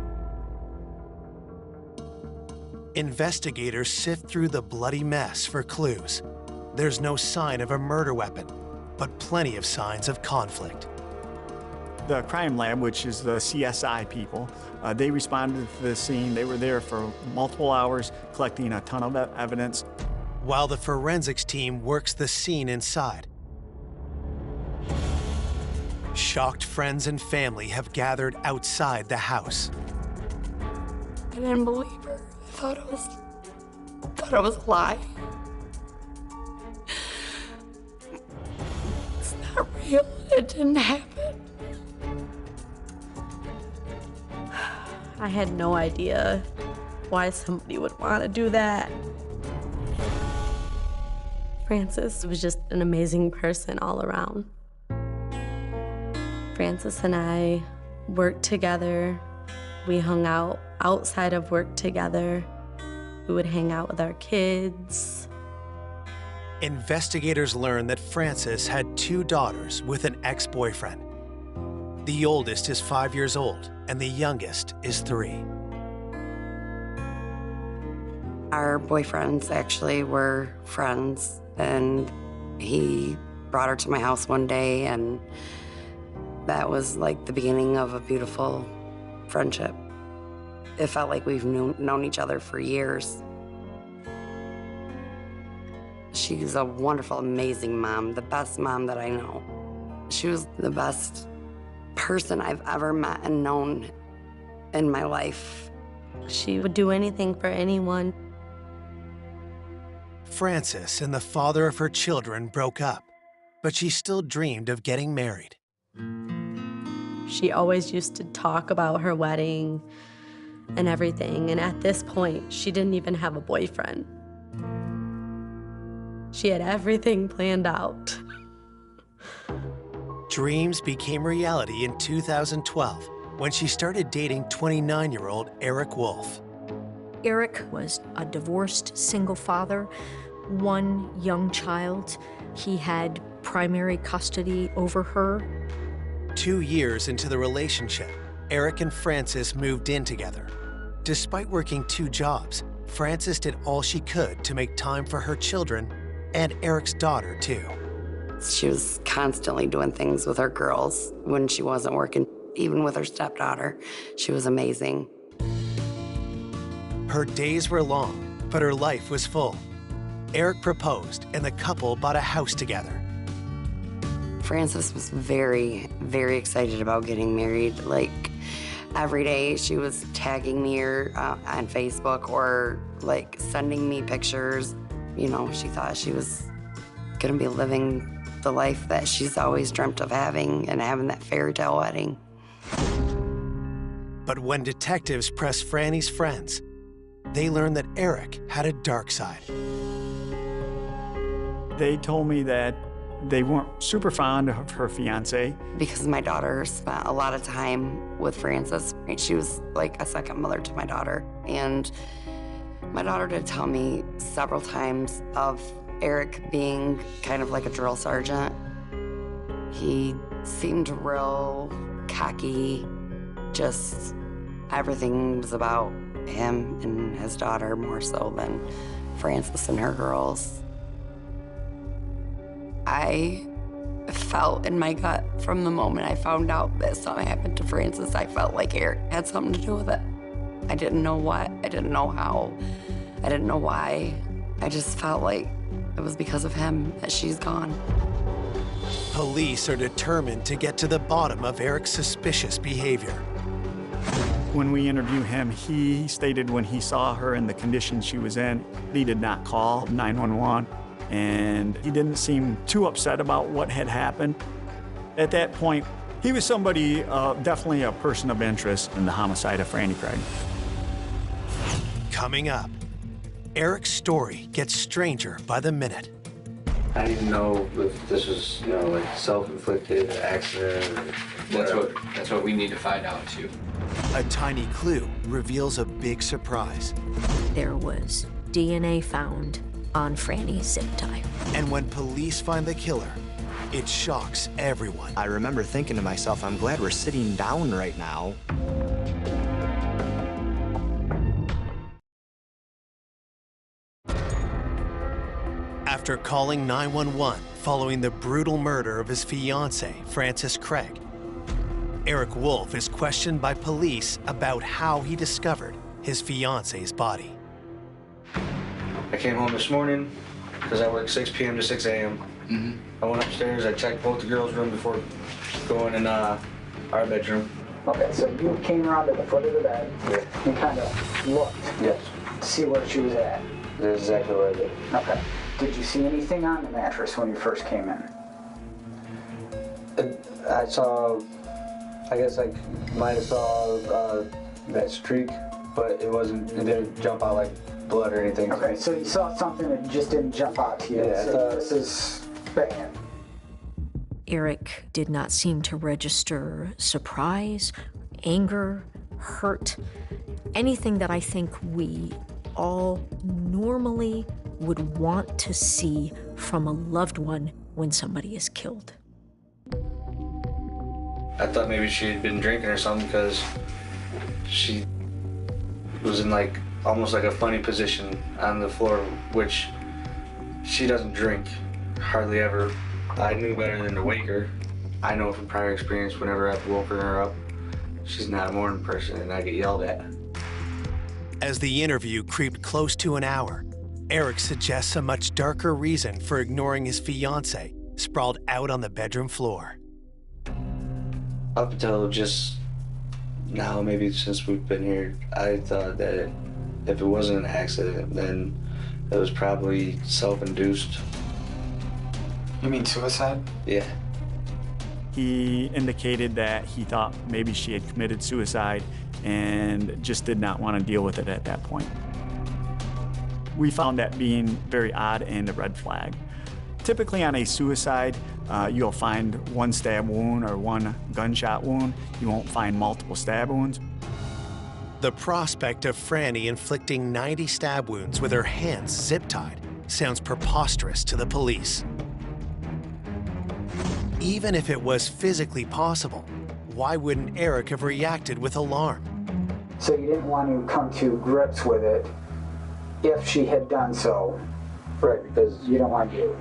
Investigators sift through the bloody mess for clues. There's no sign of a murder weapon, but plenty of signs of conflict. The crime lab, which is the CSI people, they responded to the scene. They were there for multiple hours, collecting a ton of evidence. While the forensics team works the scene inside. Shocked friends and family have gathered outside the house. I didn't believe her. I thought it was a lie. It's not real. It didn't happen. I had no idea why somebody would want to do that. Frances was just an amazing person all around. Frances and I worked together. We hung out outside of work together. We would hang out with our kids. Investigators learned that Frances had 2 daughters with an ex-boyfriend. The oldest is 5 years old, and the youngest is 3. Our boyfriends actually were friends, and he brought her to my house one day, and that was like the beginning of a beautiful friendship. It felt like we've known each other for years. She's a wonderful, amazing mom, the best mom that I know. She was the best person I've ever met and known in my life. She would do anything for anyone. Frances and the father of her children broke up, but she still dreamed of getting married. She always used to talk about her wedding and everything, and at this point, she didn't even have a boyfriend. She had everything planned out. Dreams became reality in 2012 when she started dating 29-year-old Eric Wolf. Eric was a divorced single father, 1 young child. He had primary custody over her. 2 years into the relationship, Eric and Frances moved in together. Despite working 2 jobs, Frances did all she could to make time for her children and Eric's daughter, too. She was constantly doing things with her girls when she wasn't working. Even with her stepdaughter, she was amazing. Her days were long, but her life was full. Eric proposed, and the couple bought a house together. Frances was very, very excited about getting married. Like, every day she was tagging me on Facebook or, like, sending me pictures. You know, she thought she was gonna be living the life that she's always dreamt of having and having that fairy tale wedding. But when detectives pressed Franny's friends, they learned that Eric had a dark side. They told me that they weren't super fond of her fiance. Because my daughter spent a lot of time with Frances. She was like a second mother to my daughter. And my daughter did tell me several times of Eric being kind of like a drill sergeant. He seemed real cocky, just everything was about him and his daughter more so than Frances and her girls. I felt in my gut from the moment I found out that something happened to Frances, I felt like Eric had something to do with it. I didn't know what, I didn't know how, I didn't know why. I just felt like it was because of him that she's gone. Police are determined to get to the bottom of Eric's suspicious behavior. When we interviewed him, he stated when he saw her in the condition she was in, he did not call 911. And he didn't seem too upset about what had happened. At that point, he was somebody, definitely a person of interest in the homicide of Franny Craig. Coming up, Eric's story gets stranger by the minute. I don't even know if this was, you know, like self-inflicted accident. That's what we need to find out too. A tiny clue reveals a big surprise. There was DNA found on Franny's zip tie. And when police find the killer, it shocks everyone. I remember thinking to myself, I'm glad we're sitting down right now. After calling 911 following the brutal murder of his fiancée, Frances Craig, Eric Wolf is questioned by police about how he discovered his fiancée's body. I came home this morning because I work 6 p.m. to 6 a.m. I went upstairs, I checked both the girls' room before going in our bedroom. Okay, so you came around to the foot of the bed and kind of looked to see where she was at. That's exactly what I did. Okay. Did you see anything on the mattress when you first came in? I saw, I guess I might have saw that streak, but it didn't jump out like blood or anything. Okay, so you saw something that just didn't jump out to you. Yeah, So this is bad. Eric did not seem to register surprise, anger, hurt, anything that I think we all normally would want to see from a loved one when somebody is killed. I thought maybe she had been drinking or something because she was in like almost like a funny position on the floor, which she doesn't drink hardly ever. I knew better than to wake her. I know from prior experience whenever I've woken her up, she's not a morning person and I get yelled at. As the interview creeped close to an hour, Eric suggests a much darker reason for ignoring his fiancée sprawled out on the bedroom floor. Up until just now, maybe since we've been here, I thought that if it wasn't an accident, then it was probably self-induced. You mean suicide? Yeah. He indicated that he thought maybe she had committed suicide and just did not want to deal with it at that point. We found that being very odd and a red flag. Typically on a suicide, you'll find one stab wound or one gunshot wound. You won't find multiple stab wounds. The prospect of Franny inflicting 90 stab wounds with her hands zip-tied sounds preposterous to the police. Even if it was physically possible, why wouldn't Eric have reacted with alarm? So you didn't want to come to grips with it if she had done so. Right, because you don't want to.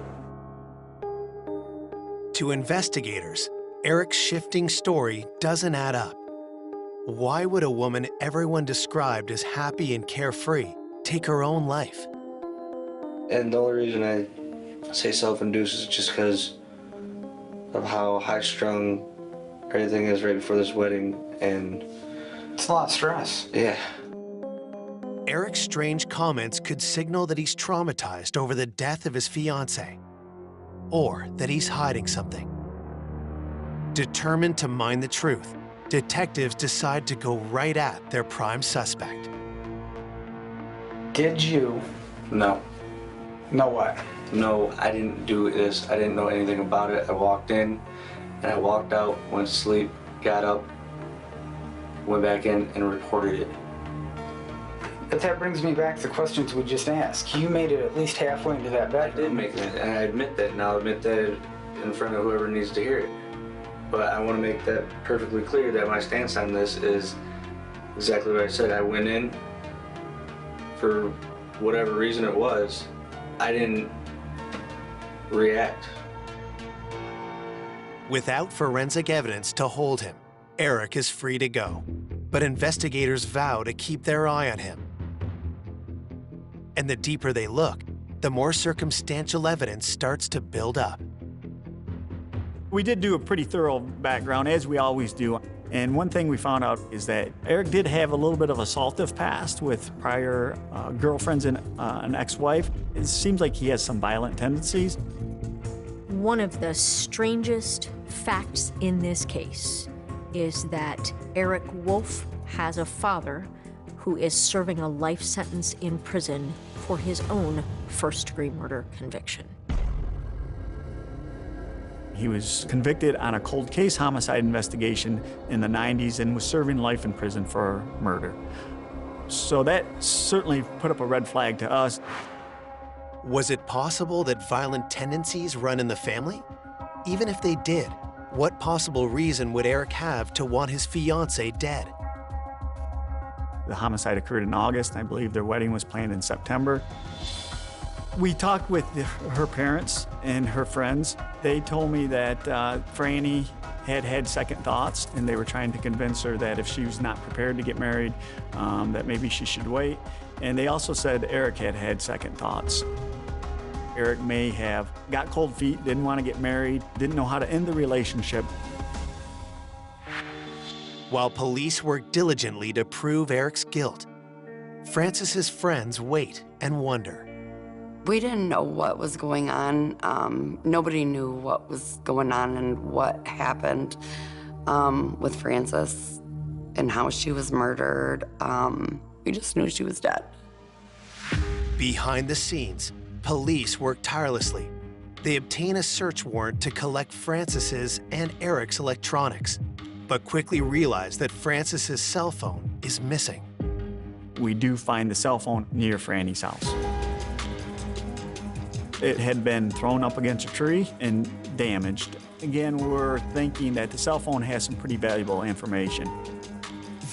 To investigators, Eric's shifting story doesn't add up. Why would a woman everyone described as happy and carefree take her own life? And the only reason I say self-induced is just because of how high-strung everything is right before this wedding, and it's a lot of stress. Yeah. Eric's strange comments could signal that he's traumatized over the death of his fiancée, or that he's hiding something. Determined to mine the truth, detectives decide to go right at their prime suspect. Did you? No. Know what? No, I didn't do this. I didn't know anything about it. I walked in, and I walked out, went to sleep, got up, went back in, and reported it. But that brings me back to the questions we just asked. You made it at least halfway into that bedroom. I did make it, and I admit that, and I'll admit that in front of whoever needs to hear it. But I want to make that perfectly clear that my stance on this is exactly what I said. I went in for whatever reason it was. I didn't react. Without forensic evidence to hold him, Eric is free to go. But investigators vow to keep their eye on him. And the deeper they look, the more circumstantial evidence starts to build up. We did do a pretty thorough background, as we always do. And one thing we found out is that Eric did have a little bit of assaultive past with prior girlfriends and an ex-wife. It seems like he has some violent tendencies. One of the strangest facts in this case is that Eric Wolf has a father who is serving a life sentence in prison for his own first-degree murder conviction. He was convicted on a cold case homicide investigation in the 90s and was serving life in prison for murder. So that certainly put up a red flag to us. Was it possible that violent tendencies run in the family? Even if they did, what possible reason would Eric have to want his fiancée dead? The homicide occurred in August, and I believe their wedding was planned in September. We talked with her parents and her friends. They told me that Franny had had second thoughts, and they were trying to convince her that if she was not prepared to get married, that maybe she should wait. And they also said Eric had had second thoughts. Eric may have got cold feet, didn't want to get married, didn't know how to end the relationship. While police work diligently to prove Eric's guilt, Francis's friends wait and wonder. We didn't know what was going on. Nobody knew what was going on and what happened with Francis and how she was murdered. We just knew she was dead. Behind the scenes, police work tirelessly. They obtain a search warrant to collect Francis's and Eric's electronics, but quickly realize that Francis's cell phone is missing. We do find the cell phone near Franny's house. It had been thrown up against a tree and damaged. Again, we're thinking that the cell phone has some pretty valuable information.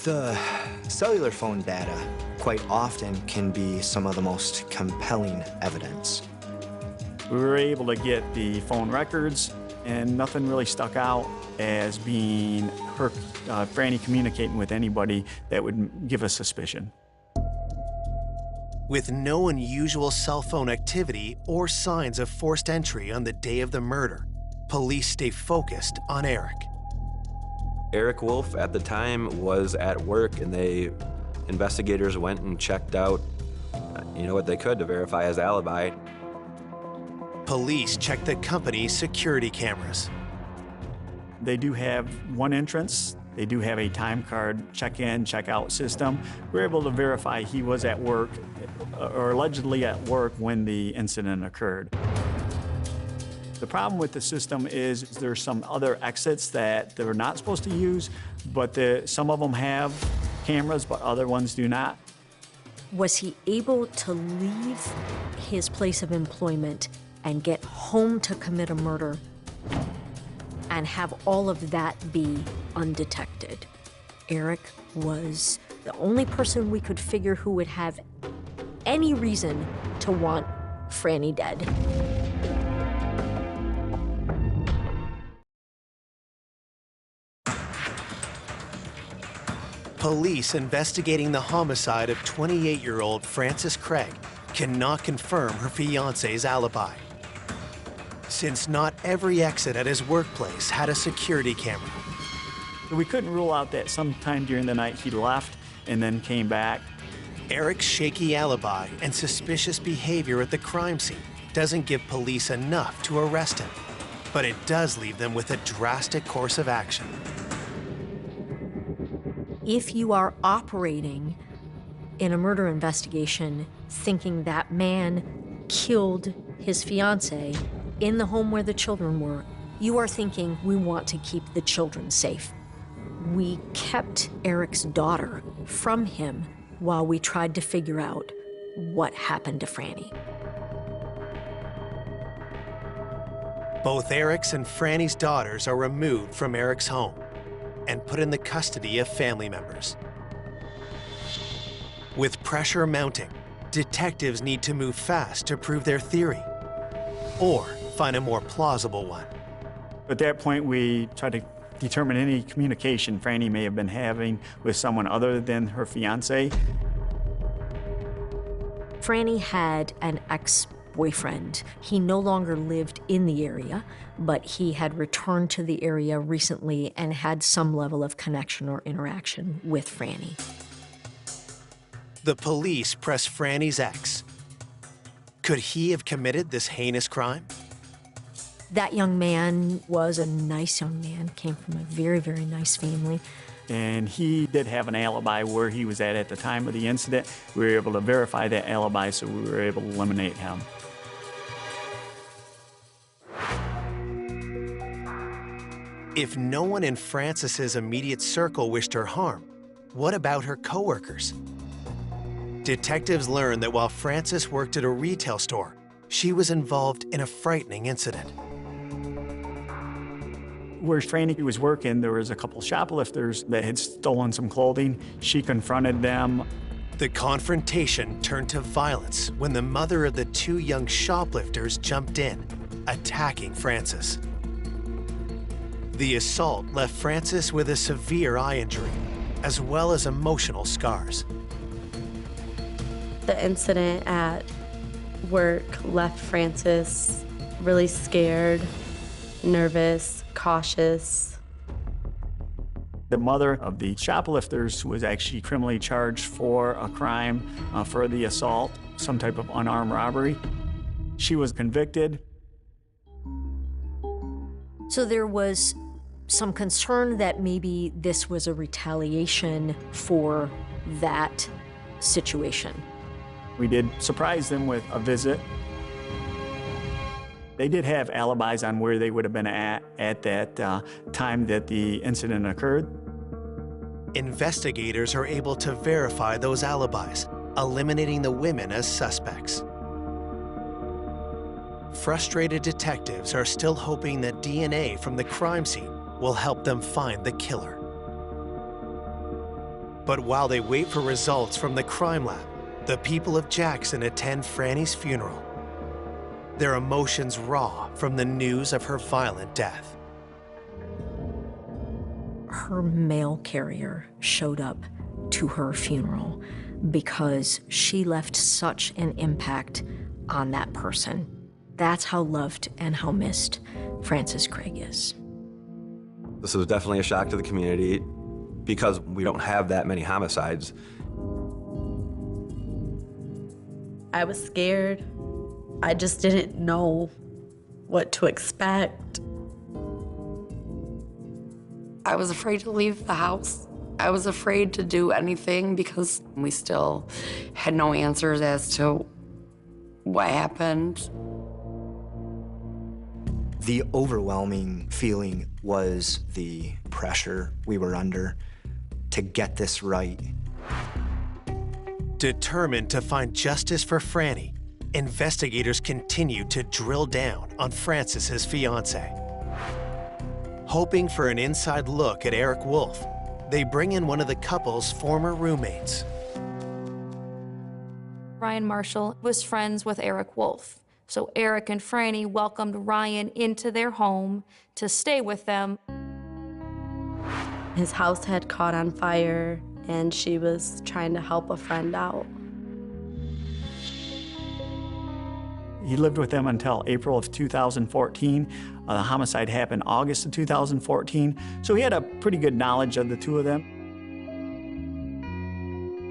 The cellular phone data quite often can be some of the most compelling evidence. We were able to get the phone records, and nothing really stuck out as being her, Franny communicating with anybody that would give us suspicion. With no unusual cell phone activity or signs of forced entry on the day of the murder, police stay focused on Eric. Eric Wolf at the time was at work, and investigators went and checked out, what they could to verify his alibi. Police checked the company's security cameras. They do have one entrance. They do have a time card check-in, check-out system. We're able to verify he was at work, or allegedly at work, when the incident occurred. The problem with the system is there's some other exits that they're not supposed to use, but some of them have cameras, but other ones do not. Was he able to leave his place of employment and get home to commit a murder and have all of that be undetected? Eric was the only person we could figure who would have any reason to want Franny dead. Police investigating the homicide of 28-year-old Frances Craig cannot confirm her fiancé's alibi, since not every exit at his workplace had a security camera. We couldn't rule out that sometime during the night he left and then came back. Eric's shaky alibi and suspicious behavior at the crime scene doesn't give police enough to arrest him, but it does leave them with a drastic course of action. If you are operating in a murder investigation thinking that man killed his fiancée in the home where the children were, you are thinking, we want to keep the children safe. We kept Eric's daughter from him while we tried to figure out what happened to Franny. Both Eric's and Franny's daughters are removed from Eric's home and put in the custody of family members. With pressure mounting, detectives need to move fast to prove their theory or find a more plausible one. At that point, we tried to determine any communication Franny may have been having with someone other than her fiancé. Franny had an ex-boyfriend. He no longer lived in the area, but he had returned to the area recently and had some level of connection or interaction with Franny. The police press Franny's ex. Could he have committed this heinous crime? That young man was a nice young man, came from a very, very nice family. And he did have an alibi where he was at the time of the incident. We were able to verify that alibi, so we were able to eliminate him. If no one in Frances's immediate circle wished her harm, what about her coworkers? Detectives learned that while Frances worked at a retail store, she was involved in a frightening incident. Where Franny was working, there was a couple shoplifters that had stolen some clothing. She confronted them. The confrontation turned to violence when the mother of the two young shoplifters jumped in, attacking Frances. The assault left Frances with a severe eye injury, as well as emotional scars. The incident at work left Frances really scared, nervous, cautious. The mother of the shoplifters was actually criminally charged for a crime for the assault, some type of unarmed robbery. She was convicted. So there was some concern that maybe this was a retaliation for that situation. We did surprise them with a visit. They did have alibis on where they would have been at that time that the incident occurred. Investigators are able to verify those alibis, eliminating the women as suspects. Frustrated detectives are still hoping that DNA from the crime scene will help them find the killer. But while they wait for results from the crime lab, the people of Jackson attend Franny's funeral, their emotions raw from the news of her violent death. Her mail carrier showed up to her funeral because she left such an impact on that person. That's how loved and how missed Frances Craig is. This was definitely a shock to the community because we don't have that many homicides. I was scared. I just didn't know what to expect. I was afraid to leave the house. I was afraid to do anything because we still had no answers as to what happened. The overwhelming feeling was the pressure we were under to get this right. Determined to find justice for Franny, investigators continue to drill down on Frances's fiancé. Hoping for an inside look at Eric Wolf, they bring in one of the couple's former roommates. Ryan Marshall was friends with Eric Wolf. So Eric and Franny welcomed Ryan into their home to stay with them. His house had caught on fire. and she was trying to help a friend out. He lived with them until April of 2014. The homicide happened August of 2014, so he had a pretty good knowledge of the two of them.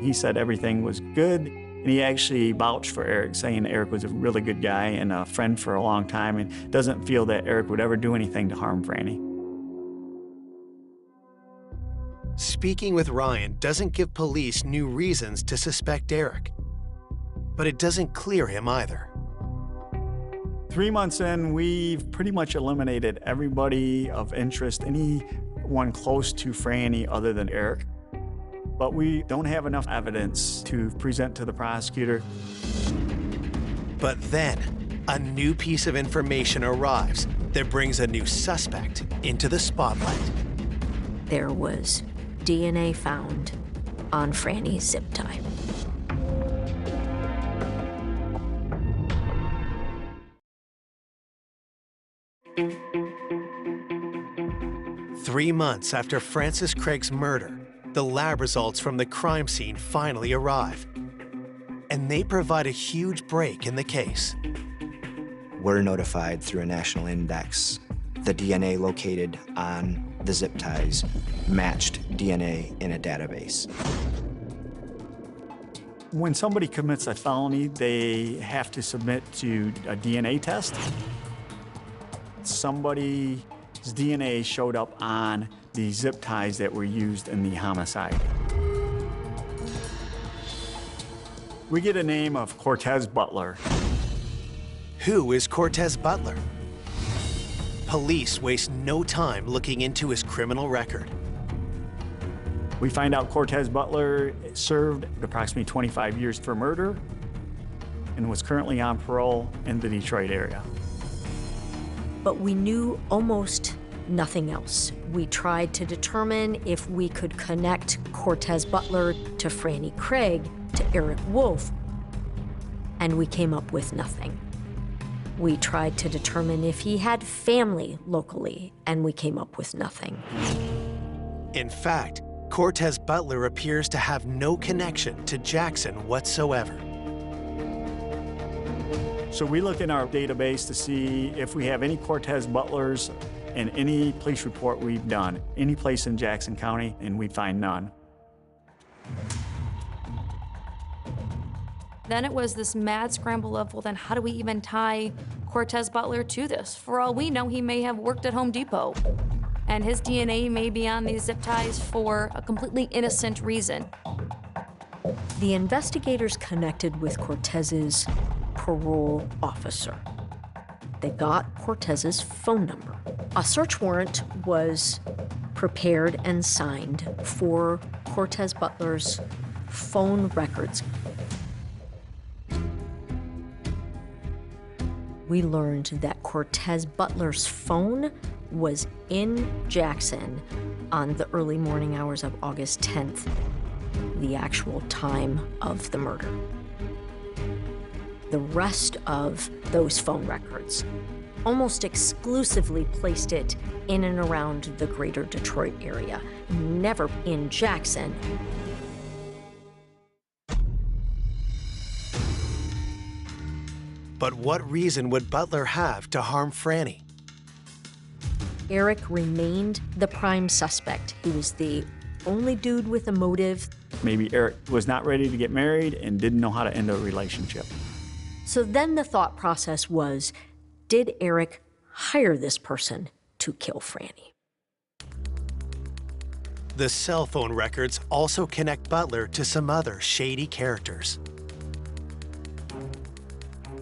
He said everything was good, and he actually vouched for Eric, saying Eric was a really good guy and a friend for a long time, and doesn't feel that Eric would ever do anything to harm Franny. Speaking with Ryan doesn't give police new reasons to suspect Eric, but it doesn't clear him either. 3 months in, we've pretty much eliminated everybody of interest, anyone close to Franny other than Eric. But we don't have enough evidence to present to the prosecutor. But then, a new piece of information arrives that brings a new suspect into the spotlight. There was DNA found on Franny's zip tie. Three months after Francis Craig's murder, the lab results from the crime scene finally arrive, and they provide a huge break in the case. We're notified through a national index. The DNA located on the zip ties matched DNA in a database. When somebody commits a felony, they have to submit to a DNA test. Somebody's DNA showed up on the zip ties that were used in the homicide. We get a name of Cortez Butler. Who is Cortez Butler? Police waste no time looking into his criminal record. We find out Cortez Butler served approximately 25 years for murder and was currently on parole in the Detroit area. But we knew almost nothing else. We tried to determine if we could connect Cortez Butler to Franny Craig, to Eric Wolf, and we came up with nothing. We tried to determine if he had family locally, and we came up with nothing. In fact, Cortez Butler appears to have no connection to Jackson whatsoever. So we look in our database to see if we have any Cortez Butlers in any police report we've done, any place in Jackson County, and we find none. Then it was this mad scramble of, well, then how do we even tie Cortez Butler to this? For all we know, he may have worked at Home Depot, and his DNA may be on these zip ties for a completely innocent reason. The investigators connected with Cortez's parole officer. They got Cortez's phone number. A search warrant was prepared and signed for Cortez Butler's phone records. We learned that Cortez Butler's phone was in Jackson on the early morning hours of August 10th, the actual time of the murder. The rest of those phone records almost exclusively placed it in and around the greater Detroit area, never in Jackson. But what reason would Butler have to harm Franny? Eric remained the prime suspect. He was the only dude with a motive. Maybe Eric was not ready to get married and didn't know how to end a relationship. So then the thought process was, did Eric hire this person to kill Franny? The cell phone records also connect Butler to some other shady characters.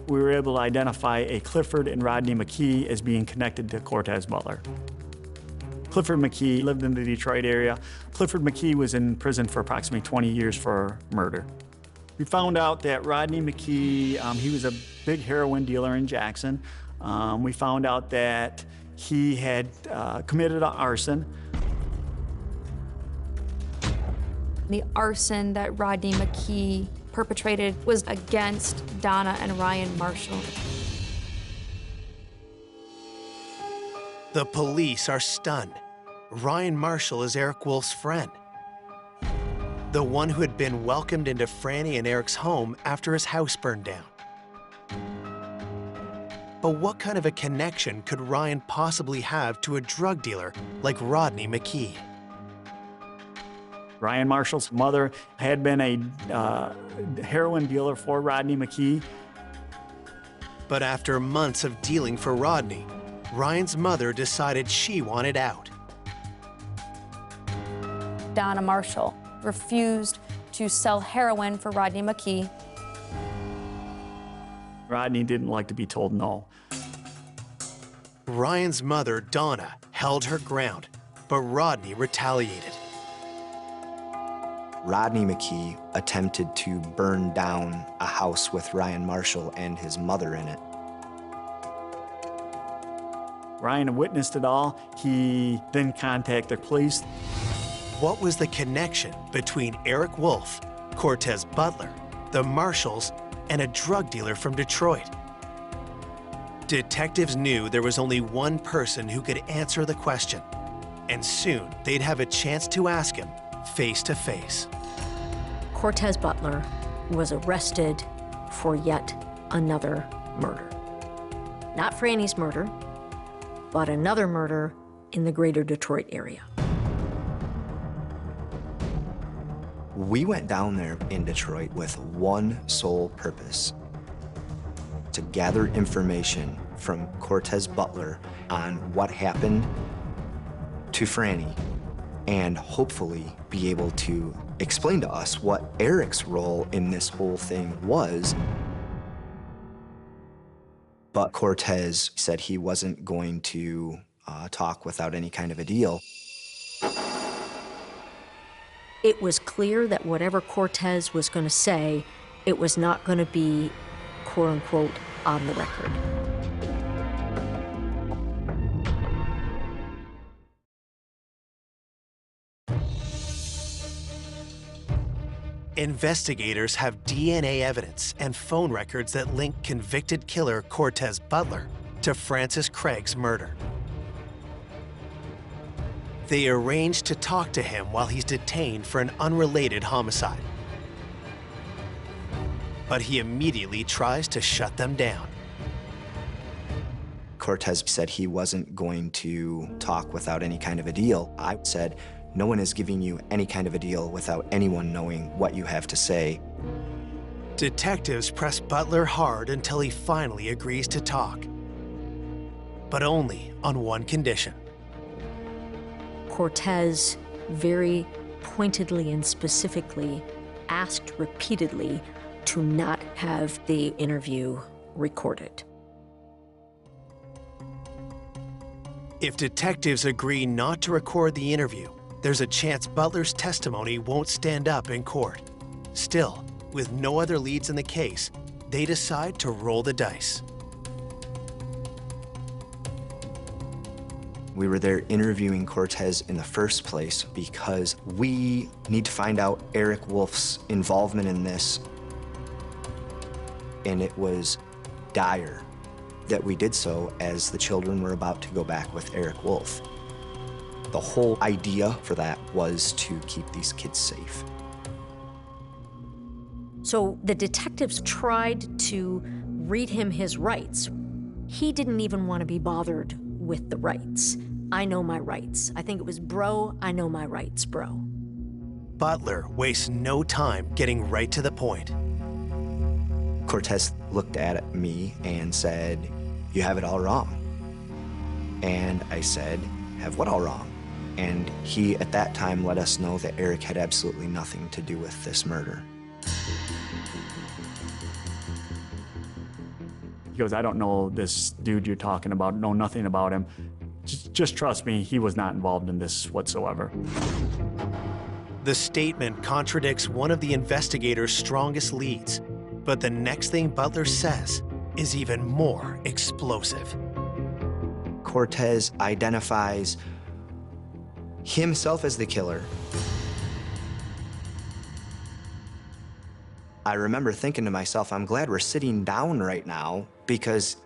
We were able to identify a Clifford and Rodney McKee as being connected to Cortez Butler. Clifford McKee lived in the Detroit area. Clifford McKee was in prison for approximately 20 years for murder. We found out that Rodney McKee, he was a big heroin dealer in Jackson. We found out that he had committed an arson. The arson that Rodney McKee perpetrated was against Donna and Ryan Marshall. The police are stunned. Ryan Marshall is Eric Wolf's friend. the one who had been welcomed into Franny and Eric's home after his house burned down. But what kind of a connection could Ryan possibly have to a drug dealer like Rodney McKee? Ryan Marshall's mother had been a heroin dealer for Rodney McKee. But after months of dealing for Rodney, Ryan's mother decided she wanted out. Donna Marshall refused to sell heroin for Rodney McKee. Rodney didn't like to be told no. Ryan's mother, Donna, held her ground, but Rodney retaliated. Rodney McKee attempted to burn down a house with Ryan Marshall and his mother in it. Ryan witnessed it all. He then contacted police. What was the connection between Eric Wolf, Cortez Butler, the Marshalls, and a drug dealer from Detroit? Detectives knew there was only one person who could answer the question, and soon they'd have a chance to ask him face to face. Cortez Butler was arrested for yet another murder. Not Franny's murder, but another murder in the greater Detroit area. We went down there in Detroit with one sole purpose: to gather information from Cortez Butler on what happened to Franny and hopefully be able to explain to us what Eric's role in this whole thing was. But Cortez said he wasn't going to talk without any kind of a deal. It was clear that whatever Cortez was going to say, it was not going to be, quote unquote, on the record. Investigators have DNA evidence and phone records that link convicted killer Cortez Butler to Francis Craig's murder. They arranged to talk to him while he's detained for an unrelated homicide. But he immediately tries to shut them down. Cortez said he wasn't going to talk without any kind of a deal. I said, no one is giving you any kind of a deal without anyone knowing what you have to say. Detectives press Butler hard until he finally agrees to talk. But only on one condition. Cortez very pointedly and specifically asked repeatedly to not have the interview recorded. If detectives agree not to record the interview, there's a chance Butler's testimony won't stand up in court. Still, with no other leads in the case, they decide to roll the dice. We were there interviewing Cortez in the first place because we need to find out Eric Wolf's involvement in this. And it was dire that we did so as the children were about to go back with Eric Wolf. The whole idea for that was to keep these kids safe. So the detectives tried to read him his rights. He didn't even want to be bothered with the rights. I know my rights. I think it was, bro, I know my rights, bro. Butler wastes no time getting right to the point. Cortez looked at me and said, "You have it all wrong." And I said, "Have what all wrong?" And he, at that time, let us know that Eric had absolutely nothing to do with this murder. He goes, "I don't know this dude you're talking about, know nothing about him. Just trust me, he was not involved in this whatsoever." The statement contradicts one of the investigators' strongest leads, but the next thing Butler says is even more explosive. Cortez identifies himself as the killer. I remember thinking to myself, I'm glad we're sitting down right now, because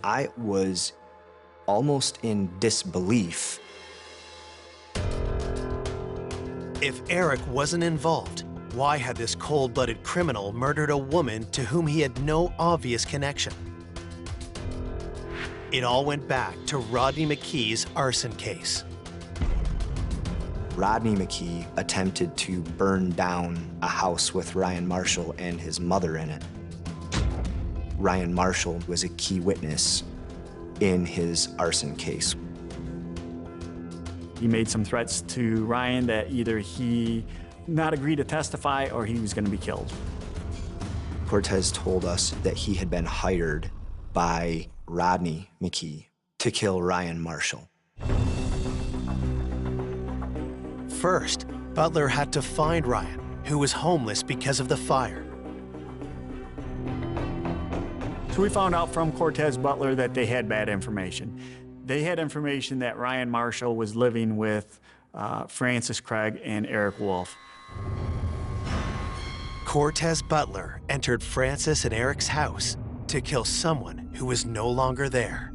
I was almost in disbelief. If Eric wasn't involved, Why had this cold-blooded criminal murdered a woman to whom he had no obvious connection? It all went back to Rodney McKee's arson case. Rodney McKee attempted to burn down a house with Ryan Marshall and his mother in it. Ryan Marshall was a key witness in his arson case. He made some threats to Ryan that either he not agree to testify or he was going to be killed. Cortez told us that he had been hired by Rodney McKee to kill Ryan Marshall. First, Butler had to find Ryan, who was homeless because of the fire. So we found out from Cortez Butler that they had bad information. They had information that Ryan Marshall was living with Francis Craig and Eric Wolf. Cortez Butler entered Francis and Eric's house to kill someone who was no longer there.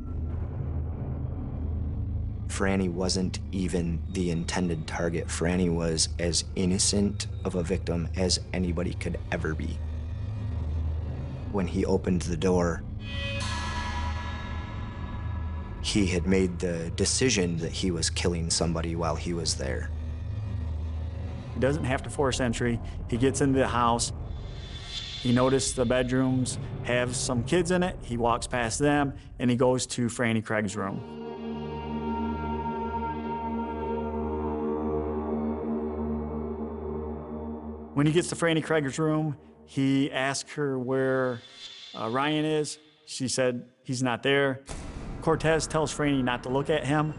Franny wasn't even the intended target. Franny was as innocent of a victim as anybody could ever be. When he opened the door, he had made the decision that he was killing somebody while he was there. He doesn't have to force entry. He gets into the house. He noticed the bedrooms have some kids in it. He walks past them, and he goes to Franny Craig's room. When he gets to Franny Craig's room, he asks her where Ryan is. She said he's not there. Cortez tells Franny not to look at him.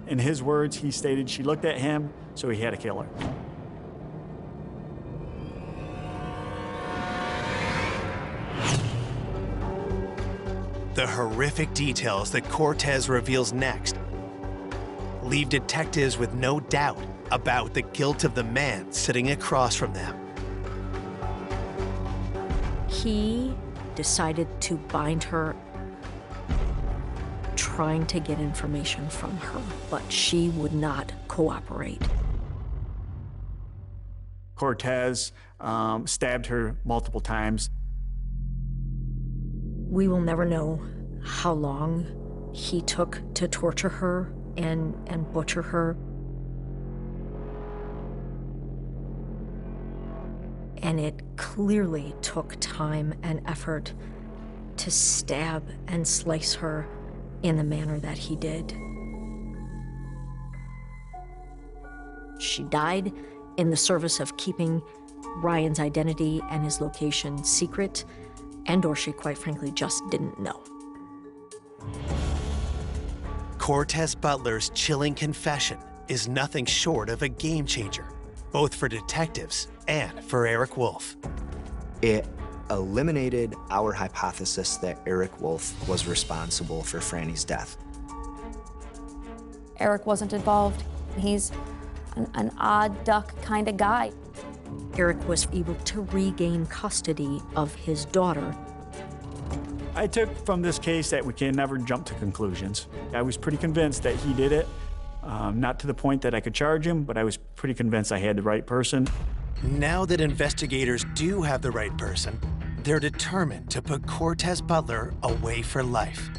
In his words, he stated she looked at him, so he had to kill her. The horrific details that Cortez reveals next leave detectives with no doubt about the guilt of the man sitting across from them. He decided to bind her, trying to get information from her, but she would not cooperate. Cortez stabbed her multiple times. We will never know how long he took to torture her and butcher her. And it clearly took time and effort to stab and slice her in the manner that he did. She died in the service of keeping Ryan's identity and his location secret, and/or she, quite frankly, just didn't know. Cortez Butler's chilling confession is nothing short of a game changer, both for detectives and for Eric Wolf. It eliminated our hypothesis that Eric Wolf was responsible for Franny's death. Eric wasn't involved. He's an odd duck kind of guy. Eric was able to regain custody of his daughter. I took from this case that we can never jump to conclusions. I was pretty convinced that he did it, not to the point that I could charge him, but I was pretty convinced I had the right person. Now that investigators do have the right person, they're determined to put Cortez Butler away for life.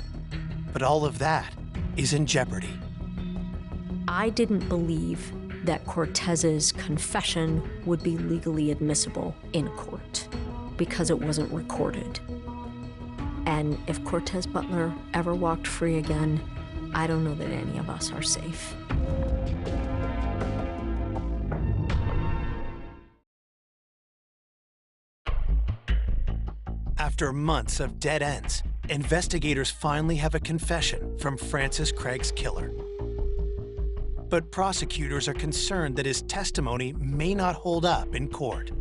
But all of that is in jeopardy. I didn't believe that Cortez's confession would be legally admissible in court because it wasn't recorded. And if Cortez Butler ever walked free again, I don't know that any of us are safe. After months of dead ends, investigators finally have a confession from Francis Craig's killer. But prosecutors are concerned that his testimony may not hold up in court.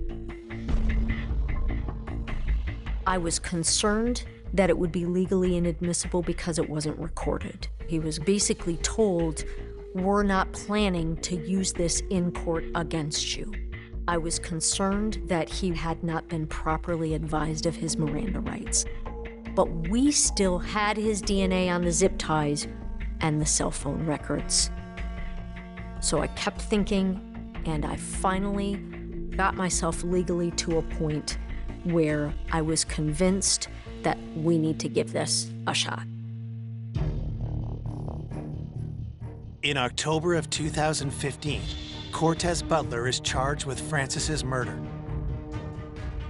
I was concerned that it would be legally inadmissible because it wasn't recorded. He was basically told, we're not planning to use this in court against you. I was concerned that he had not been properly advised of his Miranda rights. But we still had his DNA on the zip ties and the cell phone records. So I kept thinking, and I finally got myself legally to a point where I was convinced that we need to give this a shot. In October of 2015, 𝐤𝐤𝐥 Butler is charged with Frances's murder.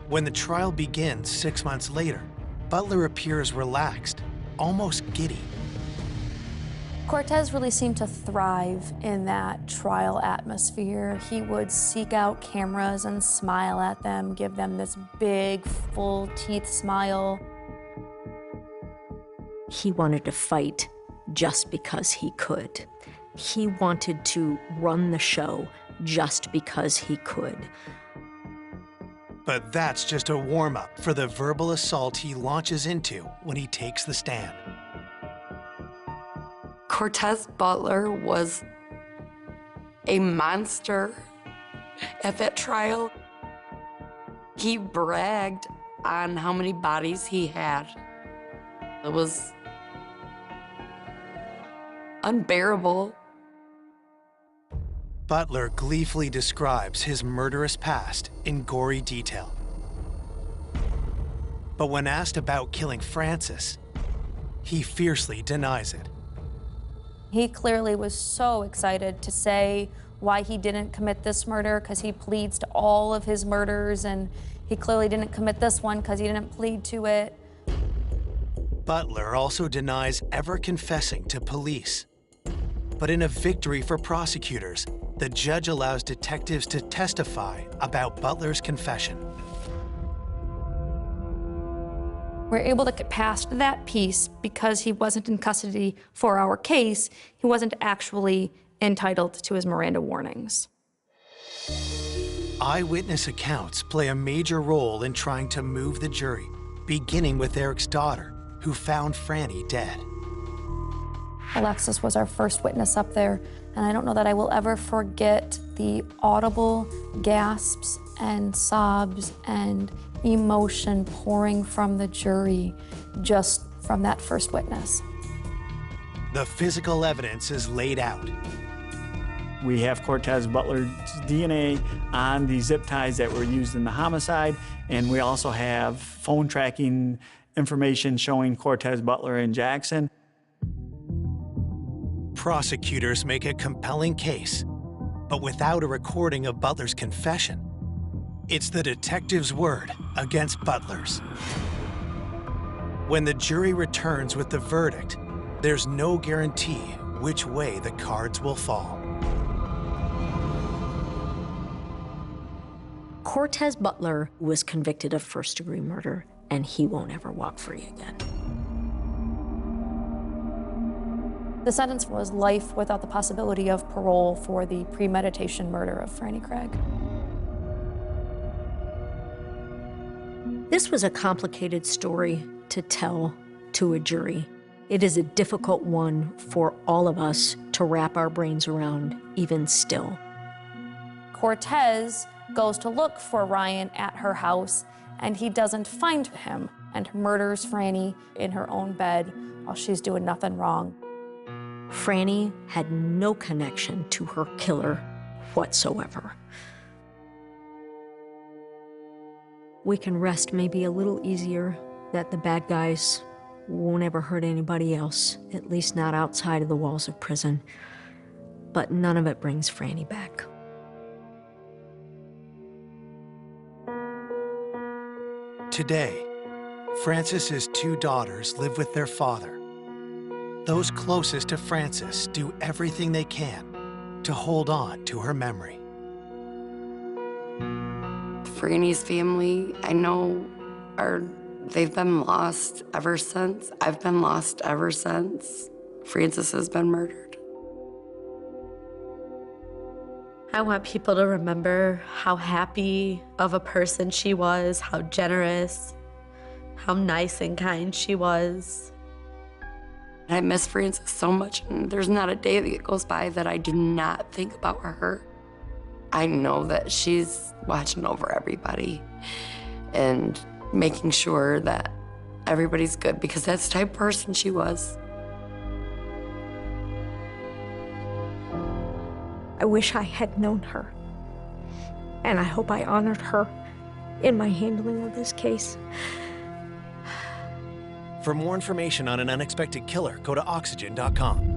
When the trial begins 6 months later, Butler appears relaxed, almost giddy. Cortez really seemed to thrive in that trial atmosphere. He would seek out cameras and smile at them, give them this big, full teeth smile. He wanted to fight just because he could. He wanted to run the show just because he could. But that's just a warm-up for the verbal assault he launches into when he takes the stand. Cortez Butler was a monster at that trial. He bragged on how many bodies he had. It was unbearable. Butler gleefully describes his murderous past in gory detail. But when asked about killing Frances, he fiercely denies it. He clearly was so excited to say why he didn't commit this murder, because he pleads to all of his murders, and he clearly didn't commit this one because he didn't plead to it. Butler also denies ever confessing to police. But in a victory for prosecutors, the judge allows detectives to testify about Butler's confession. We're able to get past that piece because he wasn't in custody for our case. He wasn't actually entitled to his Miranda warnings. Eyewitness accounts play a major role in trying to move the jury, beginning with Eric's daughter, who found Franny dead. Alexis was our first witness up there, and I don't know that I will ever forget the audible gasps and sobs and emotion pouring from the jury just from that first witness. The physical evidence is laid out. We have 𝐤𝐤𝐥 Butler's DNA on the zip ties that were used in the homicide, and we also have phone tracking information showing 𝐤𝐤𝐥 Butler and Jackson. Prosecutors make a compelling case, but without a recording of Butler's confession. It's the detective's word against Butler's. When the jury returns with the verdict, there's no guarantee which way the cards will fall. 𝐤𝐤𝐥 Butler was convicted of first-degree murder, and he won't ever walk free again. The sentence was life without the possibility of parole for the premeditation murder of Franny Craig. This was a complicated story to tell to a jury. It is a difficult one for all of us to wrap our brains around, even still. Cortez goes to look for Ryan at her house, and he doesn't find him, and murders Franny in her own bed while she's doing nothing wrong. Franny had no connection to her killer whatsoever. We can rest maybe a little easier that the bad guys won't ever hurt anybody else, at least not outside of the walls of prison. But none of it brings Franny back. Today, Frances's two daughters live with their father. Those closest to Frances do everything they can to hold on to her memory. Franny's family, I know, they've been lost ever since. I've been lost ever since Frances has been murdered. I want people to remember how happy of a person she was, how generous, how nice and kind she was. I miss Frances so much, and there's not a day that goes by that I do not think about her. I know that she's watching over everybody and making sure that everybody's good, because that's the type of person she was. I wish I had known her. and I hope I honored her in my handling of this case. For more information on an unexpected killer, go to oxygen.com.